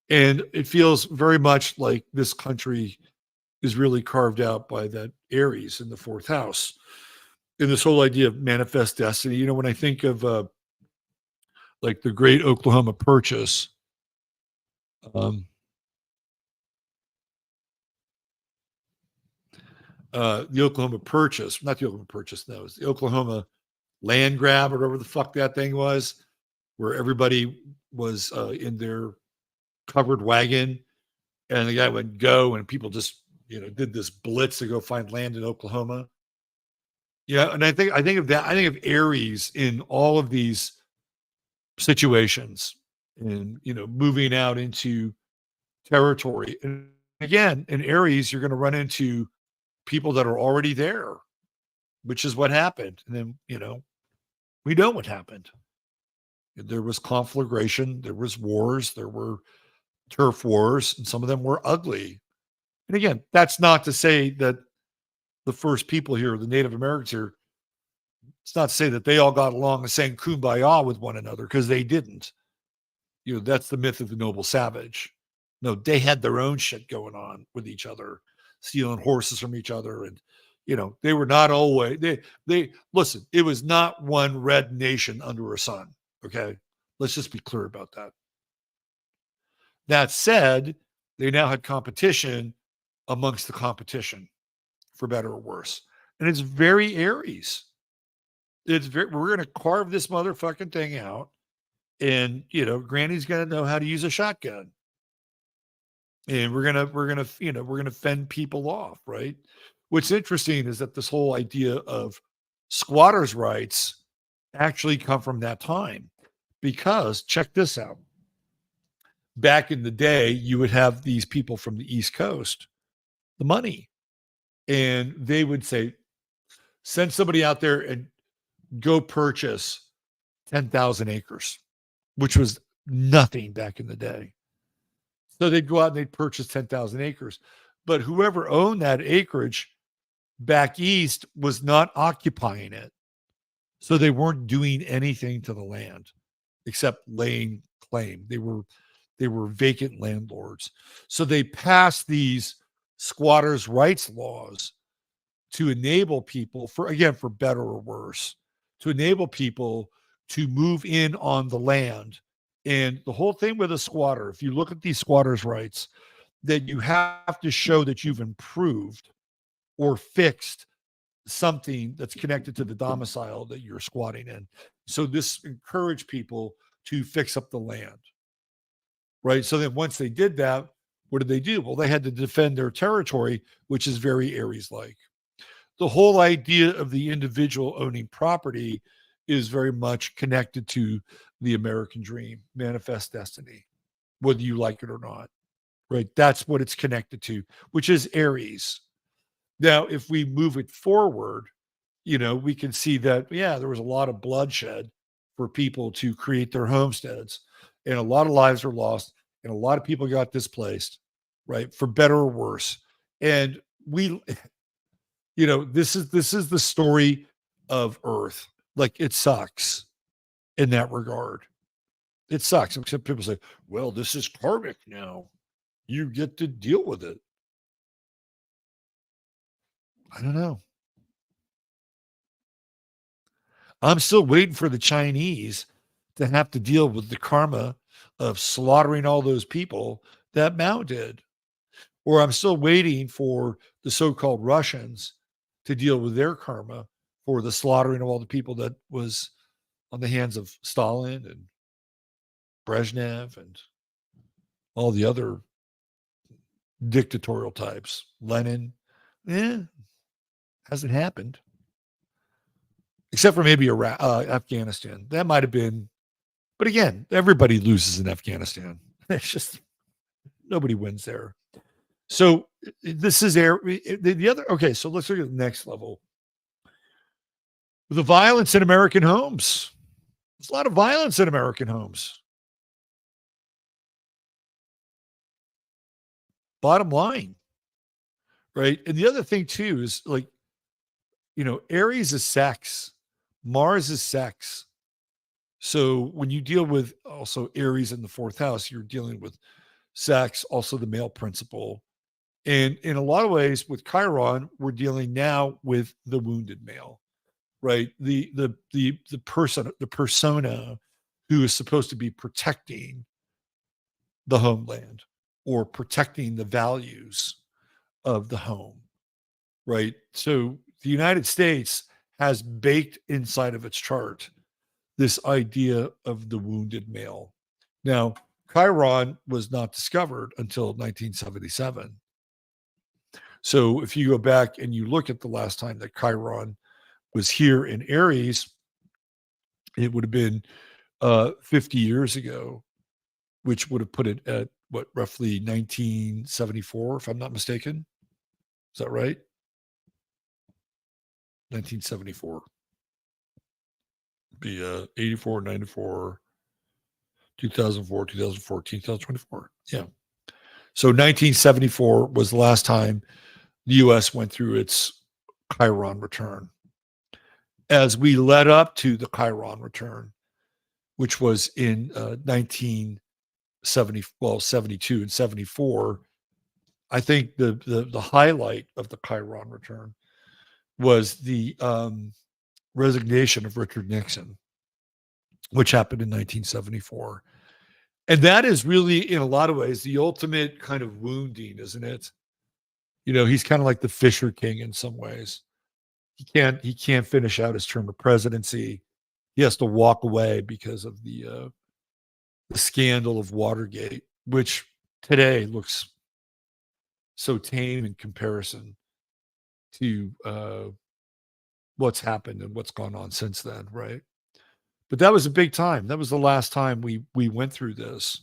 And it feels very much like this country is really carved out by that Aries in the fourth house. And this whole idea of manifest destiny, when I think of like the great Oklahoma Purchase, the Oklahoma Purchase, not the Oklahoma Purchase, no, it's the Oklahoma land grab or whatever the fuck that thing was, where everybody was in their covered wagon and the guy would go and people just, did this blitz to go find land in Oklahoma. Yeah. And I think of that. I think of Aries in all of these situations and, moving out into territory. And again, in Aries, you're going to run into people that are already there, which is what happened. And then, we know what happened. There was conflagration, there was wars, there were turf wars, and some of them were ugly. And again, that's not to say that the first people here, the Native Americans here, it's not to say that they all got along and sang kumbaya with one another, because they didn't. That's the myth of the noble savage. No, they had their own shit going on with each other, stealing horses from each other. And, they were not always, they listen, it was not one red nation under a sun. Okay. Let's just be clear about that. That said, they now had competition amongst the competition, for better or worse. And it's very Aries. We're going to carve this motherfucking thing out. And, Granny's going to know how to use a shotgun. And we're going to fend people off. Right. What's interesting is that this whole idea of squatters' rights actually come from that time, because check this out. Back in the day, you would have these people from the East Coast, the money, and they would say, send somebody out there and go purchase 10,000 acres, which was nothing back in the day. So they'd go out and they'd purchase 10,000 acres. But whoever owned that acreage back east was not occupying it. So they weren't doing anything to the land except laying claim. They were vacant landlords. So they passed these squatters' rights laws to enable people, for better or worse, to enable people to move in on the land. And the whole thing with a squatter, if you look at these squatters' rights, that you have to show that you've improved or fixed something that's connected to the domicile that you're squatting in. So this encouraged people to fix up the land, right? So then once they did that, what did they do? Well, they had to defend their territory, which is very Aries-like. The whole idea of the individual owning property is very much connected to the American dream, manifest destiny, whether you like it or not, right? That's what it's connected to, which is Aries. Now, if we move it forward, we can see that, there was a lot of bloodshed for people to create their homesteads, and a lot of lives were lost, and a lot of people got displaced, right? For better or worse. And this is the story of Earth. Like, it sucks in that regard. It sucks. Except people say, well, this is karmic now. You get to deal with it. I don't know. I'm still waiting for the Chinese to have to deal with the karma of slaughtering all those people that Mao did. or I'm still waiting for the so-called Russians to deal with their karma for the slaughtering of all the people that was on the hands of Stalin and Brezhnev and all the other dictatorial types. Lenin, hasn't happened. Except for maybe Afghanistan. That might have been, but again, everybody loses in Afghanistan. It's just nobody wins there. So this is the other. Okay, so let's look at the next level. The violence in American homes. There's a lot of violence in American homes. Bottom line, right? And the other thing too is like, Aries is sex, Mars is sex. So when you deal with also Aries in the fourth house, you're dealing with sex, also the male principle. And in a lot of ways with Chiron, we're dealing now with the wounded male, right? The persona who is supposed to be protecting the homeland or protecting the values of the home, right? So the United States has baked inside of its chart this idea of the wounded male. Now, Chiron was not discovered until 1977. So if you go back and you look at the last time that Chiron was here in Aries, it would have been 50 years ago, which would have put it at what, roughly 1974, if I'm not mistaken. Is that right? 1974. Be 84, 94, 2004, 2014, 2024. Yeah. So 1974 was the last time the U.S. went through its Chiron return. As we led up to the Chiron return, which was in 72 and 74, I think the highlight of the Chiron return was the resignation of Richard Nixon, which happened in 1974. And that is really, in a lot of ways, the ultimate kind of wounding, isn't it? He's kind of like the Fisher King in some ways. He can't finish out his term of presidency. He has to walk away because of the scandal of Watergate, which today looks so tame in comparison to what's happened and what's gone on since then, right? But that was a big time. That was the last time we went through this,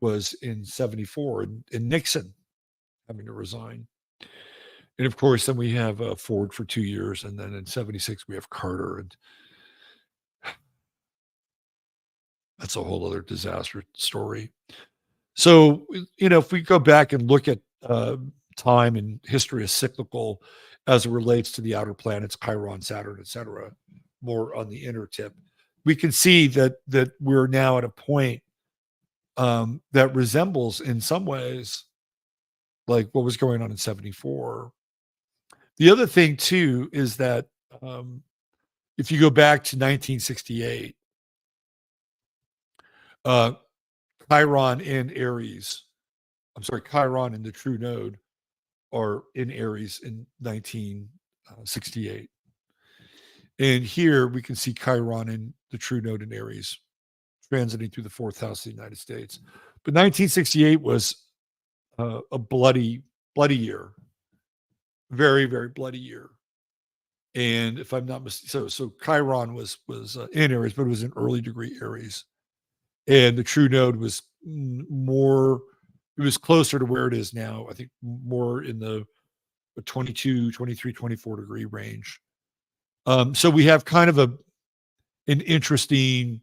was in 74, and Nixon having to resign. And of course, then we have Ford for 2 years, and then in 76 we have Carter, and that's a whole other disaster story. So, if we go back and look at time and history as cyclical as it relates to the outer planets, Chiron, Saturn, etc., more on the inner tip, we can see that we're now at a point that resembles, in some ways, like what was going on in 74. The other thing, too, is that if you go back to 1968, Chiron and Aries, Chiron and the true node are in Aries in 1968. And here we can see Chiron in the true node in Aries transiting through the fourth house of the United States. But 1968 was a bloody year, very, very bloody year. And if I'm not mistaken, so Chiron was in Aries, but it was an early degree Aries. And the true node was more, it was closer to where it is now. I think more in the 22, 23, 24 degree range. So we have kind of an interesting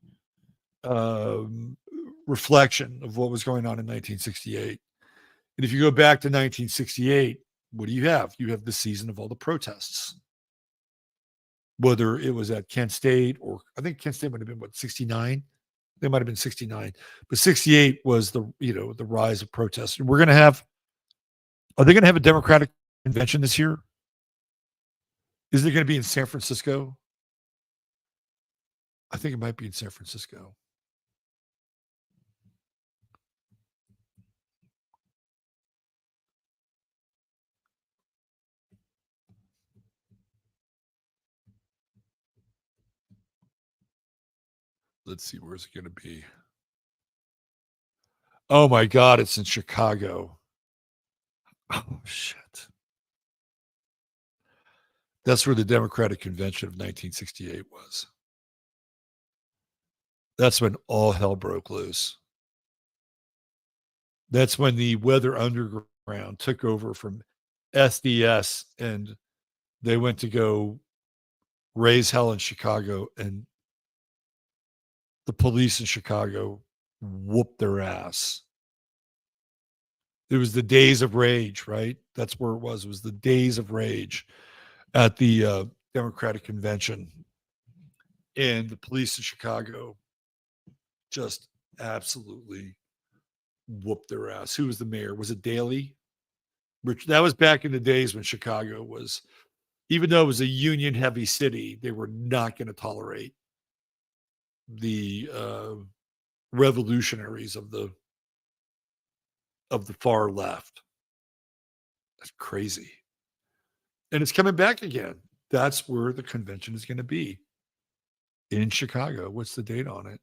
reflection of what was going on in 1968. And if you go back to 1968, what do you have? You have the season of all the protests. Whether it was at Kent State, or I think Kent State might have been 69. They might have been 69, but 68 was the rise of protests. And are they going to have a Democratic convention this year? Is it going to be in San Francisco? I think it might be in San Francisco. Let's see, where's it going to be? Oh my God, it's in Chicago. Oh, shit. That's where the Democratic Convention of 1968 was. That's when all hell broke loose. That's when the Weather Underground took over from SDS, and they went to go raise hell in Chicago, and the police in Chicago whooped their ass. It was the days of rage, right? That's where it was. It was the days of rage at the Democratic Convention. And the police in Chicago just absolutely whooped their ass. Who was the mayor? Was it Daley? That was back in the days when Chicago was, even though it was a union heavy city, they were not going to tolerate the revolutionaries of the far left. That's crazy. And it's coming back again. That's where the convention is going to be, in Chicago. What's the date on it?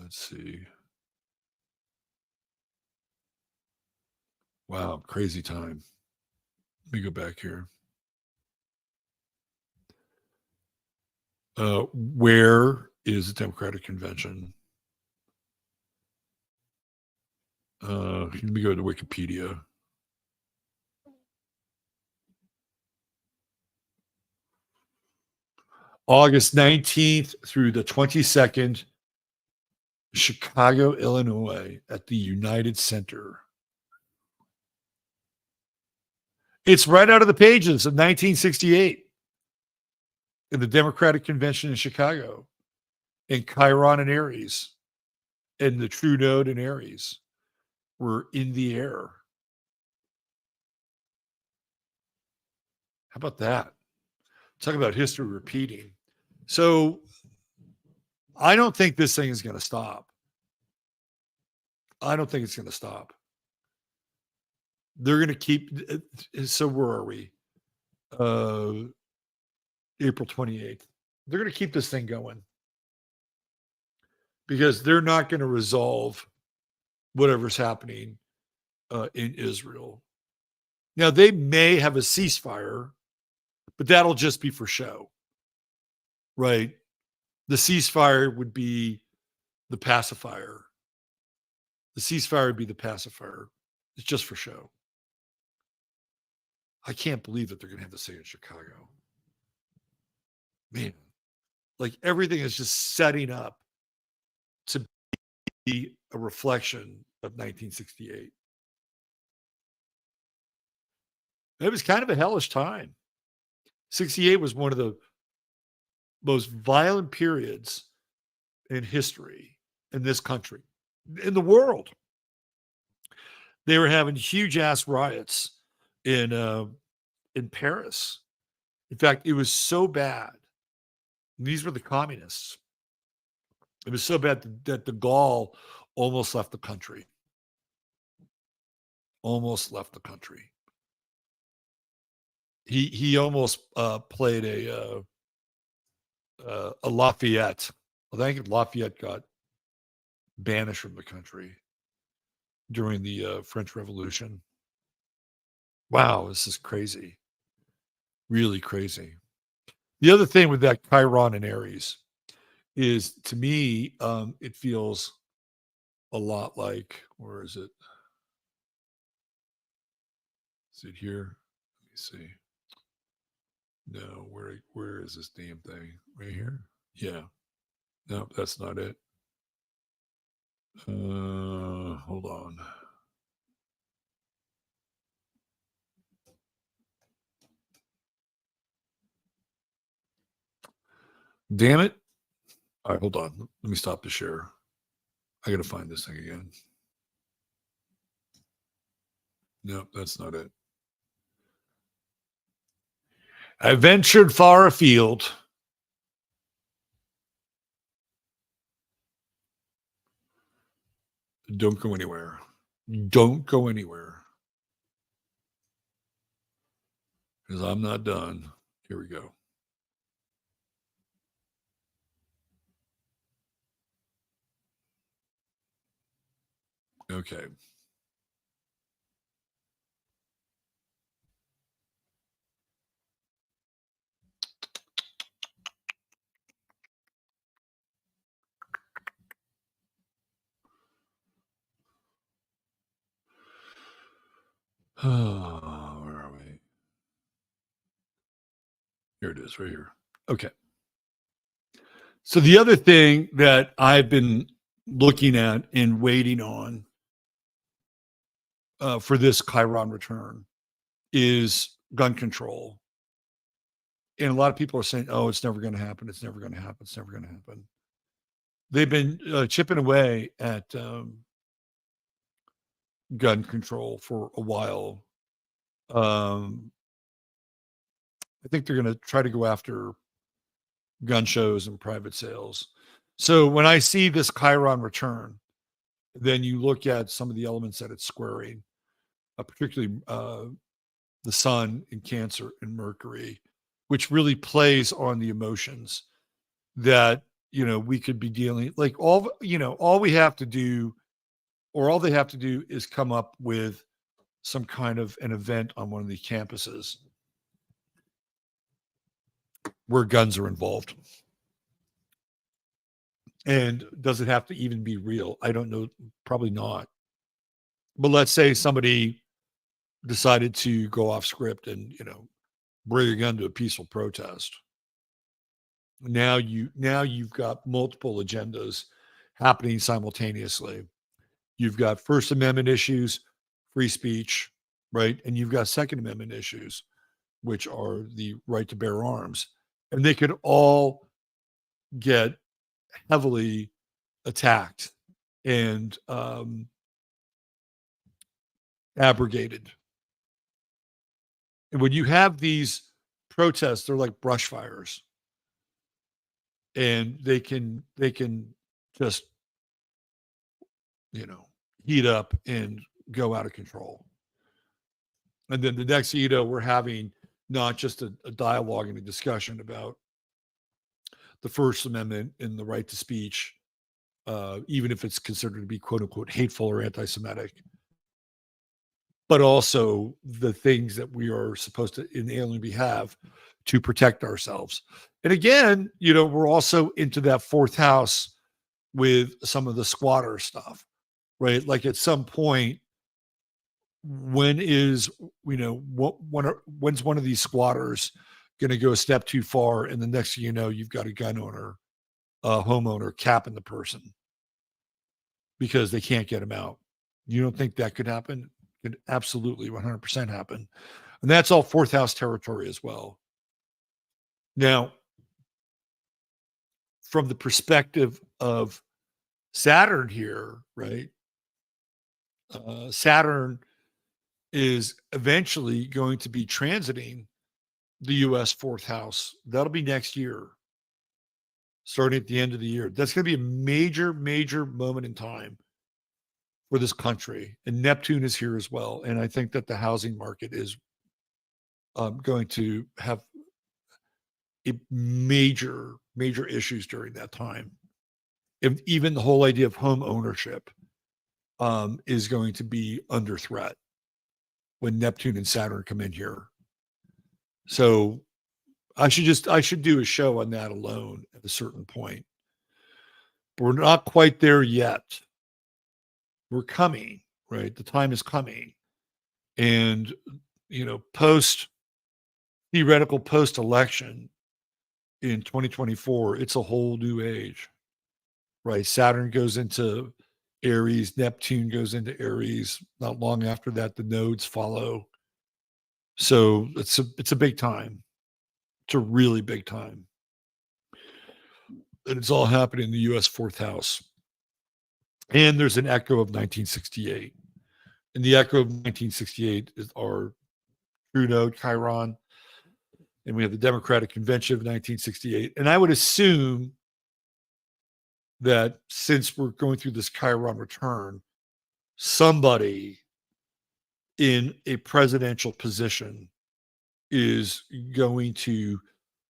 Let's see. Wow, crazy time. Let me go back here. Where is the Democratic Convention? Let me go to Wikipedia. August 19th through the 22nd, Chicago, Illinois, at the United Center. It's right out of the pages of 1968 in the Democratic Convention in Chicago, and Chiron and Aries, and the true node in Aries were in the air. How about that? Talk about history repeating. So I don't think this thing is going to stop. I don't think it's going to stop. They're going to keep. So where are we? April 28th. They're going to keep this thing going because they're not going to resolve whatever's happening in Israel. Now, they may have a ceasefire, but that'll just be for show, right? The ceasefire would be the pacifier. The ceasefire would be the pacifier. It's just for show. I can't believe that they're going to have to say in Chicago. Man, like everything is just setting up to be a reflection of 1968. It was kind of a hellish time. 68 was one of the most violent periods in history in this country, in the world. They were having huge ass riots in Paris. In fact, it was so bad. These were the communists. It was so bad that de Gaulle almost left the country. Almost left the country. He almost played a Lafayette. I think Lafayette got banished from the country during the French Revolution. Wow, this is crazy. Really crazy. The other thing with that Chiron and Aries is, to me, it feels a lot like, where is it? Is it here? Let me see. No, where is this damn thing? Right here? Yeah. No, that's not it. Hold on. Damn it. All right, hold on. Let me stop the share. I got to find this thing again. Nope, that's not it. I ventured far afield. Don't go anywhere. Don't go anywhere. because I'm not done. Here we go. Okay. Where are we? Here it is, right here. Okay. So the other thing that I've been looking at and waiting on for this Chiron return is gun control. And a lot of people are saying, oh, it's never going to happen. It's never going to happen. It's never going to happen. They've been chipping away at gun control for a while. I think they're going to try to go after gun shows and private sales. So when I see this Chiron return, then you look at some of the elements that it's squaring, particularly the sun in Cancer and Mercury, which really plays on the emotions that, we could be dealing, like all we have to do, or all they have to do is come up with some kind of an event on one of these campuses where guns are involved. And does it have to even be real? I don't know. Probably not. But let's say somebody decided to go off script and, bring a gun to a peaceful protest. Now you've got multiple agendas happening simultaneously. You've got First Amendment issues, free speech, right? And you've got Second Amendment issues, which are the right to bear arms. And they could all get heavily attacked and abrogated. And when you have these protests, they're like brush fires. And they can just, heat up and go out of control. And then the next we're having not just a dialogue and a discussion about the First Amendment and the right to speech, even if it's considered to be quote unquote hateful or anti-Semitic, but also the things that we are supposed to inalienably have to protect ourselves. And again, we're also into that fourth house with some of the squatter stuff, right? Like at some point, when's one of these squatters going to go a step too far, and the next thing you know, you've got a gun owner, a homeowner capping the person because they can't get him out. You don't think that could happen? It could absolutely 100% happen. And that's all fourth house territory as well. Now, from the perspective of Saturn here, right? Saturn is eventually going to be transiting the U.S. fourth house. That'll be next year, starting at the end of the year. That's going to be a major, major moment in time for this country. And Neptune is here as well. And I think that the housing market is going to have major, major issues during that time. Even the whole idea of home ownership is going to be under threat when Neptune and Saturn come in here. So I should do a show on that alone at a certain point. But we're not quite there yet. We're coming, right? The time is coming. And, theoretical post-election in 2024, it's a whole new age, right? Saturn goes into Aries, Neptune goes into Aries. Not long after that, the nodes follow. So it's a big time. It's a really big time. And it's all happening in the U.S. fourth house. And there's an echo of 1968. And the echo of 1968 is our true node, Chiron. And we have the Democratic Convention of 1968. And I would assume that since we're going through this Chiron return, somebody in a presidential position is going to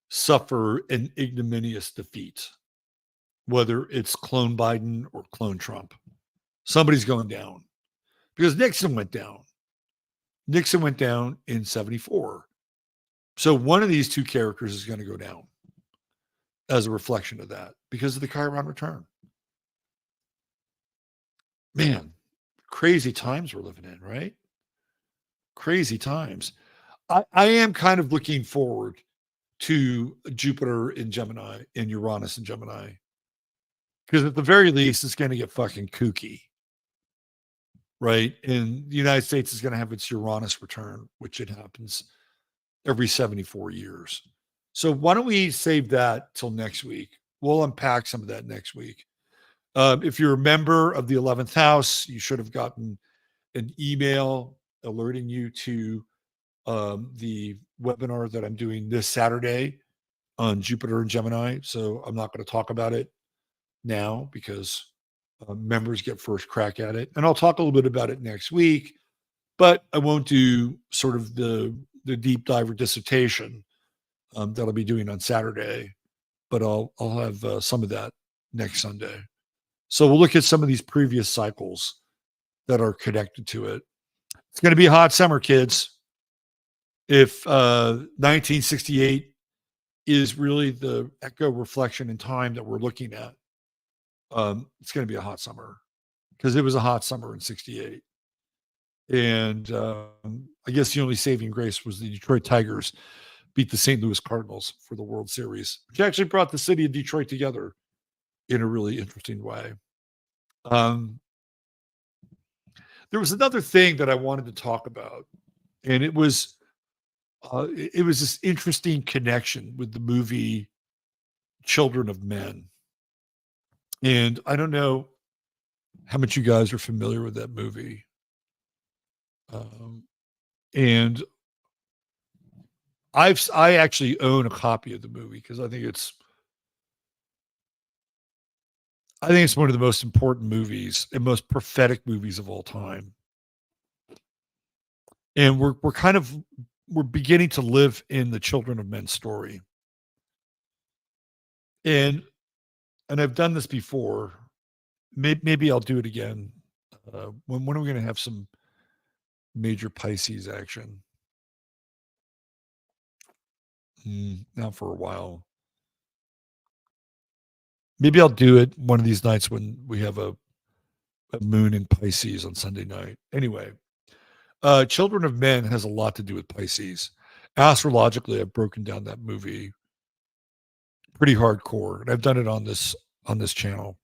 suffer an ignominious defeat, whether it's clone Biden or clone Trump. Somebody's going down because Nixon went down. Nixon went down in 74. So one of these two characters is going to go down as a reflection of that because of the Chiron return. Man, crazy times we're living in, right? Crazy times. I am kind of looking forward to Jupiter in Gemini and Uranus in Gemini. Because at the very least, it's going to get fucking kooky. Right? And the United States is going to have its Uranus return, which it happens every 74 years. So why don't we save that till next week? We'll unpack some of that next week. If you're a member of the 11th house, you should have gotten an email alerting you to the webinar that I'm doing this Saturday on Jupiter and Gemini. So I'm not going to talk about it now because members get first crack at it. And I'll talk a little bit about it next week, but I won't do sort of the deep dive or dissertation that I'll be doing on Saturday, but I'll have some of that next Sunday. So we'll look at some of these previous cycles that are connected to it. It's going to be a hot summer, kids. If 1968 is really the echo reflection in time that we're looking at, it's going to be a hot summer because it was a hot summer in 68. And I guess the only saving grace was the Detroit Tigers beat the St. Louis Cardinals for the World Series, which actually brought the city of Detroit together in a really interesting way. There was another thing that I wanted to talk about, and it was this interesting connection with the movie Children of Men. And I don't know how much you guys are familiar with that movie. And I actually own a copy of the movie because I think it's one of the most important movies and most prophetic movies of all time. And we're beginning to live in the Children of Men story. And I've done this before. Maybe I'll do it again. When are we going to have some major Pisces action? Not for a while. Maybe I'll do it one of these nights when we have a moon in Pisces on Sunday night. Anyway, Children of Men has a lot to do with Pisces. Astrologically, I've broken down that movie pretty hardcore, and I've done it on this channel.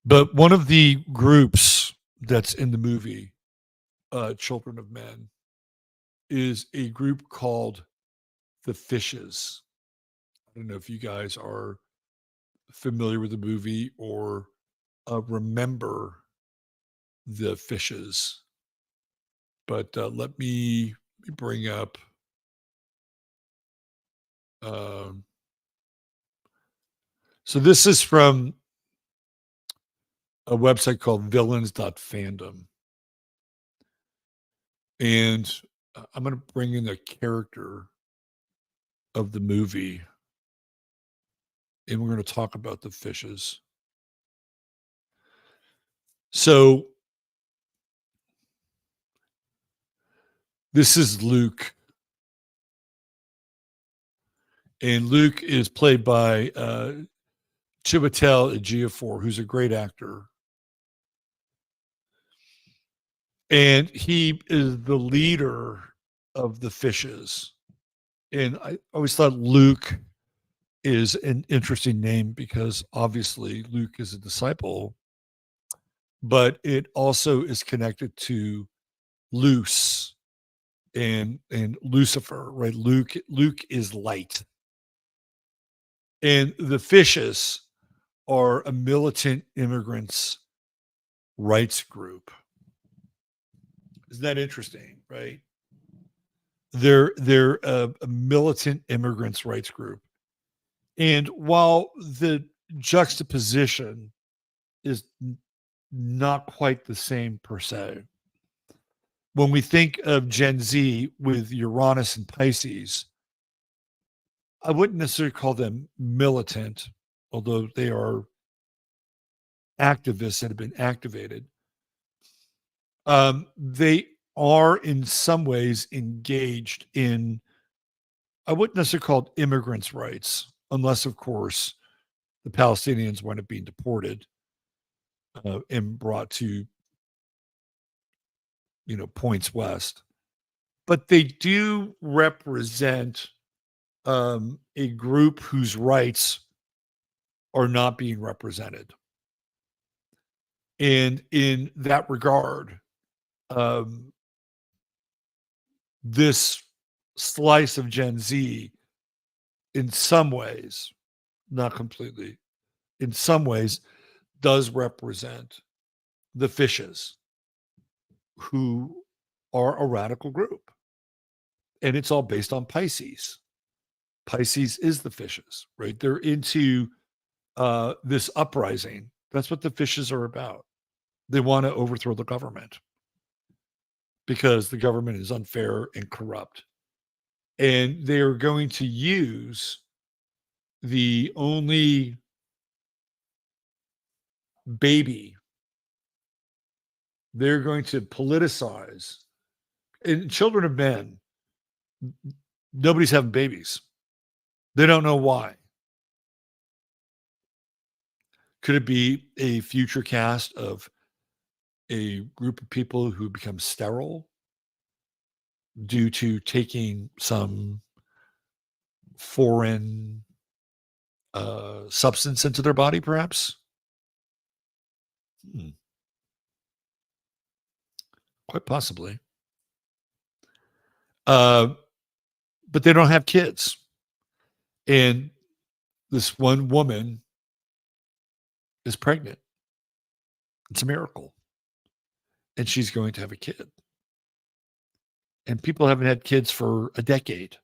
But one of the groups that's in the movie, Children of Men, is a group called the Fishes. I don't know if you guys are familiar with the movie or remember the Fishes, but let me bring up so this is from a website called villains.fandom, and I'm going to bring in a character of the movie, and we're going to talk about the Fishes. So this is Luke, and Luke is played by Chiwetel Ejiofor, who's a great actor. And he is the leader of the Fishes. And I always thought Luke is an interesting name because obviously Luke is a disciple, but it also is connected to Luce and Lucifer, right? Luke is light. And the Fishes are a militant immigrants rights group. Isn't that interesting, right? They're a militant immigrants rights group. And while the juxtaposition is not quite the same per se, when we think of Gen Z with Uranus and Pisces, I wouldn't necessarily call them militant, although they are activists that have been activated. They are in some ways engaged in, I wouldn't necessarily call it immigrants' rights, unless, of course, the Palestinians wind up being deported and brought to, points west. But they do represent a group whose rights are not being represented. And in that regard, this slice of Gen Z, in some ways, not completely, in some ways, does represent the fishes, who are a radical group. And it's all based on Pisces. Pisces is the fishes, right? They're into this uprising. That's what the fishes are about. They want to overthrow the government because the government is unfair and corrupt. And they are going to use the only baby. They're going to politicize. And children of men, nobody's having babies. They don't know why. Could it be a future cast of a group of people who become sterile due to taking some foreign substance into their body, perhaps? Quite possibly. But they don't have kids. And this one woman is pregnant. It's a miracle. And she's going to have a kid. And people haven't had kids for a decade.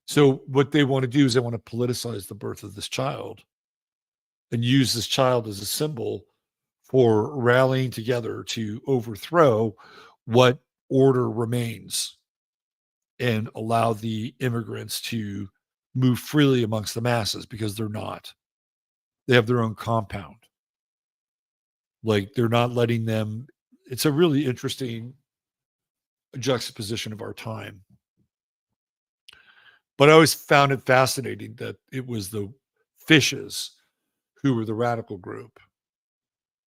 So what they want to do is they want to politicize the birth of this child and use this child as a symbol for rallying together to overthrow what order remains and allow the immigrants to move freely amongst the masses, because they're not. They have their own compound. Like, they're not letting them. It's a really interesting juxtaposition of our time. But I always found it fascinating that it was the fishes who were the radical group.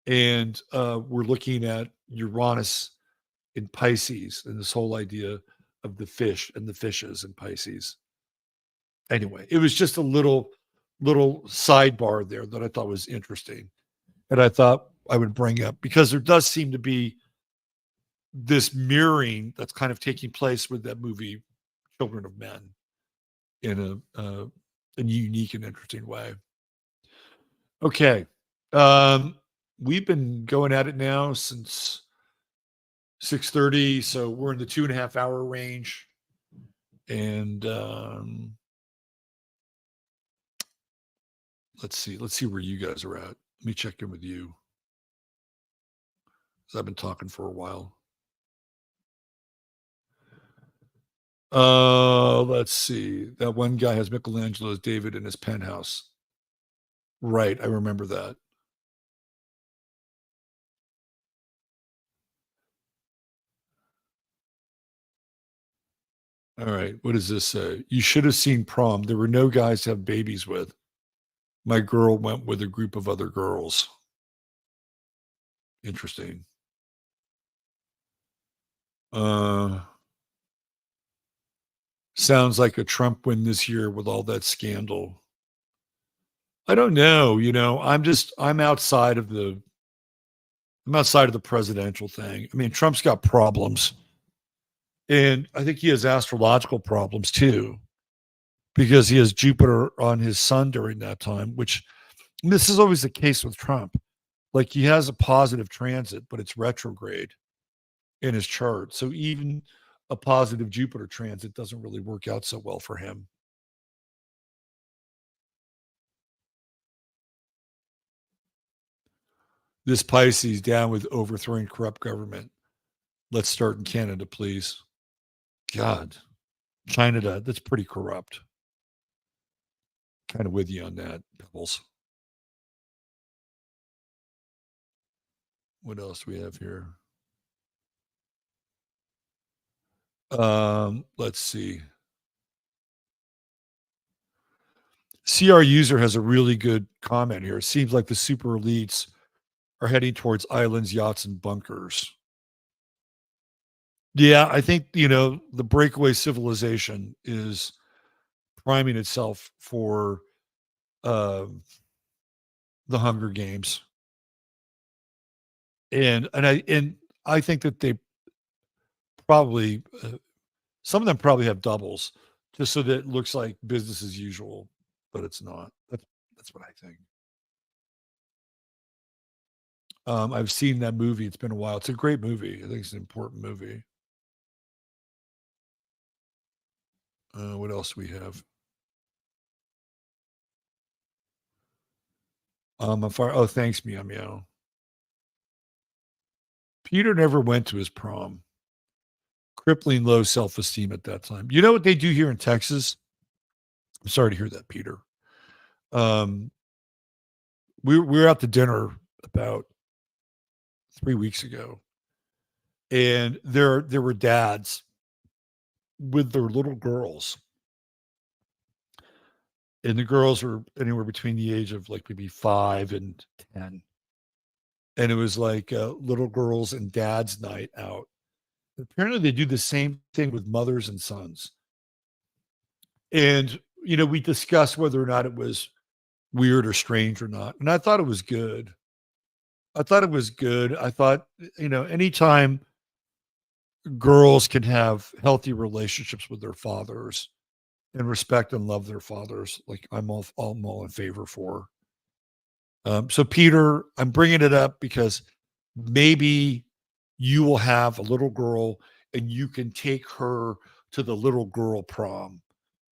And we're looking at Uranus in Pisces and this whole idea of the fish and the fishes in Pisces. Anyway, it was just a little sidebar there that I thought was interesting. And I thought I would bring up, because there does seem to be this mirroring that's kind of taking place with that movie, Children of Men, in a unique and interesting way. Okay. We've been going at it now since 6:30, so we're in the 2.5 hour range. And let's see where you guys are at. Let me check in with you, because I've been talking for a while. Let's see. That one guy has Michelangelo's David in his penthouse. Right, I remember that. All right, what does this say? You should have seen prom. There were no guys to have babies with. My girl went with a group of other girls. Interesting. Sounds like a Trump win this year with all that scandal. I don't know. I'm outside of the presidential thing. I mean, Trump's got problems. And I think he has astrological problems too, because he has Jupiter on his sun during that time, which, this is always the case with Trump. Like, he has a positive transit, but it's retrograde in his chart. So even a positive Jupiter transit doesn't really work out so well for him. This Pisces down with overthrowing corrupt government. Let's start in Canada, please. God, China, that's pretty corrupt. Kind of with you on that, Pebbles. What else do we have here? Let's see. CR User has a really good comment here. It seems like the super elites are heading towards islands, yachts, and bunkers. Yeah, I think, the breakaway civilization is priming itself for uh, the Hunger Games. And I think that they probably some of them probably have doubles just so that it looks like business as usual, but it's not. That's what I think. I've seen that movie. It's been a while. It's a great movie. I think it's an important movie. What else do we have? Oh, thanks, Meow Meow. Peter never went to his prom. Crippling low self-esteem at that time. You know what they do here in Texas? I'm sorry to hear that, Peter. Um, we were out to dinner about 3 weeks ago, and there were dads with their little girls, and the girls were anywhere between the age of like maybe 5 and 10, and it was like little girls and dads night out. Apparently, they do the same thing with mothers and sons. And we discussed whether or not it was weird or strange or not, and I thought it was good. I thought it was good. I thought, anytime girls can have healthy relationships with their fathers and respect and love their fathers, like I'm all in favor for. So Peter, I'm bringing it up because maybe you will have a little girl and you can take her to the little girl prom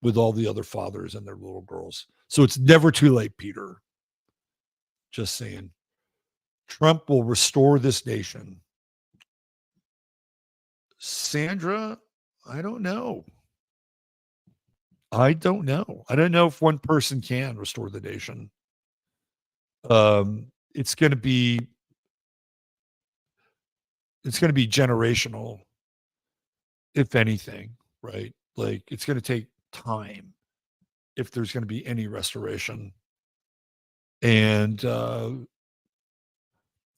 with all the other fathers and their little girls. So it's never too late, Peter. Just saying. Trump will restore this nation. Sandra, I don't know. I don't know. I don't know if one person can restore the nation. It's going to be generational, if anything, right? Like it's going to take time if there's going to be any restoration. And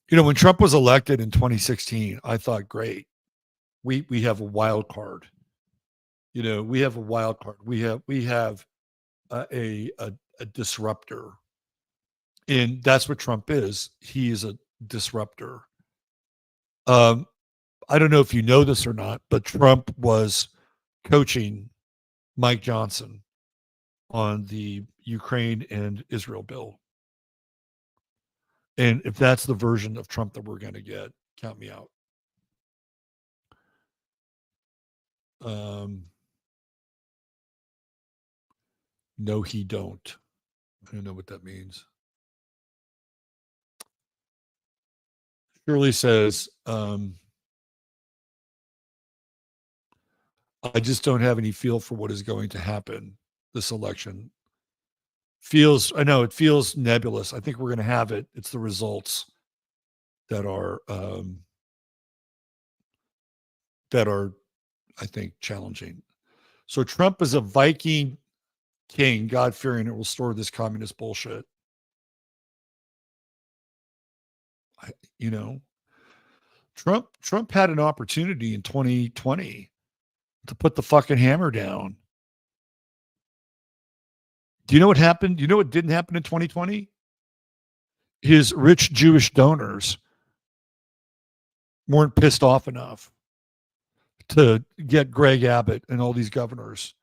when Trump was elected in 2016, I thought, great, we have a wild card. We have a wild card. We have a disruptor, and that's what Trump is. He is a disruptor. I don't know if you know this or not, but Trump was coaching Mike Johnson on the Ukraine and Israel bill. And if that's the version of Trump that we're going to get, count me out. No, he don't. I don't know what that means. Shirley says, I just don't have any feel for what is going to happen this election. It feels nebulous. I think we're going to have it. It's the results that are, I think, challenging. So Trump is a Viking king, God-fearing, and will restore this communist bullshit. Trump had an opportunity in 2020 to put the fucking hammer down. Do you know what happened? Do you know what didn't happen in 2020? His rich Jewish donors weren't pissed off enough to get Greg Abbott and all these governors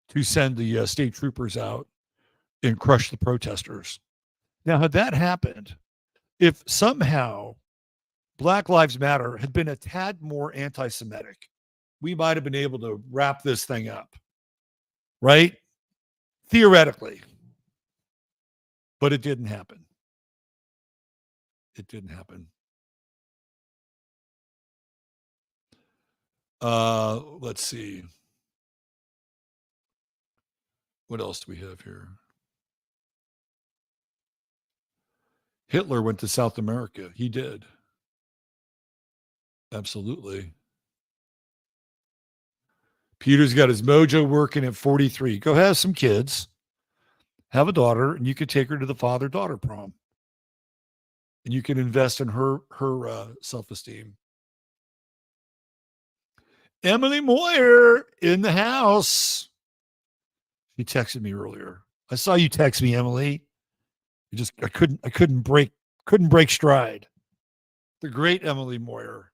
to send the state troopers out and crush the protesters. Now, had that happened, if somehow Black Lives Matter had been a tad more anti-Semitic, we might have been able to wrap this thing up, right? Theoretically. But it didn't happen. It didn't happen. Let's see. What else do we have here? Hitler went to South America. He did. Absolutely. Peter's got his mojo working at 43. Go have some kids, have a daughter, and you could take her to the father-daughter prom. And you can invest in her self-esteem. Emily Moyer in the house. She texted me earlier. I saw you text me, Emily. I couldn't break stride. The great Emily Moyer.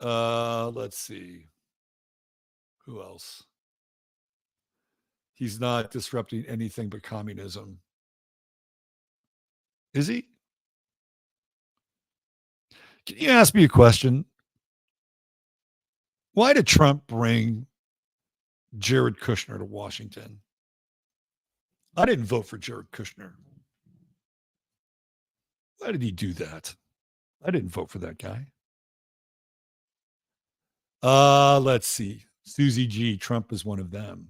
Let's see. Who else? He's not disrupting anything but communism. Is he? Can you ask me a question? Why did Trump bring Jared Kushner to Washington? I didn't vote for Jared Kushner. Why did he do that? I didn't vote for that guy. Let's see. Susie G. Trump is one of them.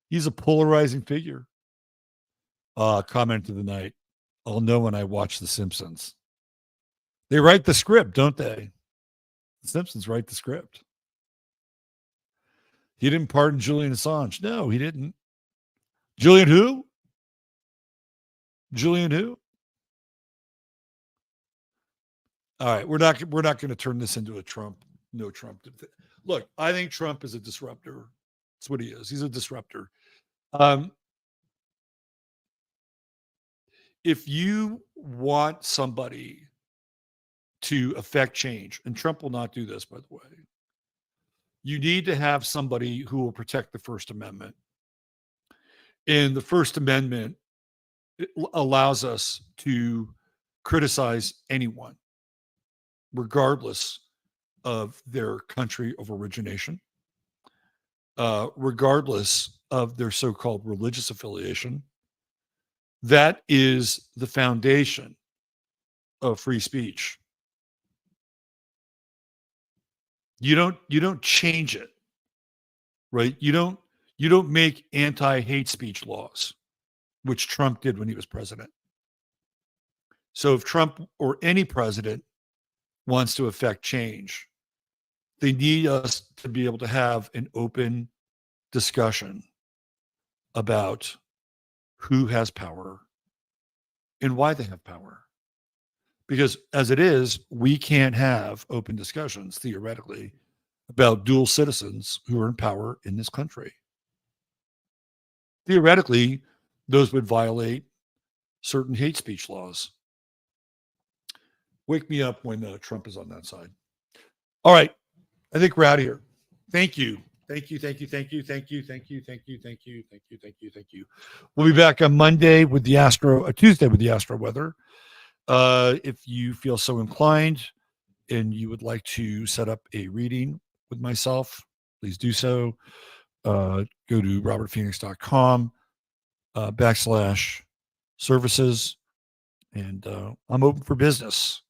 He's a polarizing figure. Comment of the night. I'll know when I watch The Simpsons. They write the script, don't they? The Simpsons write the script. He didn't pardon Julian Assange. No, he didn't. Julian who? Julian who? All right, we're not going to turn this into a Trump, no Trump. Look, I think Trump is a disruptor. That's what he is. He's a disruptor. If you want somebody to affect change, and Trump will not do this, by the way, you need to have somebody who will protect the First Amendment. And the First Amendment allows us to criticize anyone, regardless of their country of origination, regardless of their so-called religious affiliation. That is the foundation of free speech. You don't change it, right? You don't make anti-hate speech laws, which Trump did when he was president. So if Trump or any president wants to affect change, they need us to be able to have an open discussion about who has power and why they have power. Because as it is, we can't have open discussions, theoretically, about dual citizens who are in power in this country. Theoretically, those would violate certain hate speech laws. Wake me up when Trump is on that side. All right. I think we're out of here. Thank you. Thank you. We'll be back on Monday with the Tuesday with the Astro weather. If you feel so inclined and you would like to set up a reading with myself, please do so. Go to robertphoenix.com /services, and I'm open for business.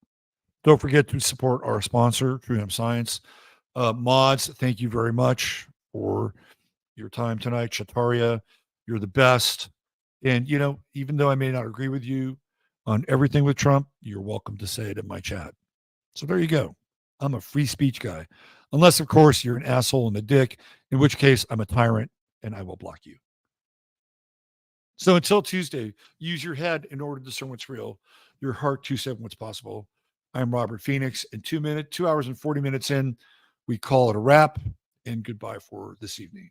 Don't forget to support our sponsor, True Hemp Science. Mods, thank you very much for your time tonight. Shataria, you're the best. And, even though I may not agree with you on everything with Trump, you're welcome to say it in my chat. So there you go. I'm a free speech guy. Unless, of course, you're an asshole and a dick, in which case I'm a tyrant and I will block you. So until Tuesday, use your head in order to discern what's real, your heart to say what's possible. I'm Robert Phoenix. In 2 hours and 40 minutes in, we call it a wrap, and goodbye for this evening.